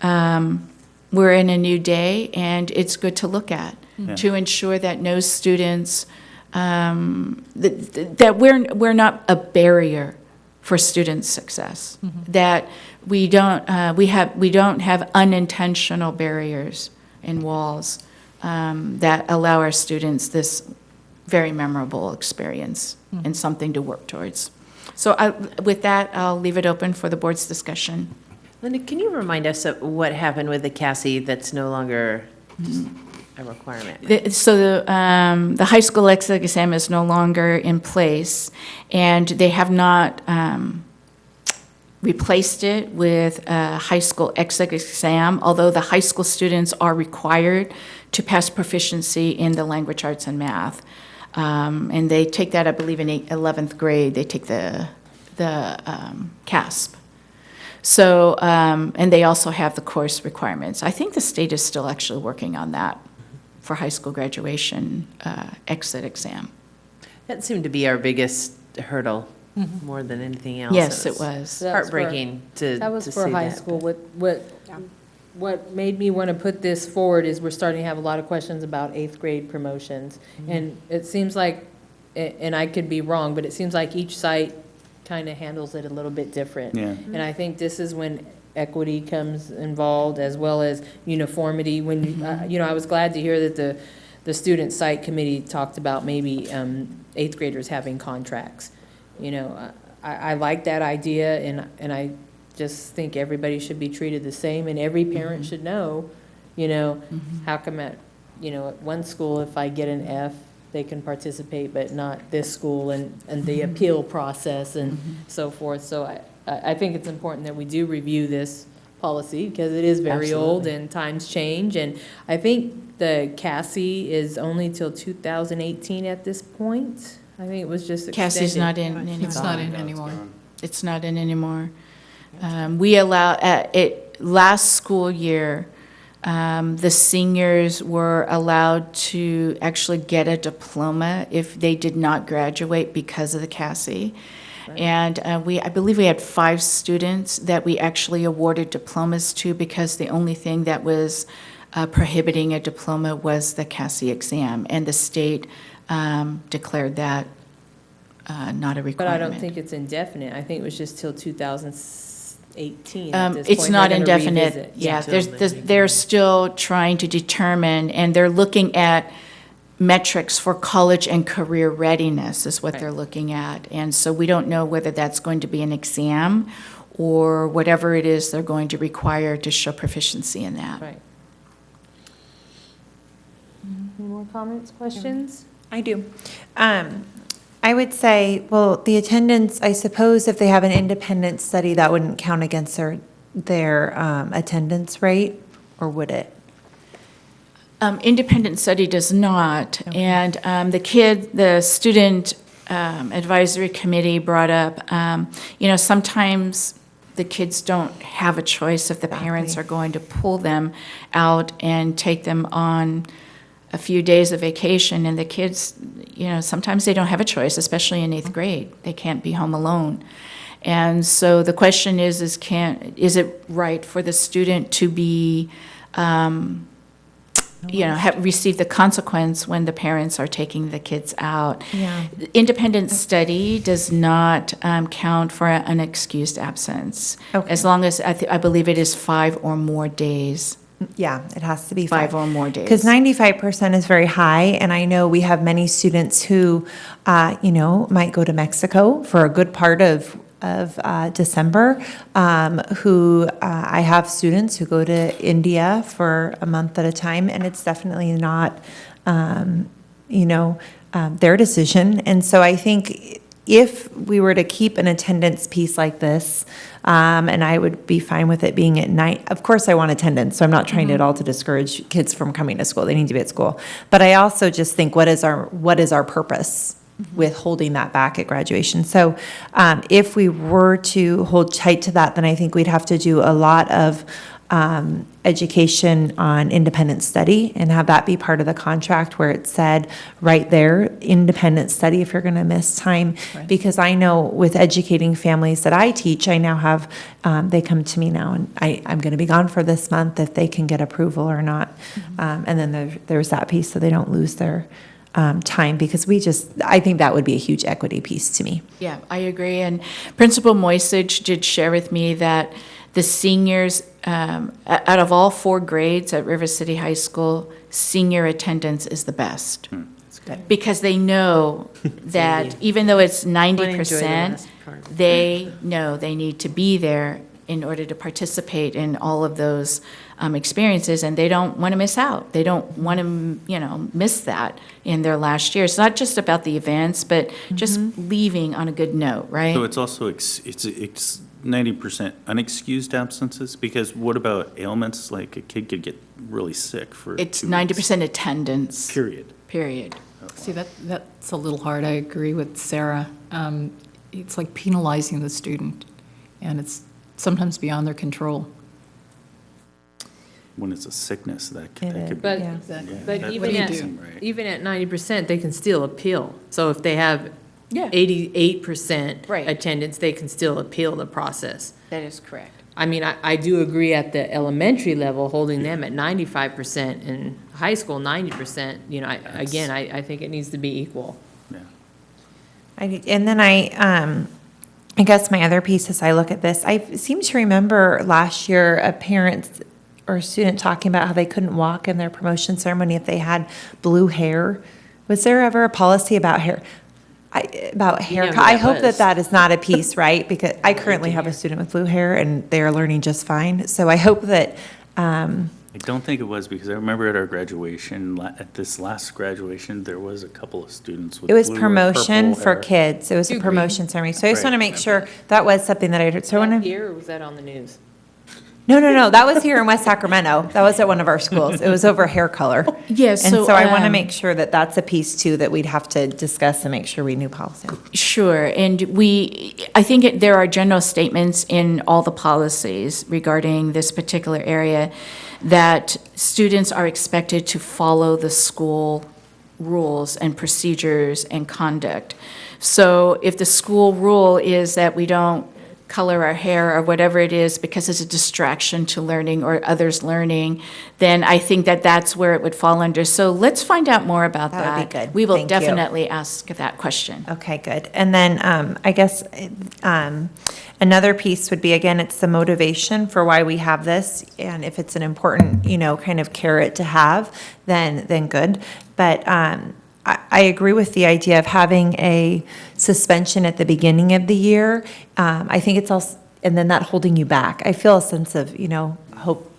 we're in a new day, and it's good to look at to ensure that no students, that we're not a barrier for student success, that we don't have unintentional barriers and walls that allow our students this very memorable experience and something to work towards. So with that, I'll leave it open for the board's discussion. Linda, can you remind us of what happened with the CASI that's no longer a requirement? So the high school exit exam is no longer in place, and they have not replaced it with a high school exit exam, although the high school students are required to pass proficiency in the language arts and math. And they take that, I believe, in 11th grade, they take the CASP. So, and they also have the course requirements. I think the state is still actually working on that for high school graduation exit exam. That seemed to be our biggest hurdle, more than anything else. Yes, it was. Heartbreaking to see that. That was for high school. What made me want to put this forward is we're starting to have a lot of questions about eighth grade promotions. And it seems like, and I could be wrong, but it seems like each site kind of handles it a little bit different. Yeah. And I think this is when equity comes involved, as well as uniformity. When, I was glad to hear that the student site committee talked about maybe eighth graders having contracts. I like that idea, and I just think everybody should be treated the same, and every parent should know, how come at one school, if I get an F, they can participate, but not this school, and the appeal process and so forth. So I think it's important that we do review this policy, because it is very old and times change. And I think the CASI is only till 2018 at this point. I think it was just extended. Cassie's not in anymore. It's not in anymore. It's not in anymore. We allow, last school year, the seniors were allowed to actually get a diploma if they did not graduate because of the CASI. And I believe we had 5 students that we actually awarded diplomas to, because the only thing that was prohibiting a diploma was the CASI exam, and the state declared that not a requirement. But I don't think it's indefinite. I think it was just till 2018 at this It's point. not They're gonna indefinite. revisit. Yeah, they're still trying to determine, and they're looking at metrics for college and career readiness is what they're looking at. And so we don't know whether that's going to be an exam or whatever it is they're going to require to show proficiency in that. Right. Any more comments, questions? I do. I would say, well, the attendance, I suppose if they have an independent study, that wouldn't count against their attendance rate, or would it? Independent study does not, and the student advisory committee brought up, sometimes the kids don't have a choice if the parents are going to pull them out and take them on a few days of vacation, and the kids, sometimes they don't have a choice, especially in 8th grade. They can't be home alone. And so the question is it right for the student to be, receive the consequence when the parents are taking the kids out? Yeah. Independent study does not count for an excused absence. Okay. As long as, I believe it is 5 or more days. Yeah, it has to be 5 or more days. Because 95% is very high, and I know we have many students who, might go to Mexico for a good part of December, who I have students who go to India for a month at a time, and it's definitely not, their decision. And so I think if we were to keep an attendance piece like this, and I would be fine with it being at night. Of course, I want attendance, so I'm not trying at all to discourage kids from coming to school. They need to be at school. But I also just think, what is our purpose with holding that back at graduation? So if we were to hold tight to that, then I think we'd have to do a lot of education on independent study and have that be part of the contract, where it said right there, independent study if you're going to miss time. Right. Because I know with educating families that I teach, I now have, they come to me now, and I'm going to be gone for this month if they can get approval or not. And then there's that piece, so they don't lose their time, because I think that would be a huge equity piece to me. Yeah, I agree. And Principal Moisage did share with me that the seniors, out of all 4 grades at River City High School, senior attendance is the best. Because they know that even though it's 90%, they know they need to be there in order to participate in all of those experiences, and they don't want to miss out. They don't want to, miss that in their last year. It's not just about the events, but just leaving on a good note, right? So it's also 90% unexcused absences? Because what about ailments? Like a kid could get really sick for It's 2 weeks. 90% attendance. Period. Period. See, that's a little hard. I agree with Sarah. It's like penalizing the student, and it's sometimes beyond their control. When it's a sickness, that It that is. could. But, yeah, but that even doesn't at, seem right. even at 90%, they can still appeal. So if they have Yeah. 88% Right. attendance, they can still appeal the process. That is correct. I mean, I do agree at the elementary level, holding them at 95%, and high school 90%, you know, I think it needs to be equal. Yeah. And then I guess my other piece as I look at this, I seem to remember last year a parent or a student talking about how they couldn't walk in their promotion ceremony if they had blue hair. Was there ever a policy about hair? About hair? who I that hope was. that is not a piece, right? Because I currently have a student with blue hair and they are learning just fine. So I hope that, I don't think it was, because I remember at our graduation, at this last graduation, there was a couple of students with it was blue or promotion purple for hair. kids. It was a Agree. promotion ceremony. So I just Right. want to make sure that was something that I heard. So I want to. Here, or was that on the news? No. That was here in West Sacramento. That was at one of our schools. It was over hair color. Yes. And so I want to make sure that that's a piece too that we'd have to discuss and make sure we knew policy. Sure, and I think there are general statements in all the policies regarding this particular area that students are expected to follow the school rules and procedures and conduct. So if the school rule is that we don't color our hair or whatever it is because it's a distraction to learning or others learning, then I think that that's where it would fall under. So let's find out more about that. That would be good. We will Thank you. definitely ask that question. Okay, good. And then I guess another piece would be, again, it's the motivation for why we have this. And if it's an important, kind of carrot to have, then good. But I agree with the idea of having a suspension at the beginning of the year. I think it's also, and then that holding you back. I feel a sense of,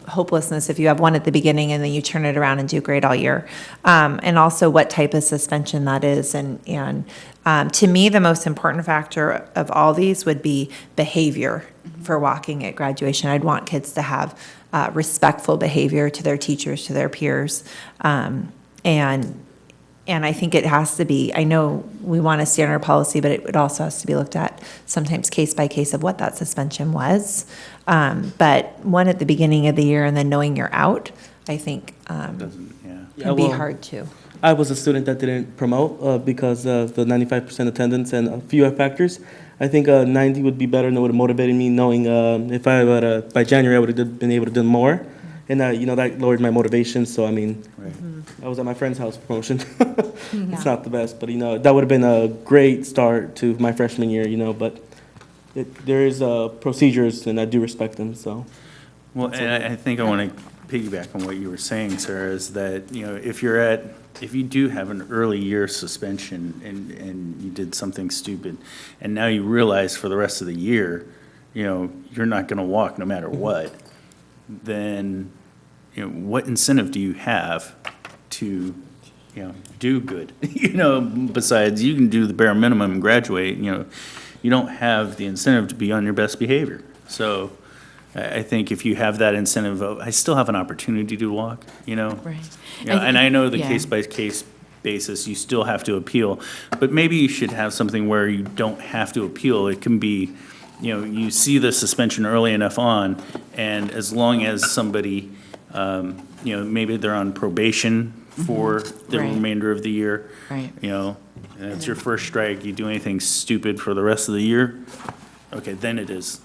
hopelessness if you have one at the beginning and then you turn it around and do great all year. And also what type of suspension that is. And to me, the most important factor of all these would be behavior for walking at graduation. I'd want kids to have respectful behavior to their teachers, to their peers. And I think it has to be, I know we want a standard policy, but it also has to be looked at sometimes case by case of what that suspension was. But one at the beginning of the year and then knowing you're out, I think can be hard too. I was a student that didn't promote because of the 95% attendance and a few other factors. I think 90 would be better and it would have motivated me knowing if I would by January I would have been able to do more. And that lowered my motivation. So, I mean, I was at my friend's house promotion. It's not the best, but, that would have been a great start to my freshman year, but there is procedures and I do respect them, so. Well, and I think I want to piggyback on what you were saying, Sarah, is that, if you do have an early year suspension and you did something stupid, and now you realize for the rest of the year, you're not going to walk no matter what, then, what incentive do you have to, do good? Besides you can do the bare minimum and graduate, you don't have the incentive to be on your best behavior. So I think if you have that incentive of, I still have an opportunity to walk, Right. And I know the Yeah. case-by-case basis, you still have to appeal, but maybe you should have something where you don't have to appeal. It can be, you see the suspension early enough on, and as long as somebody, maybe they're on probation for the Right. remainder of the year. Right. And it's your first strike, you do anything stupid for the rest of the year, okay, then it's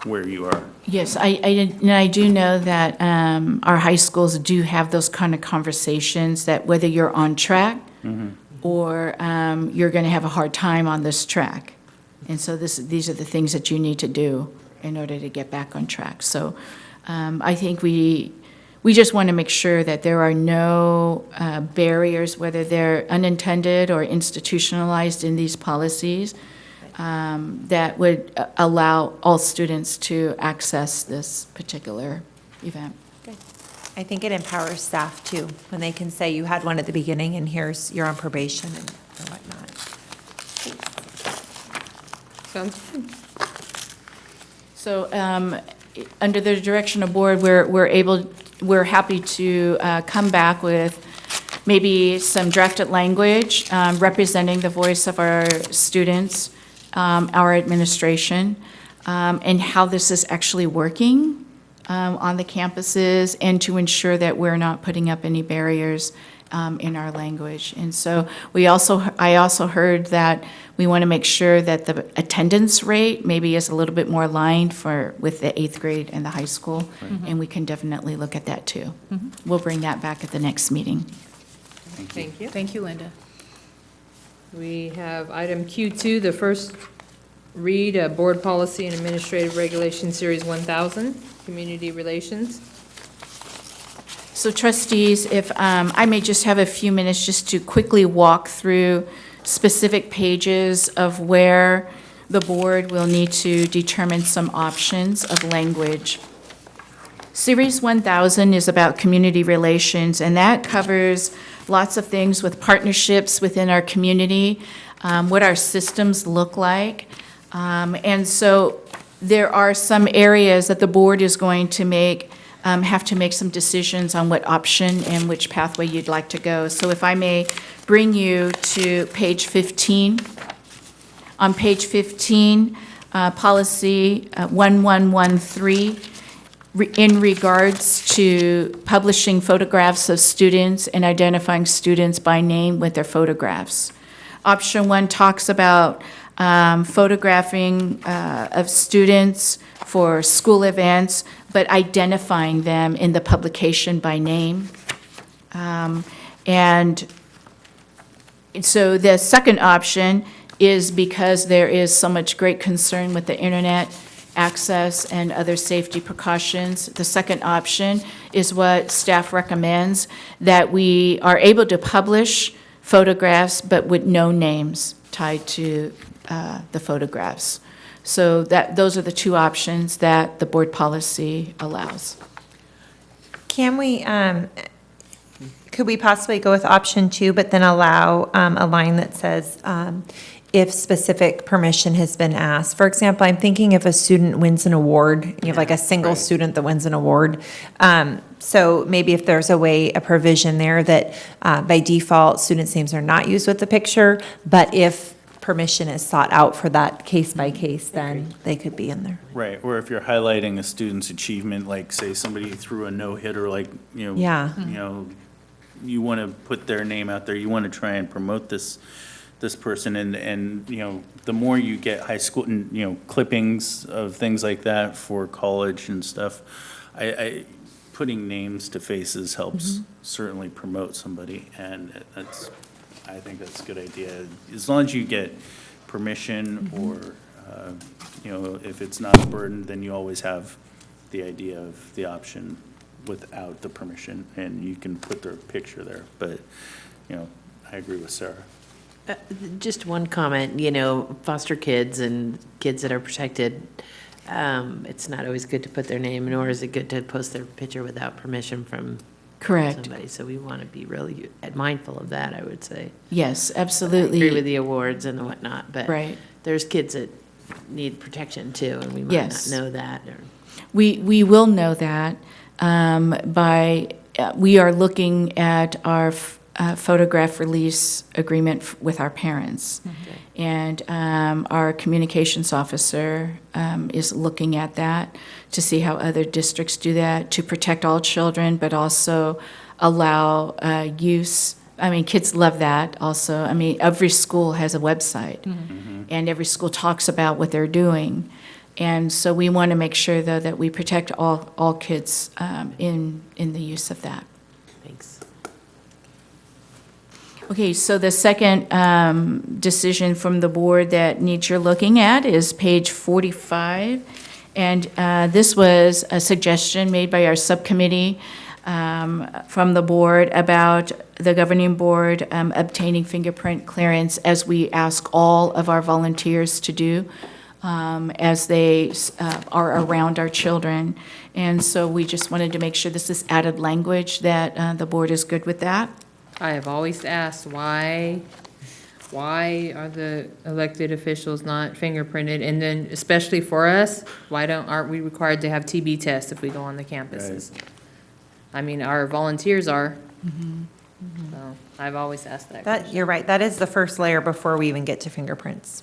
where you are. Yes, I do know that our high schools do have those kind of conversations that whether you're on track or you're going to have a hard time on this track. And so these are the things that you need to do in order to get back on track. So I think we just want to make sure that there are no barriers, whether they're unintended or institutionalized in these policies, that would allow all students to access this particular event. I think it empowers staff too, when they can say you had one at the beginning and you're on probation and or whatnot. Sounds good. So under the direction of board, we're happy to come back with maybe some drafted language representing the voice of our students, our administration, and how this is actually working on the campuses, and to ensure that we're not putting up any barriers in our language. And so I also heard that we want to make sure that the attendance rate maybe is a little bit more aligned with the 8th grade and the high school, and we can definitely look at that too. We'll bring that back at the next meeting. Thank you. Thank you, Linda. We have item Q2, the first read, Board Policy and Administrative Regulation Series 1000, Community Relations. So trustees, if I may just have a few minutes just to quickly walk through specific pages of where the board will need to determine some options of language. Series 1000 is about community relations, and that covers lots of things with partnerships within our community, what our systems look like. And so there are some areas that the board is going to have to make some decisions on what option and which pathway you'd like to go. So if I may bring you to page 15. On page 15, policy 1113, in regards to publishing photographs of students and identifying students by name with their photographs. Option 1 talks about photographing of students for school events, but identifying them in the publication by name. And so the second option is because there is so much great concern with the internet access and other safety precautions. The second option is what staff recommends, that we are able to publish photographs but with no names tied to the photographs. So those are the two options that the board policy allows. Can we, could we possibly go with option 2, but then allow a line that says, if specific permission has been asked? For example, I'm thinking if a student wins an award, you have like a single student that wins an award. So maybe if there's a provision there that by default, students' names are not used with the picture, but if permission is sought out for that case by case, then they could be in there. Right, or if you're highlighting a student's achievement, like say somebody threw a no-hitter, like, Yeah. You want to put their name out there, you want to try and promote this person, and the more you get high school, clippings of things like that for college and stuff, I putting names to faces helps certainly promote somebody, and I think that's a good idea. As long as you get permission, or, if it's not a burden, then you always have the idea of the option without the permission, and you can put their picture there. But, I agree with Sarah. Just one comment, foster kids and kids that are protected, it's not always good to put their name, nor is it good to post their picture without permission from Correct. somebody. So we want to be really mindful of that, I would say. Yes, I absolutely. agree with the awards and whatnot, but Right. there's kids that need protection too, and we might Yes. not know that. We will know that we are looking at our photograph release agreement with our parents. And our communications officer is looking at that to see how other districts do that, to protect all children, but also allow use. I mean, kids love that also. I mean, every school has a website, and every school talks about what they're doing. And so we want to make sure, though, that we protect all kids in the use of that. Thanks. Okay, so the second decision from the board that needs your looking at is page 45. And this was a suggestion made by our subcommittee from the board about the governing board obtaining fingerprint clearance, as we ask all of our volunteers to do as they are around our children. And so we just wanted to make sure this is added language, that the board is good with that. I have always asked, why why are the elected officials not fingerprinted? And then especially for us, aren't we required to have TB tests if we go on the campuses? I mean, our volunteers are. So I've always asked that question. You're right, that is the first layer before we even get to fingerprints.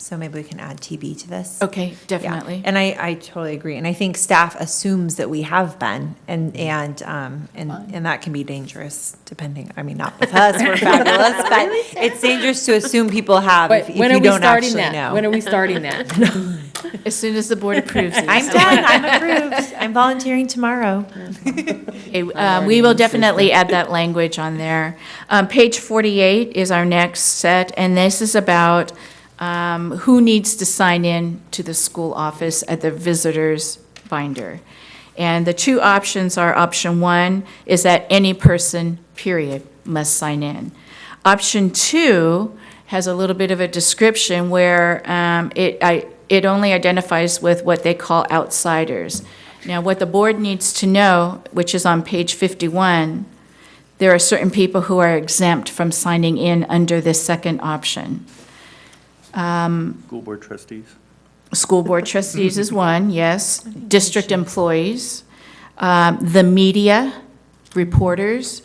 So maybe we can add TB to this. Okay, definitely. Yeah, and I totally agree, and I think staff assumes that we have been, and that can be dangerous, depending, I mean, not with us, we're fabulous, but it's dangerous to assume people have if When are you we don't starting actually that? know. When are we starting that? As soon as the board approves it. I'm done, I'm approved, I'm volunteering tomorrow. Okay, we will definitely add that language on there. Page 48 is our next set, and this is about who needs to sign in to the school office at the visitor's binder. And the two options are, option one is that any person, period, must sign in. Option two has a little bit of a description where it only identifies with what they call outsiders. Now, what the board needs to know, which is on page 51, there are certain people who are exempt from signing in under this second option. School board trustees? School board trustees is one, yes. District employees. The media, reporters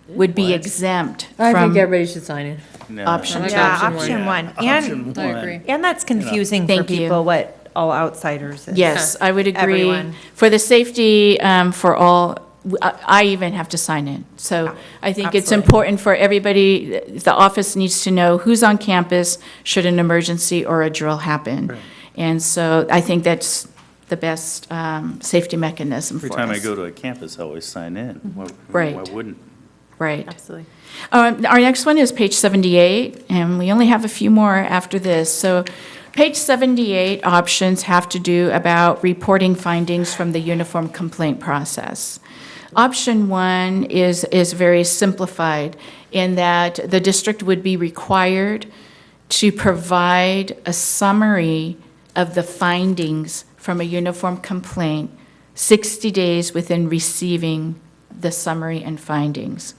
would be exempt I think from everybody should sign in. No. option two. Yeah, option one, Option I one. agree. and that's confusing for Thank you. people what all outsiders is. Yes, I would agree. Everyone. For the safety for all, I even have to sign in. So I think it's Absolutely. important for everybody, the office needs to know who's on campus should an emergency or a drill happen. Right. And so I think that's the best safety mechanism for Every us. time I go to a campus, I always sign in. Right. Why wouldn't? Right. Absolutely. Our next one is page 78, and we only have a few more after this. So page 78 options have to do about reporting findings from the uniform complaint process. Option one is very simplified in that the district would be required to provide a summary of the findings from a uniform complaint 60 days within receiving the summary and findings.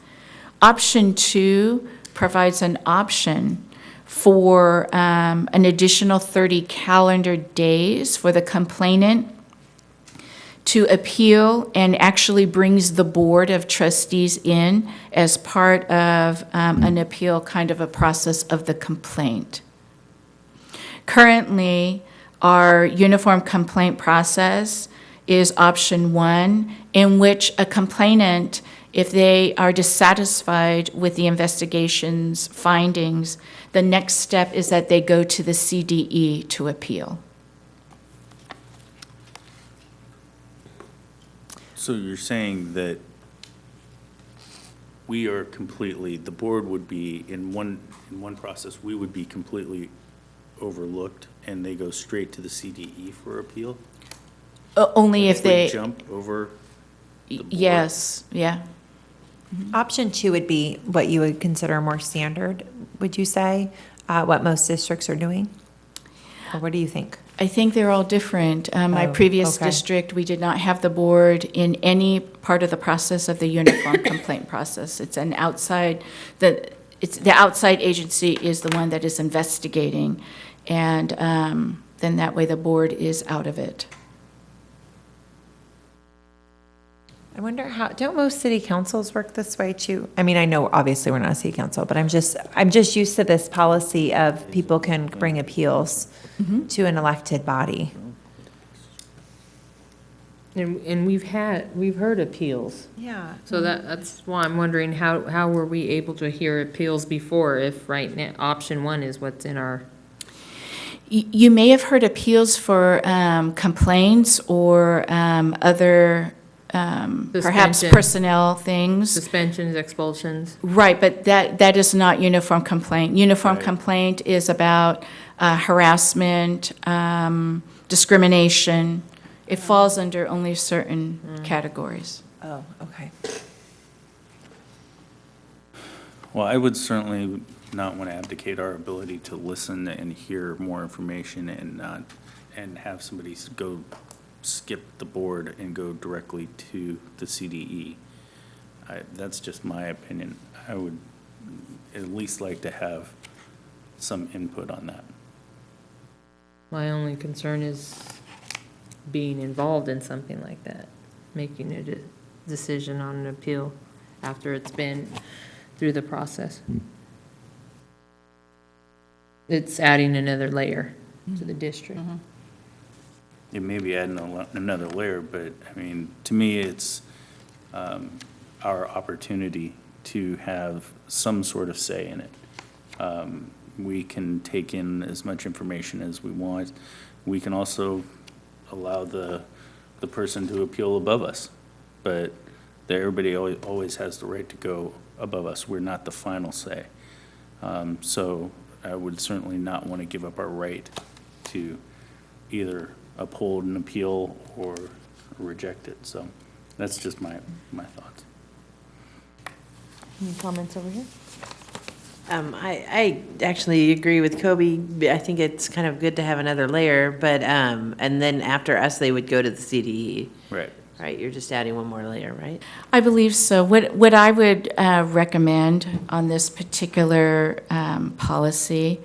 Option two provides an option for an additional 30 calendar days for the complainant to appeal, and actually brings the Board of Trustees in as part of an appeal kind of a process of the complaint. Currently, our uniform complaint process is option one, in which a complainant, if they are dissatisfied with the investigation's findings, the next step is that they go to the CDE to appeal. So you're saying that we are completely, the board would be, in one process, we would be completely overlooked, and they go straight to the CDE for appeal? Only if would they, jump over the board? yes, yeah. Option two would be what you would consider more standard, would you say? What most districts are doing? Or what do you think? I think they're all different. My Oh, previous okay. district, we did not have the board in any part of the process of the uniform complaint process. It's an outside, the outside agency is the one that is investigating, and then that way the board is out of it. I wonder don't most city councils work this way too? I mean, I know obviously we're not a city council, but I'm just used to this policy of people can bring appeals to an elected body. And we've heard appeals. Yeah. So that's why I'm wondering how were we able to hear appeals before if right now, option one is what's in our. You may have heard appeals for complaints or other perhaps Suspension. personnel things. Suspensions, expulsions. Right, but that is not uniform complaint. Uniform complaint is about harassment, discrimination. It falls under only certain categories. Oh, okay. Well, I would certainly not want to abdicate our ability to listen and hear more information and have somebody skip the board and go directly to the CDE. That's just my opinion. I would at least like to have some input on that. My only concern is being involved in something like that, making a decision on an appeal after it's been through the process. It's adding another layer to the district. It may be adding another layer, but, I mean, to me, it's our opportunity to have some sort of say in it. We can take in as much information as we want. We can also allow the person to appeal above us, but everybody always has the right to go above us. We're not the final say. So I would certainly not want to give up our right to either uphold an appeal or reject it. So that's just my thoughts. Any comments over here? I actually agree with Kobe. I think it's kind of good to have another layer, but, and then after us, they would go to the CDE. Right. Right, you're just adding one more layer, right? I believe so. What I would recommend on this particular policy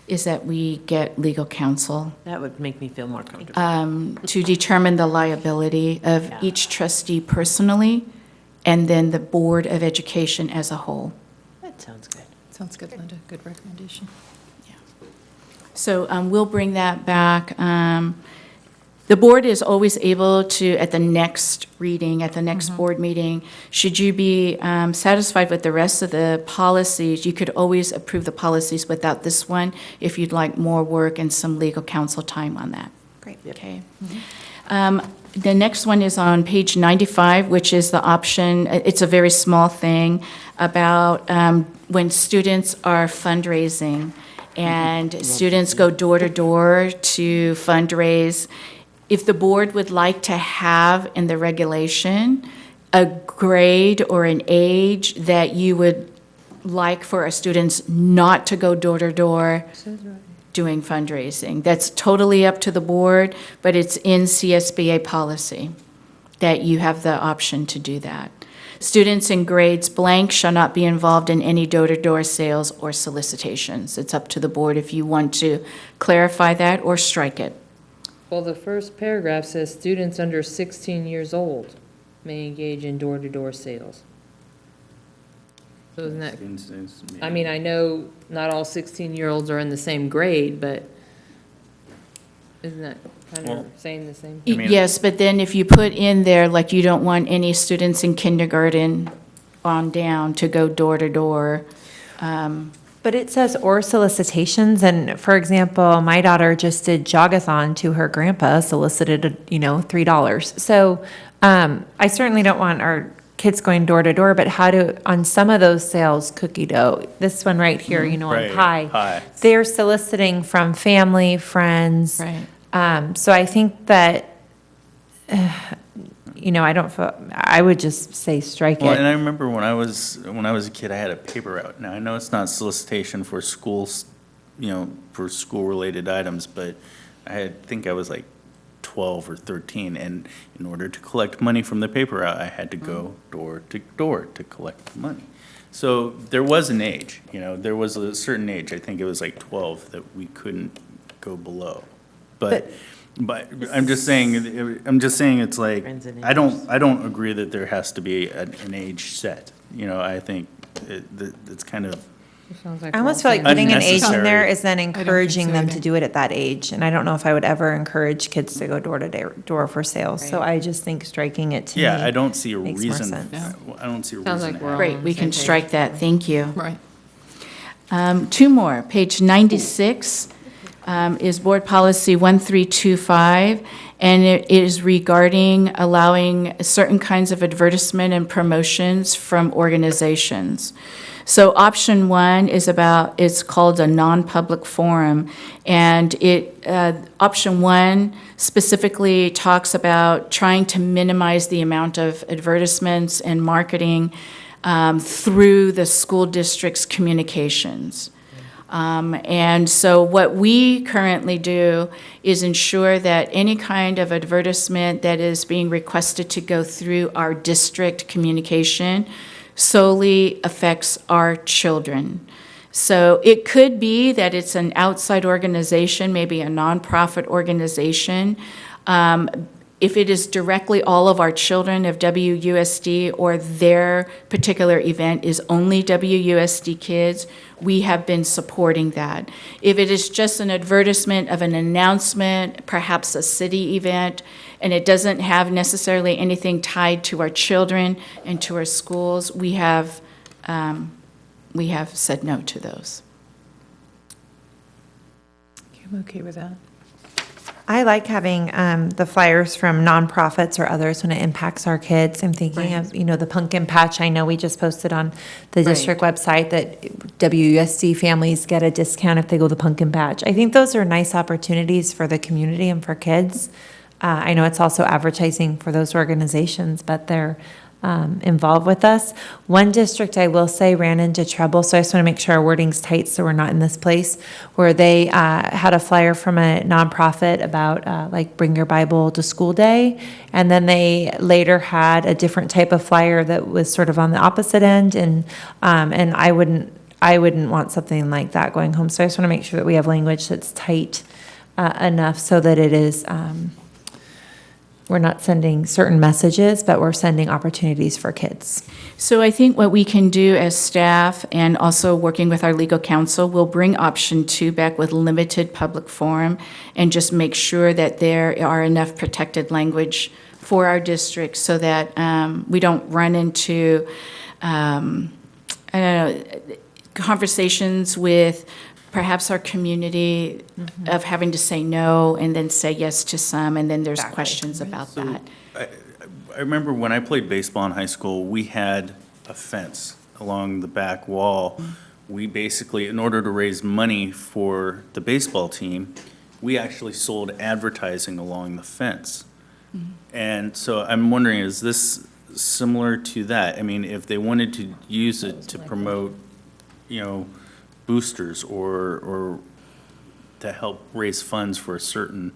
is that we get legal counsel That would make me feel more comfortable. to determine the liability of Yeah. each trustee personally, and then the Board of Education as a whole. That sounds good. Sounds good, Linda. Good recommendation. So we'll bring that back. The board is always able to, at the next reading, at the next board meeting, should you be satisfied with the rest of the policies, you could always approve the policies without this one if you'd like more work and some legal counsel time on that. Great. Okay. The next one is on page 95, which is the option, it's a very small thing, about when students are fundraising and students go door to door to fundraise. If the board would like to have in the regulation a grade or an age that you would like for our students not to go door to door doing fundraising, that's totally up to the board, but it's in CSBA policy that you have the option to do that. Students in grades blank shall not be involved in any door-to-door sales or solicitations. It's up to the board if you want to clarify that or strike it. Well, the first paragraph says students under 16 years old may engage in door-to-door sales. So isn't that, I mean, I know not all 16-year-olds are in the same grade, but isn't that kind of saying the same? I mean- Yes, but then if you put in there, like, you don't want any students in kindergarten on down to go door to door. But it says or solicitations, and for example, my daughter just did jogathon to her grandpa, solicited, $3. So I certainly don't want our kids going door to door, but how do, on some of those sales, cookie dough, this one right here, on Right, pie, pie. they're soliciting from family, friends. Right. So I think that, I don't feel, I would just say strike Well, and it. I remember when I was a kid, I had a paper route. Now, I know it's not solicitation for schools, for school-related items, but I think I was like 12 or 13, and in order to collect money from the paper route, I had to go door to door to collect the money. So there was an age, there was a certain age, I think it was like 12, that we couldn't go below. But I'm just saying it's like, Friends and I don't agree that there has to be an age set. I think it's kind of, I almost feel like putting an age in there Unnecessary. is then encouraging so them either. to do it at that age. And I don't know if I would ever encourage kids to go door to door for sales. So I just think striking it to me. yeah, I don't see a makes more reason. sense. I don't see a Sounds reason. like to we're have all it. Great, we same can page. strike that, thank you. Right. Two more, page 96 is Board Policy 1325, and it is regarding allowing certain kinds of advertisement and promotions from organizations. So option one is it's called a non-public forum, and option one specifically talks about trying to minimize the amount of advertisements and marketing through the school district's communications. And so what we currently do is ensure that any kind of advertisement that is being requested to go through our district communication solely affects our children. So it could be that it's an outside organization, maybe a nonprofit organization. If it is directly all of our children of WUSD or their particular event is only WUSD kids, we have been supporting that. If it is just an advertisement of an announcement, perhaps a city event, and it doesn't have necessarily anything tied to our children and to our schools, we have said no to those. I'm okay with that. I like having the flyers from nonprofits or others when it impacts our kids. I'm thinking of, the pumpkin patch. I know we just posted on the district website that WUSD families get a discount if they go to the pumpkin patch. I think those are nice opportunities for the community and for kids. I know it's also advertising for those organizations, but they're involved with us. One district, I will say, ran into trouble, so I just want to make sure our wording's tight so we're not in this place, where they had a flyer from a nonprofit about Bring Your Bible to School Day, and then they later had a different type of flyer that was sort of on the opposite end, and I wouldn't want something like that going home, so I just want to make sure that we have language that's tight enough so that it is we're not sending certain messages, but we're sending opportunities for kids. So I think what we can do as staff and also working with our legal counsel, we'll bring option 2 back with limited public forum and just make sure that there are enough protected language for our district so that we don't run into, conversations with perhaps our community of having to say no and then say yes to some, and then there's questions about that. I remember when I played baseball in high school, we had a fence along the back wall. We basically, in order to raise money for the baseball team, we actually sold advertising along the fence. And so I'm wondering, is this similar to that? I mean, if they wanted to use it to promote, boosters or to help raise funds for a certain,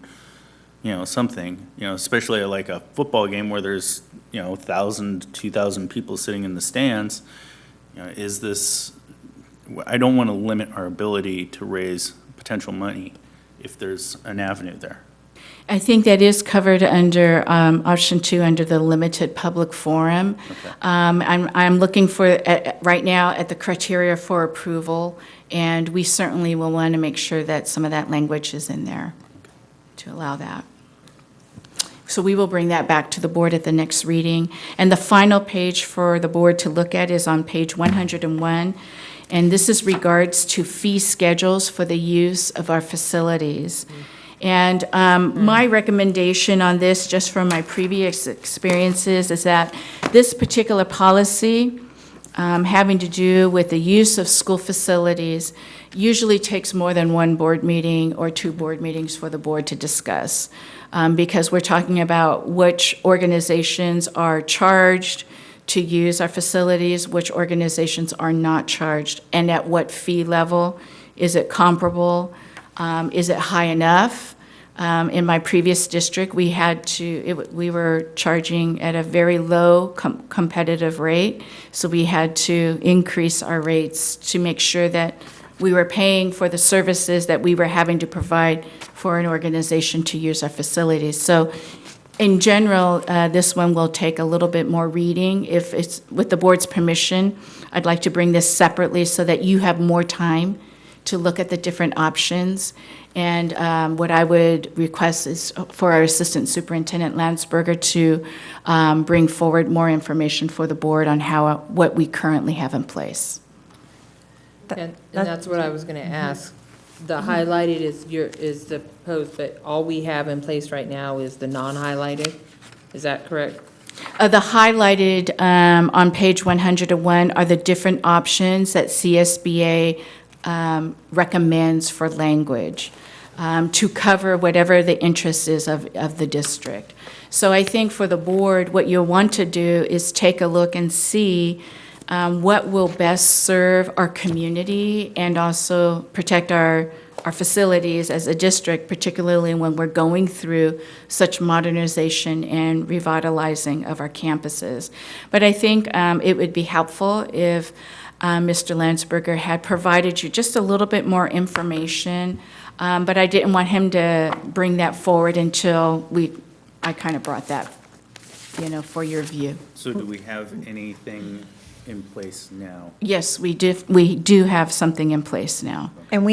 something, especially like a football game where there's, 1,000, 2,000 people sitting in the stands, is this, I don't want to limit our ability to raise potential money if there's an avenue there. I think that is covered under option 2 under the limited public forum. Okay. I'm looking for, right now, at the criteria for approval, and we certainly will want to make sure that some of that language is in there to allow that. So we will bring that back to the board at the next reading. And the final page for the board to look at is on page 101, and this is regards to fee schedules for the use of our facilities. And my recommendation on this, just from my previous experiences, is that this particular policy, having to do with the use of school facilities, usually takes more than one board meeting or 2 board meetings for the board to discuss, because we're talking about which organizations are charged to use our facilities, which organizations are not charged, and at what fee level. Is it comparable? Is it high enough? In my previous district, we were charging at a very low competitive rate, so we had to increase our rates to make sure that we were paying for the services that we were having to provide for an organization to use our facilities. So in general, this one will take a little bit more reading. If it's with the board's permission, I'd like to bring this separately so that you have more time to look at the different options. And what I would request is for our Assistant Superintendent Landsberger to bring forward more information for the board on what we currently have in place. And that's what I was going to ask. The highlighted is the post, but all we have in place right now is the non-highlighted. Is that correct? The highlighted on page 101 are the different options that CSBA recommends for language to cover whatever the interest is of the district. So I think for the board, what you'll want to do is take a look and see what will best serve our community and also protect our facilities as a district, particularly when we're going through such modernization and revitalizing of our campuses. But I think it would be helpful if Mr. Landsberger had provided you just a little bit more information, but I didn't want him to bring that forward until I kind of brought that, for your view. So do we have anything in place now? Yes, we do have something in place now. And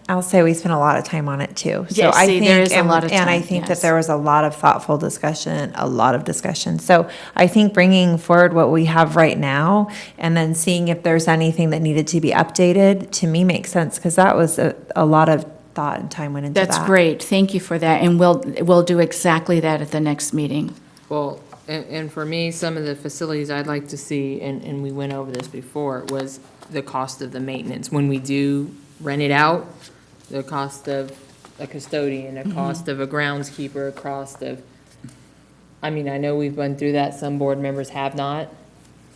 I'll say we spent a lot of time on it too. So Yes, I see, think, there is a lot of and I time, think yes. that there was a lot of thoughtful discussion, a lot of discussion. So I think bringing forward what we have right now and then seeing if there's anything that needed to be updated, to me makes sense, because that was a lot of thought and time went into that. That's great, thank you for that, and we'll do exactly that at the next meeting. Well, and for me, some of the facilities I'd like to see, and we went over this before, was the cost of the maintenance. When we do rent it out, the cost of a custodian, a cost of a groundskeeper, a cost of, I know we've been through that, some board members have not,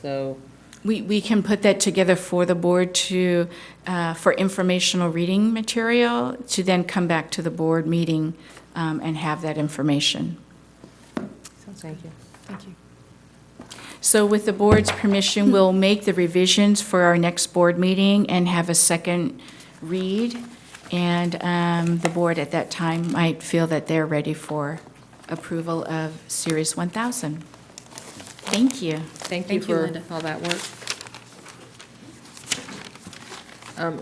so. We can put that together for the board for informational reading material, to then come back to the board meeting and have that information. Thank you. Thank you. So with the board's permission, we'll make the revisions for our next board meeting and have a second read. And the board at that time might feel that they're ready for approval of Series 1000. Thank you. Thank you Thank you, for Linda. all that work.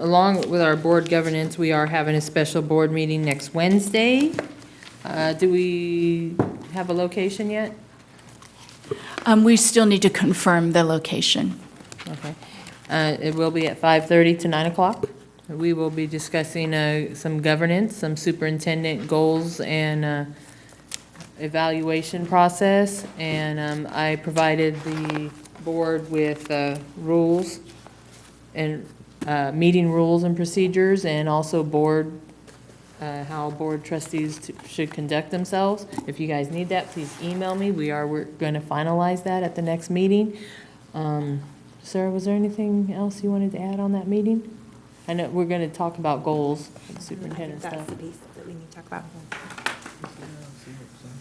Along with our board governance, we are having a special board meeting next Wednesday. Do we have a location yet? We still need to confirm the location. Okay. It will be at 5:30 to 9 o'clock. We will be discussing some governance, some superintendent goals and evaluation process. And I provided the board with rules and meeting rules and procedures, and also how board trustees should conduct themselves. If you guys need that, please email me. We're going to finalize that at the next meeting. Sarah, was there anything else you wanted to add on that meeting? I know we're going to talk about goals, superintendent stuff. That's the piece that we need to talk about.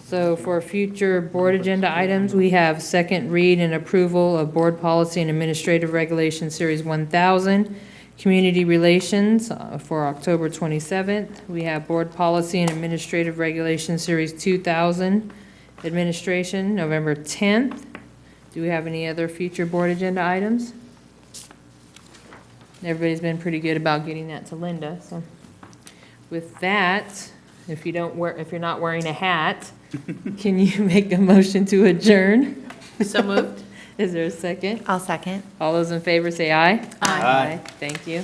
So for future board agenda items, we have second read and approval of Board Policy and Administrative Regulations Series 1000, Community Relations for October 27th. We have Board Policy and Administrative Regulations Series 2000, Administration, November 10th. Do we have any other future board agenda items? Everybody's been pretty good about getting that to Linda, so. With that, if you're not wearing a hat, can you make a motion to adjourn? So moved. Is there a second? I'll second. All those in favor say aye. Aye. Thank you.